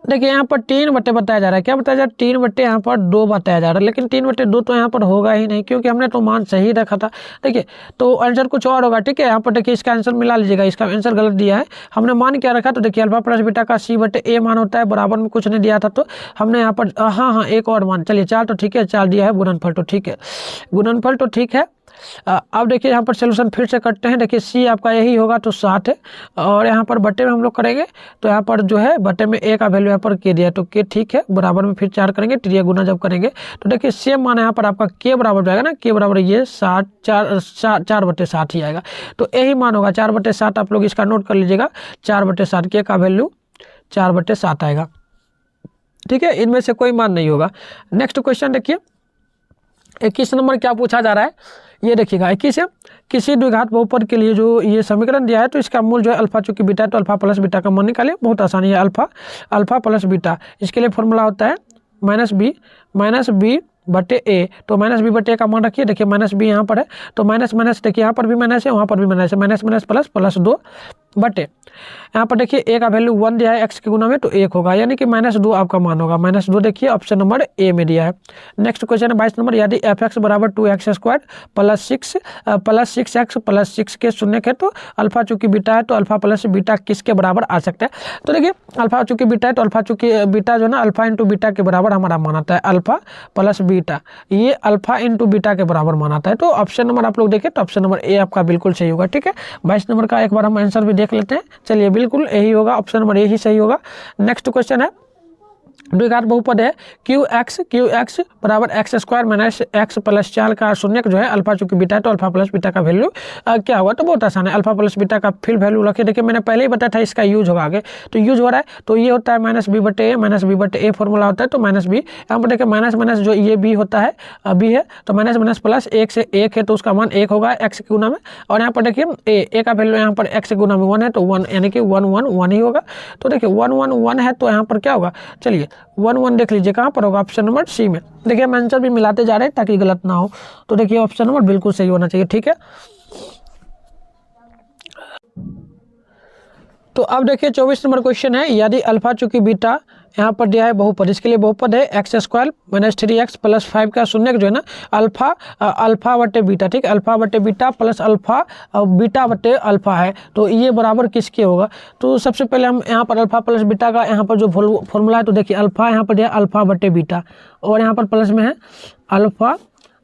देखिए यहाँ पर 3/, बताया जा रहा है, क्या बताया जा रहा है, 3/, यहाँ पर 2 बताया जा रहा है, लेकिन 3/2 तो यहाँ पर होगा ही नहीं, क्योंकि हमने तो मान सही रखा था। देखिए तो आंसर कुछ और होगा, ठीक है। यहाँ पर देखिए इसका आंसर मिला लीजिएगा, इसका आंसर गलत दिया है, हमने मान क्या रखा, तो देखिए अल्फा प्लस बीटा का c/a मान होता है, बराबर में कुछ नहीं दिया था, तो हमने यहाँ पर हाँ एक और मान, चलिए 4 तो ठीक है, 4 दिया है, गुणनफल तो ठीक है, गुणनफल तो ठीक है। अब देखिए यहाँ पर सोल्यूशन फिर से करते हैं। देखिए सी आपका यही होगा तो 7 है, और यहाँ पर बट्टे में हम लोग करेंगे, तो यहाँ पर जो है बट्टे में ए का वैल्यू यहाँ पर के दिया है, तो के ठीक है, बराबर में फिर 4 करेंगे, त्रिज्यक गुना जब करेंगे तो देखिए सेम मान यहाँ पर आपका के बराबर जाएगा ना, के बराबर ये 4/7 ही आएगा। तो यही मान होगा 4/7, आप लोग इसका नोट कर लीजिएगा, 4/7 के का वैल्यू 4/7 आएगा, ठीक है। इनमें से कोई मान नहीं होगा। नेक्स्ट क्वेश्चन देखिए 21 नंबर क्या पूछा जा रहा है, ये देखिएगा 21 है, किसी द्विघात बहुपद के लिए जो ये समीकरण दिया है, तो इसका मूल जो है अल्फा चूंकि बीटा है, तो अल्फा प्लस बीटा का मान निकालिए, बहुत आसानी है। अल्फा प्लस बीटा, इसके लिए फॉर्मूला होता है -b/a, तो -b/a का मान रखिए। देखिए -b यहाँ पर है, तो माइनस देखिए यहाँ पर भी माइनस है, वहाँ पर भी माइनस है, माइनस प्लस 2 बटे, यहाँ पर देखिए ए का वैल्यू 1 दिया है, एक्स के गुना में तो 1 होगा, यानी कि -2 आपका मान होगा, -2 देखिए ऑप्शन नंबर ए में दिया है। नेक्स्ट क्वेश्चन है 22 नंबर, यदि f(x) बराबर 2x² + 6x + 6 के शून्य है, तो अल्फा चूंकि बीटा है, तो अल्फा प्लस बीटा किसके बराबर आ सकता है। तो देखिए अल्फा चूंकि बीटा है, तो अल्फा चूंकि बीटा जो है ना अल्फा इंटू बीटा के बराबर हमारा मान आता है, अल्फा प्लस बीटा, ये अल्फा इंटू बीटा के बराबर मान आता है। तो ऑप्शन नंबर आप लोग देखें, तो ऑप्शन नंबर ए आपका बिल्कुल सही होगा, ठीक है। 22 नंबर का एक बार हम आंसर भी देख लेते हैं। चलिए बिल्कुल यही होगा, ऑप्शन नंबर ए ही सही होगा। नेक्स्ट क्वेश्चन है, द्विघात बहुपद है QX बराबर x² - x + 4 का शून्यक जो है, अल्फा चूंकि बीटा है, तो अल्फा प्लस बीटा का वैल्यू क्या होगा, तो बहुत आसान है, अल्फा प्लस बीटा का फिर वैल्यू रखिए। देखिए मैंने पहले ही बताया था इसका यूज होगा आगे, तो यूज हो रहा है, तो ये होता है -b/a फॉर्मूला होता है, तो -b यहाँ पर देखिए माइनस जो ये b होता है, b है, तो माइनस प्लस 1 से 1 है, तो उसका मान 1 होगा x के गुना में, और यहाँ पर देखिए a का वैल्यू यहाँ पर x के गुना में 1 है, तो 1 यानी कि 1 ही होगा। तो देखिए 1 है, तो यहाँ पर क्या होगा, चलिए 1 देख लीजिए कहाँ पर होगा, ऑप्शन नंबर सी में। देखिए हम आंसर भी मिलाते जा रहे हैं ताकि गलत ना हो, तो देखिए ऑप्शन नंबर बिल्कुल सही होना चाहिए, ठीक है। तो अब देखिए 24 नंबर क्वेश्चन है, यदि अल्फा चूंकि बीटा यहाँ पर दिया है बहुपद, इसके लिए बहुपद है x² - 3x + 5 का शून्यक जो है ना अल्फा बटे बीटा, ठीक है, अल्फा बटे बीटा प्लस अल्फा बीटा बटे अल्फा है, तो ये बराबर किसके होगा। तो सबसे पहले हम यहाँ पर अल्फा प्लस बीटा का यहाँ पर जो फॉर्मूला है, तो देखिए अल्फा यहाँ पर दिया अल्फा बटे बीटा, और यहाँ पर प्लस में है अल्फा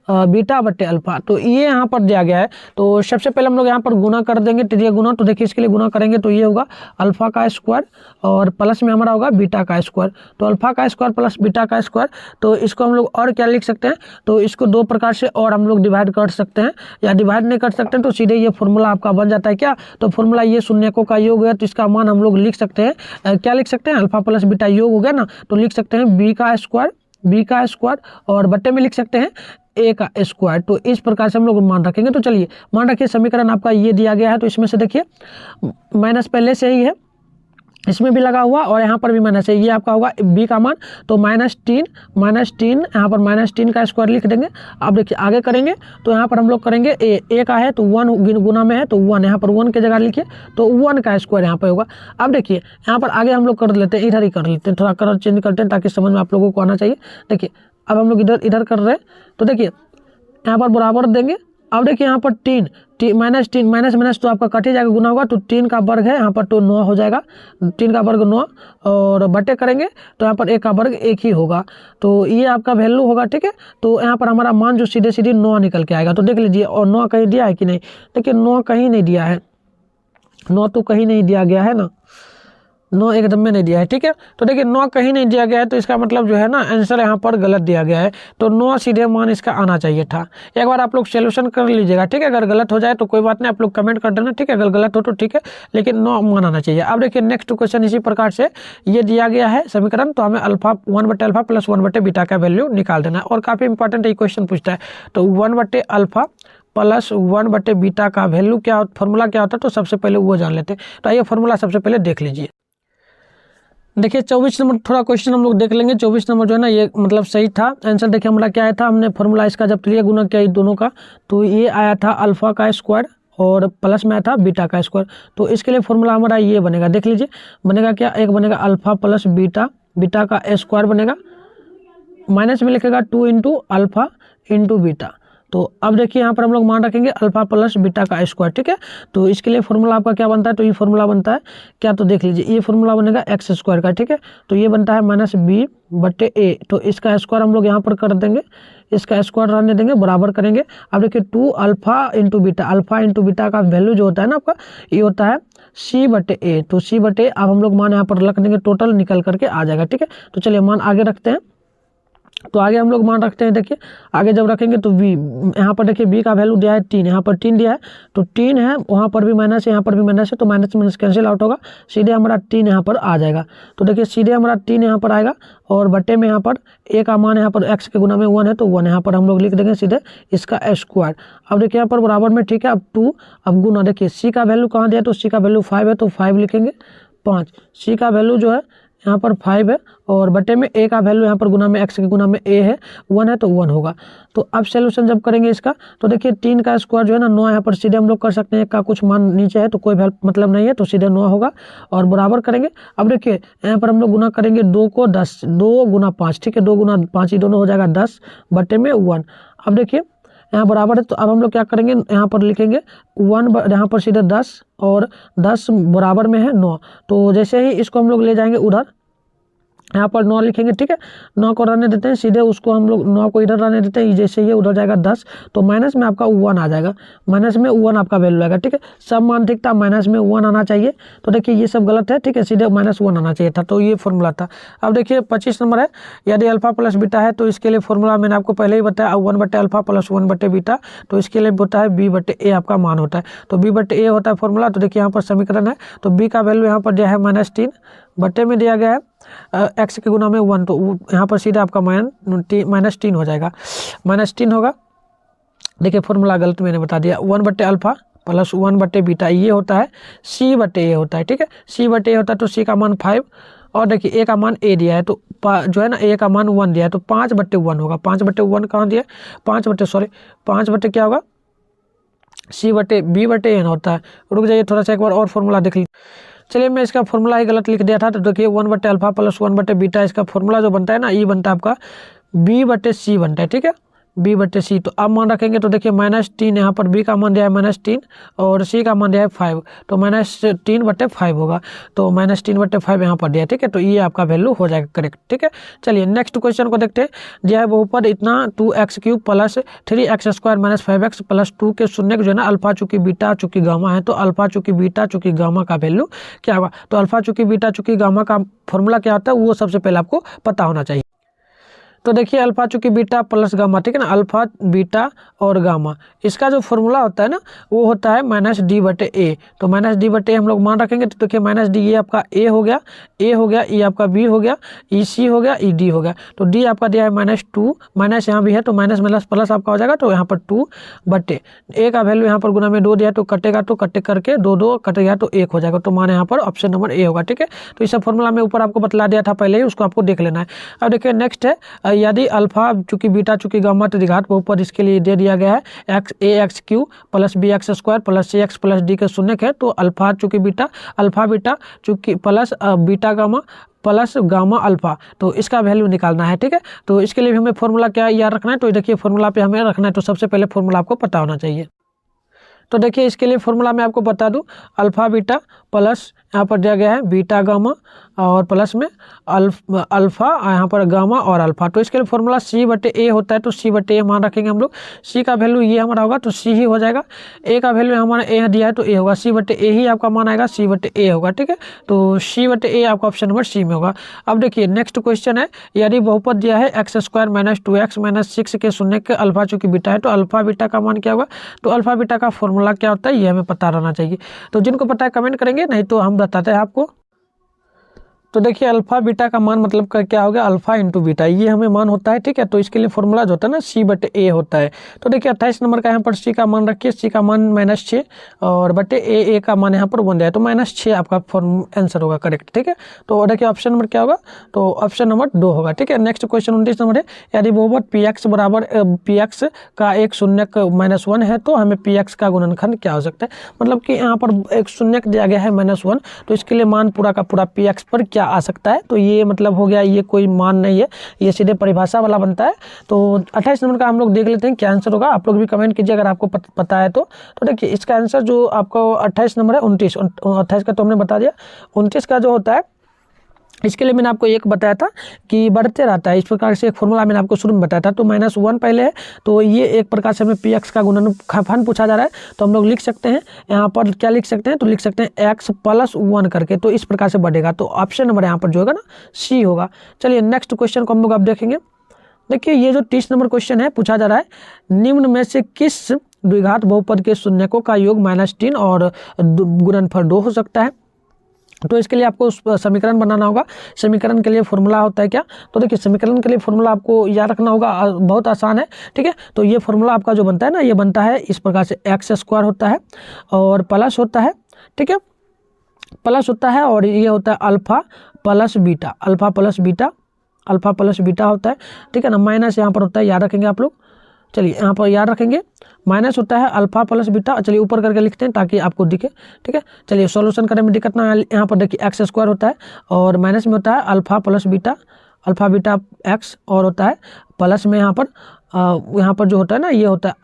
बीटा बटे अल्फा, तो ये यहाँ पर दिया गया है। तो सबसे पहले हम लोग यहाँ पर गुना कर देंगे, त्रिज्यक गुना, तो देखिए इसके लिए गुना करेंगे तो ये होगा अल्फा का स्क्वायर, और प्लस में हमारा होगा बीटा का स्क्वायर, तो अल्फा का स्क्वायर प्लस बीटा का स्क्वायर। तो इसको हम लोग और क्या लिख सकते हैं, तो इसको 2 प्रकार से और हम लोग डिवाइड कर सकते हैं, या डिवाइड नहीं कर सकते हैं तो सीधे ये फॉर्मूला आपका बन जाता है क्या, तो फॉर्मूला ये शून्यकों का योग है, तो इसका मान हम लोग लिख सकते हैं, क्या लिख सकते हैं, अल्फा प्लस बीटा योग हो गया ना, तो लिख सकते हैं b का स्क्वायर बी का स्क्वायर और बट्टे में लिख सकते हैं ए का स्क्वायर। तो इस प्रकार से हम लोग मान रखेंगे। तो चलिए मान रखिए समीकरण आपका ये दिया गया है। तो इसमें से देखिए माइनस पहले से ही है, इसमें भी लगा हुआ और यहाँ पर भी माइनस है। ये आपका होगा बी का मान, तो -3 यहाँ पर -3 का स्क्वायर लिख देंगे। अब देखिए आगे करेंगे तो यहाँ पर हम लोग करेंगे ए का है तो 1 गुना में है तो 1, यहाँ पर 1 की जगह लिखिए तो 1 का स्क्वायर यहाँ पर होगा। अब देखिए यहाँ पर आगे हम लोग कर लेते हैं, इधर ही कर लेते हैं, थोड़ा कलर चेंज करते हैं ताकि समझ में आप लोगों को आना चाहिए। देखिए अब हम लोग इधर कर रहे हैं तो देखिए यहाँ पर बराबर देंगे। अब देखिए यहाँ पर -3 माइनस तो आपका कट ही जाएगा, गुना होगा तो 3 का वर्ग है यहाँ पर तो 9 हो जाएगा, 3 का वर्ग 9 और बटे करेंगे तो यहाँ पर 1 का वर्ग 1 ही होगा। तो ये आपका वैल्यू होगा, ठीक है। तो यहाँ पर हमारा मान जो सीधे 9 निकल के आएगा। तो देख लीजिए, और 9 कहीं दिया है कि नहीं? देखिए 9 कहीं नहीं दिया है, 9 तो कहीं नहीं दिया गया है ना, 9 एकदम में नहीं दिया है, ठीक है। तो देखिए 9 कहीं नहीं दिया गया है तो इसका मतलब जो है ना आंसर यहाँ पर गलत दिया गया है। तो 9 सीधे मान इसका आना चाहिए था। एक बार आप लोग सोल्यूशन कर लीजिएगा, ठीक है। अगर गलत हो जाए तो कोई बात नहीं, आप लोग कमेंट कर देना, ठीक है। अगर गलत हो तो ठीक है, लेकिन 9 मान आना चाहिए। अब देखिए नेक्स्ट क्वेश्चन इसी प्रकार से ये दिया गया है समीकरण, तो हमें अल्फा 1/अल्फा प्लस 1/बीटा का वैल्यू निकाल देना है। और काफ़ी इंपॉर्टेंट ये क्वेश्चन पूछता है। तो 1/अल्फा प्लस 1/बीटा का वैल्यू क्या, फॉर्मूला क्या होता है, तो सबसे पहले वो जान लेते हैं। तो आइए फॉर्मूला सबसे पहले देख लीजिए। देखिए 24 नंबर थोड़ा क्वेश्चन हम लोग देख लेंगे। 24 नंबर जो है ना ये मतलब सही था आंसर। देखिए हमारा क्या आया था, हमने फॉर्मूला इसका जब लिए गुना किया दोनों का तो ये आया था अल्फा का स्क्वायर और प्लस में आया था बीटा का स्क्वायर। तो इसके लिए फॉर्मूला हमारा ये बनेगा, देख लीजिए बनेगा क्या, एक बनेगा अल्फा प्लस बीटा का स्क्वायर बनेगा, माइनस में लिखेगा 2 इंटू अल्फा इंटू बीटा। तो अब देखिए यहाँ पर हम लोग मान रखेंगे अल्फा प्लस बीटा का स्क्वायर, ठीक है। तो इसके लिए फॉर्मूला आपका क्या बनता है, तो ये फॉर्मूला बनता है क्या, तो देख लीजिए ये फॉर्मूला बनेगा एक्स स्क्वायर का, ठीक है। तो ये बनता है -b/a। तो इसका स्क्वायर हम लोग यहाँ पर कर देंगे, इसका स्क्वायर रहने देंगे, बराबर करेंगे। अब देखिए 2 अल्फा इंटू बीटा का वैल्यू जो होता है ना आपका, ये होता है c/a। तो c/a अब हम लोग मान यहाँ पर रख देंगे, टोटल निकल करके आ जाएगा, ठीक है। तो चलिए मान आगे रखते हैं। तो आगे हम लोग मान रखते हैं, देखिए आगे जब रखेंगे तो v यहाँ पर देखिए b का वैल्यू दिया है 3, यहाँ पर 3 दिया है तो 3 है, वहाँ पर भी माइनस है, यहाँ पर भी माइनस है, तो माइनस कैंसिल आउट होगा, सीधे हमारा 3 यहाँ पर आ जाएगा। तो देखिए सीधे हमारा 3 यहाँ पर आएगा और बट्टे में यहाँ पर a का मान यहाँ पर x के गुना में 1 है तो 1 यहाँ पर हम लोग लिख देंगे सीधे इसका स्क्वायर। अब देखिए यहाँ पर बराबर में, ठीक है। अब 2 अब गुना, देखिए c का वैल्यू कहाँ दिया, तो c का वैल्यू 5 है तो 5 लिखेंगे 5, c का वैल्यू जो है यहाँ पर 5 है और बटे में a का वैल्यू यहाँ पर गुना में x के गुना में a है 1 है तो 1 होगा। तो अब सोल्यूशन जब करेंगे इसका तो देखिए 3 का स्क्वायर जो है ना 9 यहाँ पर सीधे हम लोग कर सकते हैं, का कुछ मान नीचे है तो कोई मतलब नहीं है तो सीधे 9 होगा और बराबर करेंगे। अब देखिए यहाँ पर हम लोग गुना करेंगे 2 को 10, 2 गुना 5, ठीक है, 2 गुना 5 ही दोनों हो जाएगा 10 बटे में 1। अब देखिए यहाँ बराबर है तो अब हम लोग क्या करेंगे, यहाँ पर लिखेंगे 1 यहाँ पर सीधे 10 और 10 बराबर में है 9। तो जैसे ही इसको हम लोग ले जाएंगे उधर, यहाँ पर 9 लिखेंगे, ठीक है। 9 को रहने देते हैं, सीधे उसको हम लोग 9 को इधर रहने देते हैं, जैसे ये उधर जाएगा 10 तो माइनस में आपका 1 आ जाएगा, माइनस में 1 आपका वैल्यू आएगा, ठीक है। सब मान ठीक था, माइनस में 1 आना चाहिए। तो देखिए ये सब गलत है, ठीक है, सीधे -1 आना चाहिए था। तो ये फॉर्मूला था। अब देखिए 25 नंबर है, यदि अल्फा प्लस बीटा है तो इसके लिए फॉर्मूला मैंने आपको पहले ही बताया 1/अल्फा प्लस 1/बीटा। तो इसके लिए होता है b/a आपका मान होता है। तो b/a होता है फॉर्मूला। तो देखिए यहाँ पर समीकरण है तो b का वैल्यू यहाँ पर दिया है -3 बटे में दिया गया है x के गुना में 1 तो यहाँ पर सीधा आपका -3 हो जाएगा, -3 होगा। देखिए फॉर्मूला गलत मैंने बता दिया, 1/अल्फा प्लस 1/बीटा ये होता है c/a होता है, ठीक है। c/a होता है तो c का मान 5 और देखिए a का मान a दिया है तो जो है ना a का मान 1 दिया है तो 5/1 होगा। 5/1 कहाँ दिया है, 5 क्या होगा, b/a होता है। रुक जाइए थोड़ा सा, एक बार और फॉर्मूला देख लीजिए। चलिए मैं इसका फॉर्मूला ही गलत लिख दिया था। तो देखिए 1/अल्फा प्लस 1/बीटा इसका फॉर्मूला जो बनता है ना, ये बनता है आपका b/c बनता है, ठीक है, b/c। तो अब मान रखेंगे तो देखिए -3 यहाँ पर b का मान दिया है -3 और c का मान दिया है 5 तो -3/5 होगा। तो -3/5 यहाँ पर दिया है, ठीक है। तो ये आपका वैल्यू हो जाएगा करेक्ट, ठीक है। चलिए नेक्स्ट क्वेश्चन को देखते हैं। दिया है बहुपद इतना 2x³ plus 3x² - 5x plus 2 के शून्य जो है ना, अल्फा चूंकि बीटा चूंकि गामा है तो अल्फा चूंकि बीटा चूंकि गामा का वैल्यू क्या होगा। तो अल्फा चूंकि बीटा चूंकि गामा का फॉर्मूला क्या होता है वो सबसे पहले आपको पता होना चाहिए। तो देखिए अल्फा चूंकि बीटा प्लस गामा, ठीक है ना, अल्फा बीटा और गामा, इसका जो फॉर्मूला होता है ना वो होता है -d/a। तो -d/a हम लोग मान रखेंगे। तो देखिए -d ये आपका a हो गया, ये आपका b हो गया, e c हो गया, e d हो गया। तो d आपका दिया है -2, माइनस यहाँ भी है तो माइनस प्लस प्लस आपका हो जाएगा। तो यहाँ पर 2/a, a का वैल्यू यहाँ पर गुना में 2 दिया तो कटेगा, तो कटे करके 2 2 कट गया तो 1 हो जाएगा। तो माने यहाँ पर ऑप्शन नंबर ए होगा, ठीक है। तो इसका फॉर्मूला मैं ऊपर आपको बतला दिया था पहले ही, उसको आपको देख लेना है। अब देखिए नेक्स्ट है, यदि अल्फा चूंकि बीटा चूंकि गामा त्रिघात बहुपद इसके लिए दे दिया गया है ax³ + bx² + cx + d के शून्य है। तो अल्फा बीटा चूंकि plus beta gamma plus gamma alpha, तो इसका वैल्यू निकालना है, ठीक है। तो इसके लिए भी हमें फॉर्मूला क्या याद रखना है। तो देखिए फॉर्मूला पे हमें रखना है, तो सबसे पहले फॉर्मूला आपको पता होना चाहिए। तो देखिए इसके लिए फॉर्मूला मैं आपको बता दूं, अल्फा बीटा प्लस यहाँ पर दिया गया है बीटा गामा और प्लस में अल्फा यहाँ पर गामा और अल्फा। तो इसके लिए फॉर्मूला c/a होता है। तो c/a मान रखेंगे हम लोग। c का वैल्यू ये हमारा होगा तो c ही हो जाएगा। a का वैल्यू हमारा a दिया है तो a होगा, c/a ही आपका मान आएगा, c/a होगा, ठीक है। तो c/a आपका ऑप्शन नंबर c में होगा। अब देखिए नेक्स्ट क्वेश्चन है, यदि बहुपद दिया है x² - 2x - 6 के शून्य के अल्फा चूंकि बीटा है, तो अल्फा बीटा का मान क्या होगा। तो अल्फा बीटा का फॉर्मूला क्या होता है ये हमें पता रहना चाहिए। तो जिनको पता है कमेंट करेंगे, नहीं तो हम बताते हैं आपको। तो देखिए अल्फा बीटा का मान मतलब का क्या हो गया, अल्फा इंटू बीटा, ये हमें मान होता है, ठीक है। तो इसके लिए फॉर्मूला जो होता है ना c/a होता है। तो देखिए 28 नंबर का यहाँ पर c का मान रखिए, c का मान -6 और बटे a का मान यहाँ पर 1 दिया है। तो -6 आपका आंसर होगा करेक्ट, ठीक है। तो देखिए ऑप्शन नंबर क्या होगा, तो ऑप्शन नंबर 2 होगा, ठीक है। नेक्स्ट क्वेश्चन 29 नंबर है, यदि बहुपद px बराबर px का एक शून्यक -1 है तो हमें px का गुणनखंड क्या हो सकता है। मतलब कि यहाँ पर एक शून्यक दिया गया है -1, तो इसके लिए मान पूरा का पूरा px पर क्या आ सकता है। तो ये मतलब हो गया, ये कोई मान नहीं है, ये सीधे परिभाषा वाला बनता है। तो 28 नंबर का हम लोग देख लेते हैं क्या आंसर होगा। आप लोग भी कमेंट कीजिए अगर आपको पता है तो देखिए इसका आंसर जो आपको 28 नंबर है 28 का तो हमने बता दिया। 29 का जो होता है इसके लिए मैंने आपको एक बताया था कि बढ़ते रहता है, इस प्रकार से एक फॉर्मूला मैंने आपको शुरू में बताया था। तो -1 पहले है, तो ये एक प्रकार से हमें px का गुणनफल पूछा जा रहा है। तो हम लोग लिख सकते हैं यहाँ पर क्या लिख सकते हैं, तो लिख सकते हैं x + 1 करके, तो इस प्रकार से बढ़ेगा। तो ऑप्शन नंबर यहाँ पर जो होगा ना c होगा। चलिए नेक्स्ट क्वेश्चन को हम लोग अब देखेंगे। देखिए ये जो 30 नंबर क्वेश्चन है, पूछा जा रहा है निम्न में से किस द्विघात बहुपद के शून्यकों का योग -3 और गुणनफल 2 हो सकता है। तो इसके लिए आपको समीकरण बनाना होगा। समीकरण के लिए फॉर्मूला होता है क्या, तो देखिए समीकरण के लिए फॉर्मूला आपको याद रखना होगा, बहुत आसान है, ठीक है। तो ये फॉर्मूला आपका जो बनता है ना, ये बनता है इस प्रकार से, x² होता है और प्लस होता है, ठीक है, प्लस होता है और ये होता है अल्फा प्लस बीटा होता है, ठीक है ना। माइनस यहाँ पर होता है, याद रखेंगे आप लोग। चलिए यहाँ पर याद रखेंगे, माइनस होता है अल्फा प्लस बीटा। चलिए ऊपर करके लिखते हैं ताकि आपको दिखे, ठीक है। चलिए सॉल्यूशन करने में दिक्कत ना, यहाँ पर देखिए x² होता है और माइनस में होता है अल्फा बीटा x और होता है प्लस में यहाँ पर जो होता है ना, ये होता है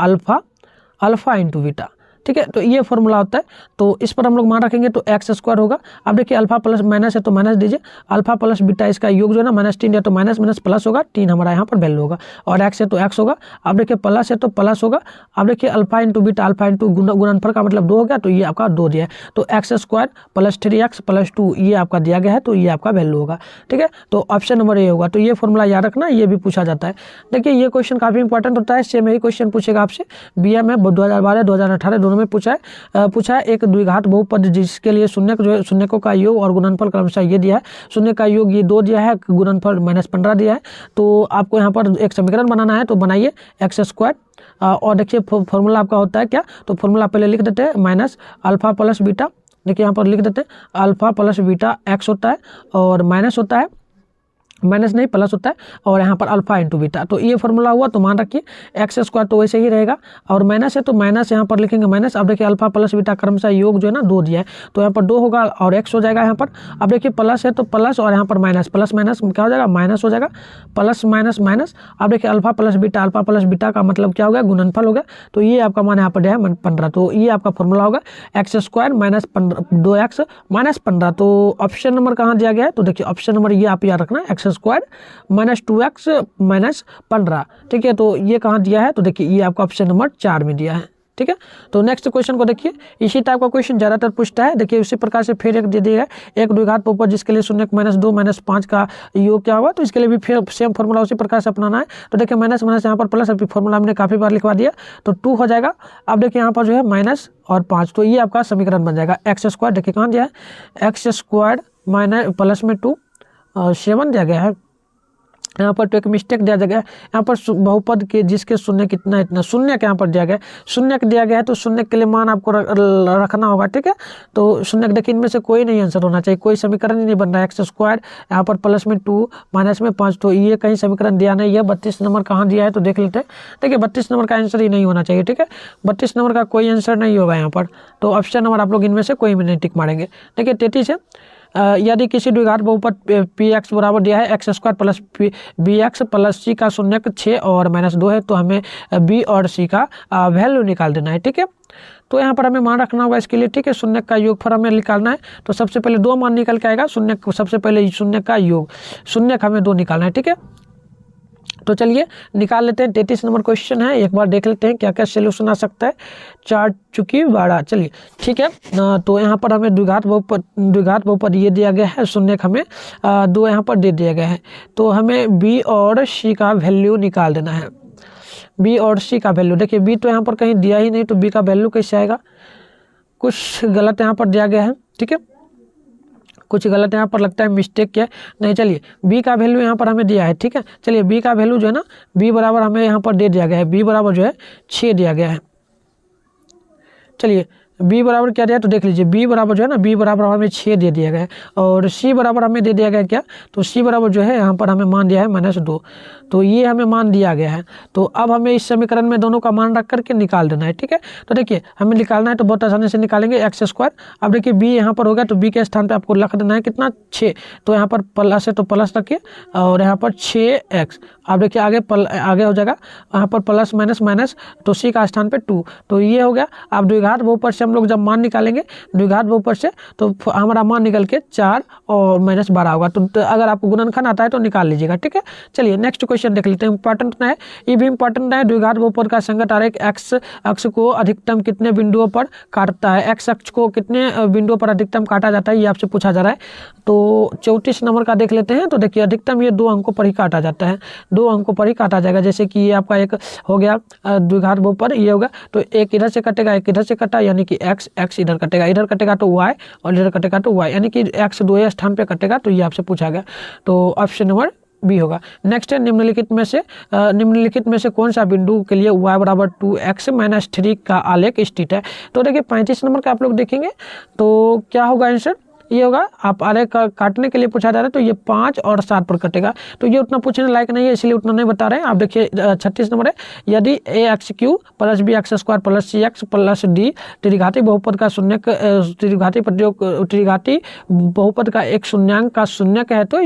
अल्फा इंटू बीटा, ठीक है। तो ये फॉर्मूला होता है। तो इस पर हम लोग मान रखेंगे तो x² होगा। अब देखिए अल्फा प्लस माइनस है तो माइनस दीजिए, अल्फा प्लस बीटा इसका योग जो है ना -3 है तो माइनस प्लस होगा, 3 हमारा यहाँ पर वैल्यू होगा और x है तो x होगा। अब देखिए प्लस है तो प्लस होगा। अब देखिए alpha into beta, alpha into गुणनफल का मतलब 2 हो गया, तो ये आपका 2 दिया है। तो x² + 3x + 2 ये आपका दिया गया है, तो ये आपका वैल्यू होगा, ठीक है। तो ऑप्शन नंबर ए होगा। तो ये फॉर्मूला याद रखना, ये भी पूछा जाता है। देखिए ये क्वेश्चन काफी इंपॉर्टेंट होता है, सेम यही क्वेश्चन पूछेगा आपसे BA में 2012 2018 दोनों में पूछा है। एक द्विघात बहुपद जिसके लिए शून्यकों का योग और गुणनफल क्रमशः ये दिया है, शून्य का योग ये 2 दिया है, गुणनफल -15 दिया है। तो आपको यहाँ पर एक समीकरण बनाना है, तो बनाइए x²। और देखिए फॉर्मूला आपका होता है क्या, तो फॉर्मूला पहले लिख देते हैं माइनस अल्फा प्लस बीटा। देखिए यहाँ पर लिख देते हैं अल्फा प्लस बीटा x होता है और माइनस होता है, माइनस नहीं प्लस होता है और यहाँ पर अल्फा इंटू बीटा। तो ये फॉर्मूला हुआ, तो मान रखिए x² तो वैसे ही रहेगा और माइनस है तो माइनस यहाँ पर लिखेंगे माइनस। अब देखिए अल्फा प्लस बीटा क्रमशः योग जो है ना 2 दिया है, तो यहाँ पर 2 होगा और x हो जाएगा यहाँ पर। अब देखिए प्लस है तो प्लस और यहाँ पर माइनस, प्लस माइनस क्या हो जाएगा, माइनस हो जाएगा, प्लस माइनस माइनस। अब देखिए अल्फा प्लस बीटा का मतलब क्या हो गया, गुणनफल हो गया। तो ये आपका मान यहाँ पर दिया है 15। तो ये आपका फॉर्मूला होगा x² - 2x - 15। तो ऑप्शन नंबर कहाँ दिया गया है, तो देखिए ऑप्शन नंबर ये आप याद रखना, x² - 2x - 15, ठीक है। तो ये कहाँ दिया है, तो देखिए ये आपका ऑप्शन नंबर 4 में दिया है। ठीक है। तो नेक्स्ट क्वेश्चन को देखिए, इसी टाइप का क्वेश्चन ज़्यादातर पूछता है। देखिए उसी प्रकार से फिर एक दे दिया है 1 द्विघात बहुपद जिसके लिए 0 -2 -5 का योग क्या हुआ, तो इसके लिए भी फिर सेम फॉर्मूला उसी प्रकार से अपनाना है। तो देखिए माइनस माइनस यहाँ पर प्लस, अभी फॉर्मूला हमने काफ़ी बार लिखवा दिया, तो 2 हो जाएगा। अब देखिए यहाँ पर जो है माइनस और 5, तो ये आपका समीकरण बन जाएगा। एक्स स्क्वायर देखिए कहाँ दिया है, एक्स स्क्वायर माइनस प्लस में 2 7 दिया गया है। यहाँ पर तो एक मिस्टेक दिया गया है, यहाँ पर बहुपद के जिसके शून्य कितना इतना शून्य के यहाँ पर दिया गया है, शून्य दिया गया है, तो शून्य के लिए मान आपको रखना होगा, ठीक है। तो शून्य देखिए इनमें से कोई नहीं आंसर होना चाहिए, कोई समीकरण ही नहीं बन रहा है। एक्स स्क्वायर यहाँ पर प्लस में 2 माइनस में 5, तो ये कहीं समीकरण दिया नहीं है। 32 नंबर कहाँ दिया है तो देख लेते हैं। देखिए 32 नंबर का आंसर ही नहीं होना चाहिए, ठीक है। 32 नंबर का कोई आंसर नहीं होगा यहाँ पर, तो ऑप्शन नंबर आप लोग इनमें से कोई भी नहीं टिक मारेंगे। देखिए 33 है, यदि किसी द्विघात बहुपद पी एक्स बराबर दिया है x square plus b x plus c का शून्यक 6 और -2 है, तो हमें बी और सी का वैल्यू निकाल देना है, ठीक है। तो यहाँ पर हमें मान रखना होगा इसके लिए, ठीक है। शून्य का योगफल हमें निकालना है, तो सबसे पहले 2 मान निकल के आएगा। शून्य सबसे पहले शून्य का योग, शून्य हमें 2 निकालना है, ठीक है। तो चलिए निकाल लेते हैं। 33 नंबर क्वेश्चन है, एक बार देख लेते हैं क्या क्या सोल्यूशन आ सकता है। 4 चुकी 12, चलिए ठीक है। तो यहाँ पर हमें द्विघात बहुपद ये दिया गया है, शून्य हमें 2 यहाँ पर दे दिया गया है, तो हमें बी और सी का वैल्यू निकाल देना है। बी और सी का वैल्यू, देखिए बी तो यहाँ पर कहीं दिया ही नहीं, तो बी का वैल्यू कैसे आएगा, कुछ गलत यहाँ पर दिया गया है, ठीक है। कुछ गलत यहाँ पर लगता है, मिस्टेक क्या नहीं। चलिए b का वैल्यू यहाँ पर हमें दिया है, ठीक है। चलिए b का वैल्यू जो है ना, b बराबर हमें यहाँ पर दे दिया गया है, b बराबर जो है 6 दिया गया है। चलिए b बराबर क्या दिया तो देख लीजिए, b बराबर जो है ना, b बराबर हमें 6 दे दिया गया है, और c बराबर हमें दे दिया गया है क्या, तो c बराबर जो है यहाँ पर हमें मान दिया है -2, तो ये हमें मान दिया गया है। तो अब हमें इस समीकरण में दोनों का मान रख करके निकाल देना है, ठीक है। तो देखिए हमें निकालना है तो बहुत आसानी से निकालेंगे, एक्स स्क्वायर। अब देखिए b यहाँ पर होगा, तो b के स्थान पर आपको रख देना है कितना 6, तो यहाँ पर प्लस है तो प्लस रखिए, और यहाँ पर 6x। अब देखिए आगे हो जाएगा, यहाँ पर प्लस माइनस माइनस, तो c का स्थान पे 2, तो ये हो गया। अब द्विघात बहुपद से हम लोग जब मान निकालेंगे द्विघात बहुपद से, तो हमारा मान निकल के 4 और -12 होगा। तो अगर आपको गुणनखंड आता है तो निकाल लीजिएगा, ठीक है। चलिए नेक्स्ट क्वेश्चन देख लेते हैं, इंपॉर्टेंट है, ये भी इंपॉर्टेंट है। द्विघात बहुपद का संगत आरेख एक्स अक्ष को अधिकतम कितने बिंदुओं पर काटता है, एक्स अक्ष को कितने बिंदुओं पर अधिकतम काटा जाता है, ये आपसे पूछा जा रहा है। तो 34 नंबर का देख लेते हैं। तो देखिए अधिकतम ये 2 अंकों पर ही काटा जाता है, 2 अंकों पर ही काटा जाएगा। जैसे कि ये आपका एक हो गया द्विघात बहुपद, ये होगा, तो एक इधर से कटेगा, एक इधर से कटा, यानी कि x इधर कटेगा तो y, और इधर कटेगा तो y, यानी कि x 2 स्थान पे कटेगा, तो ये आपसे पूछा गया। तो ऑप्शन नंबर बी होगा। नेक्स्ट है, निम्नलिखित में से कौन सा बिंदु के लिए y बराबर 2x - 3 का आलेख स्थित है। तो देखिए 35 नंबर का आप लोग देखेंगे तो क्या होगा आंसर, ये होगा। आप आलेख काटने के लिए पूछा जा रहा है, तो ये 5 और 7 पर कटेगा, तो ये उतना पूछने लायक नहीं है, इसलिए उतना नहीं बता रहे हैं। आप देखिए 36 नंबर है, यदि ax³ + bx² + cx + d त्रिघाती बहुपद का शून्यक त्रिघाती बहुपद का एक शून्यांक का शून्यक है, तो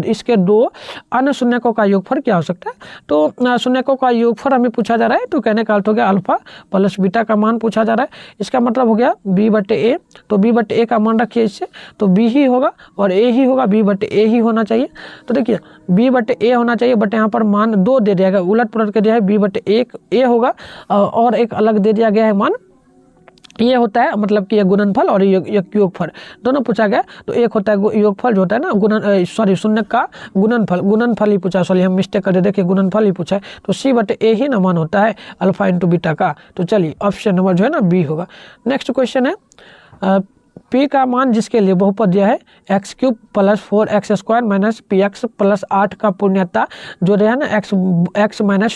इसके 2 अन्य शून्यकों का योगफल क्या हो सकता है। तो शून्यकों का योगफल हमें पूछा जा रहा है, तो कहने का अर्थ हो गया अल्फा प्लस बीटा का मान पूछा जा रहा है। इसका मतलब हो गया b/a, तो b/a का मान रखिए इससे, तो b ही होगा और a ही होगा, b/a ही होना चाहिए। तो देखिए b/a होना चाहिए, बट यहाँ पर मान 2 दे दिया गया, उलट पुलट के दिया है, b/a होगा, और एक अलग दे दिया गया है मान, ये होता है मतलब कि ये गुणनफल और योगफल दोनों पूछा गया। तो एक होता है योगफल जो होता है ना शून्य का गुणनफल ही पूछा, सॉरी हम मिस्टेक कर दे, देखिए गुणनफल ही पूछा है, तो c/a ही ना मान होता है अल्फा × बीटा का। तो चलिए ऑप्शन नंबर जो है ना बी होगा। नेक्स्ट क्वेश्चन है, p का मान जिसके लिए बहुपद दिया है x³ + 4x² - px + 8 का पूर्णता जो है ना x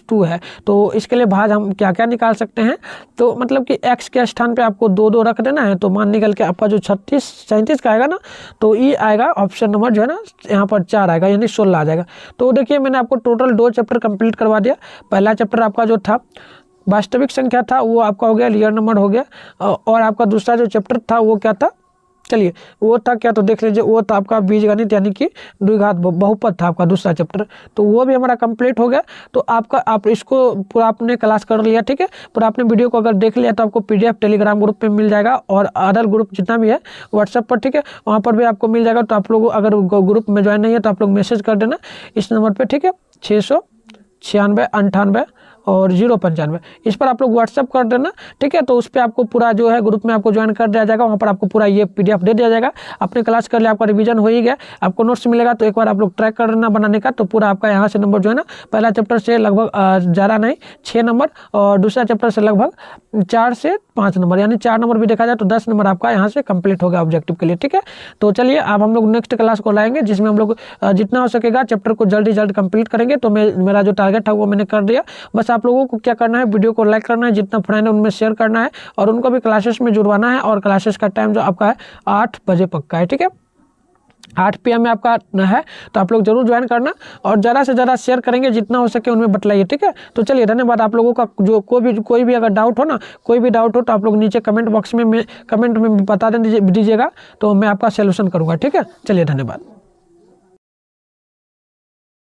- 2 है, तो इसके लिए भाज हम क्या क्या निकाल सकते हैं। तो मतलब कि x के स्थान पे आपको 2 रख देना है, तो मान निकल के आपका जो 37 का आएगा ना, तो ये आएगा ऑप्शन नंबर जो है ना यहाँ पर 4 आएगा, यानी 16 आ जाएगा। तो देखिए मैंने आपको टोटल 2 चैप्टर कंप्लीट करवा दिया। पहला चैप्टर आपका जो था वास्तविक संख्या था, वो आपका हो गया, रियल नंबर हो गया, और आपका दूसरा जो चैप्टर था वो क्या था, चलिए वो था क्या, तो देख लीजिए, वो था आपका बीजगणित यानी कि द्विघात बहुपद था आपका दूसरा चैप्टर, तो वो भी हमारा कंप्लीट हो गया। तो आप इसको पूरा आपने क्लास कर लिया, ठीक है, पूरा आपने वीडियो को अगर देख लिया तो आपको PDF टेलीग्राम ग्रुप पे मिल जाएगा, और अदर ग्रुप जितना भी है व्हाट्सएप पर, ठीक है, वहाँ पर भी आपको मिल जाएगा। तो आप लोग अगर ग्रुप में ज्वाइन नहीं है तो आप लोग मैसेज कर देना इस नंबर पर, ठीक है, 696 98 और 095 इस पर आप लोग व्हाट्सअप कर देना, ठीक है। तो उस पर आपको पूरा जो है ग्रुप में आपको ज्वाइन कर दिया जाएगा, वहाँ पर आपको पूरा ये PDF दे दिया जाएगा। अपने क्लास कर लिया, आपका रिवीजन हो ही गया, आपको नोट्स मिलेगा, तो एक बार आप लोग ट्रैक करना बनाने का, तो पूरा आपका यहाँ से नंबर जो है ना, पहला चैप्टर से लगभग ज़्यादा नहीं 6 नंबर और दूसरा चैप्टर से लगभग 4 से 5 नंबर, यानी 4 नंबर भी देखा जाए तो 10 नंबर आपका यहाँ से कंप्लीट होगा ऑब्जेक्टिव के लिए, ठीक है। तो चलिए अब हम लोग नेक्स्ट क्लास को लाएंगे, जिसमें हम लोग जितना हो सकेगा चैप्टर को जल्द कंप्लीट करेंगे। तो मेरा जो टारगेट है वो मैंने कर दिया। बस आप लोगों को क्या करना है, वीडियो को लाइक करना है, जितना फ्रेंड है उनमें शेयर करना है और उनको भी क्लासेस में जुड़वाना है। और क्लासेस का टाइम जो आपका है 8 बजे पक्का है, ठीक है। 8 PM में आपका है, तो आप लोग जरूर ज्वाइन करना और ज़्यादा से ज़्यादा शेयर करेंगे, जितना हो सके उनमें बतलाइए, ठीक है। तो चलिए धन्यवाद आप लोगों का। जो कोई भी अगर डाउट हो ना, कोई भी डाउट हो तो आप लोग नीचे कमेंट बॉक्स में कमेंट में बता दीजिएगा, तो मैं आपका सॉल्यूशन करूँगा, ठीक है। चलिए धन्यवाद।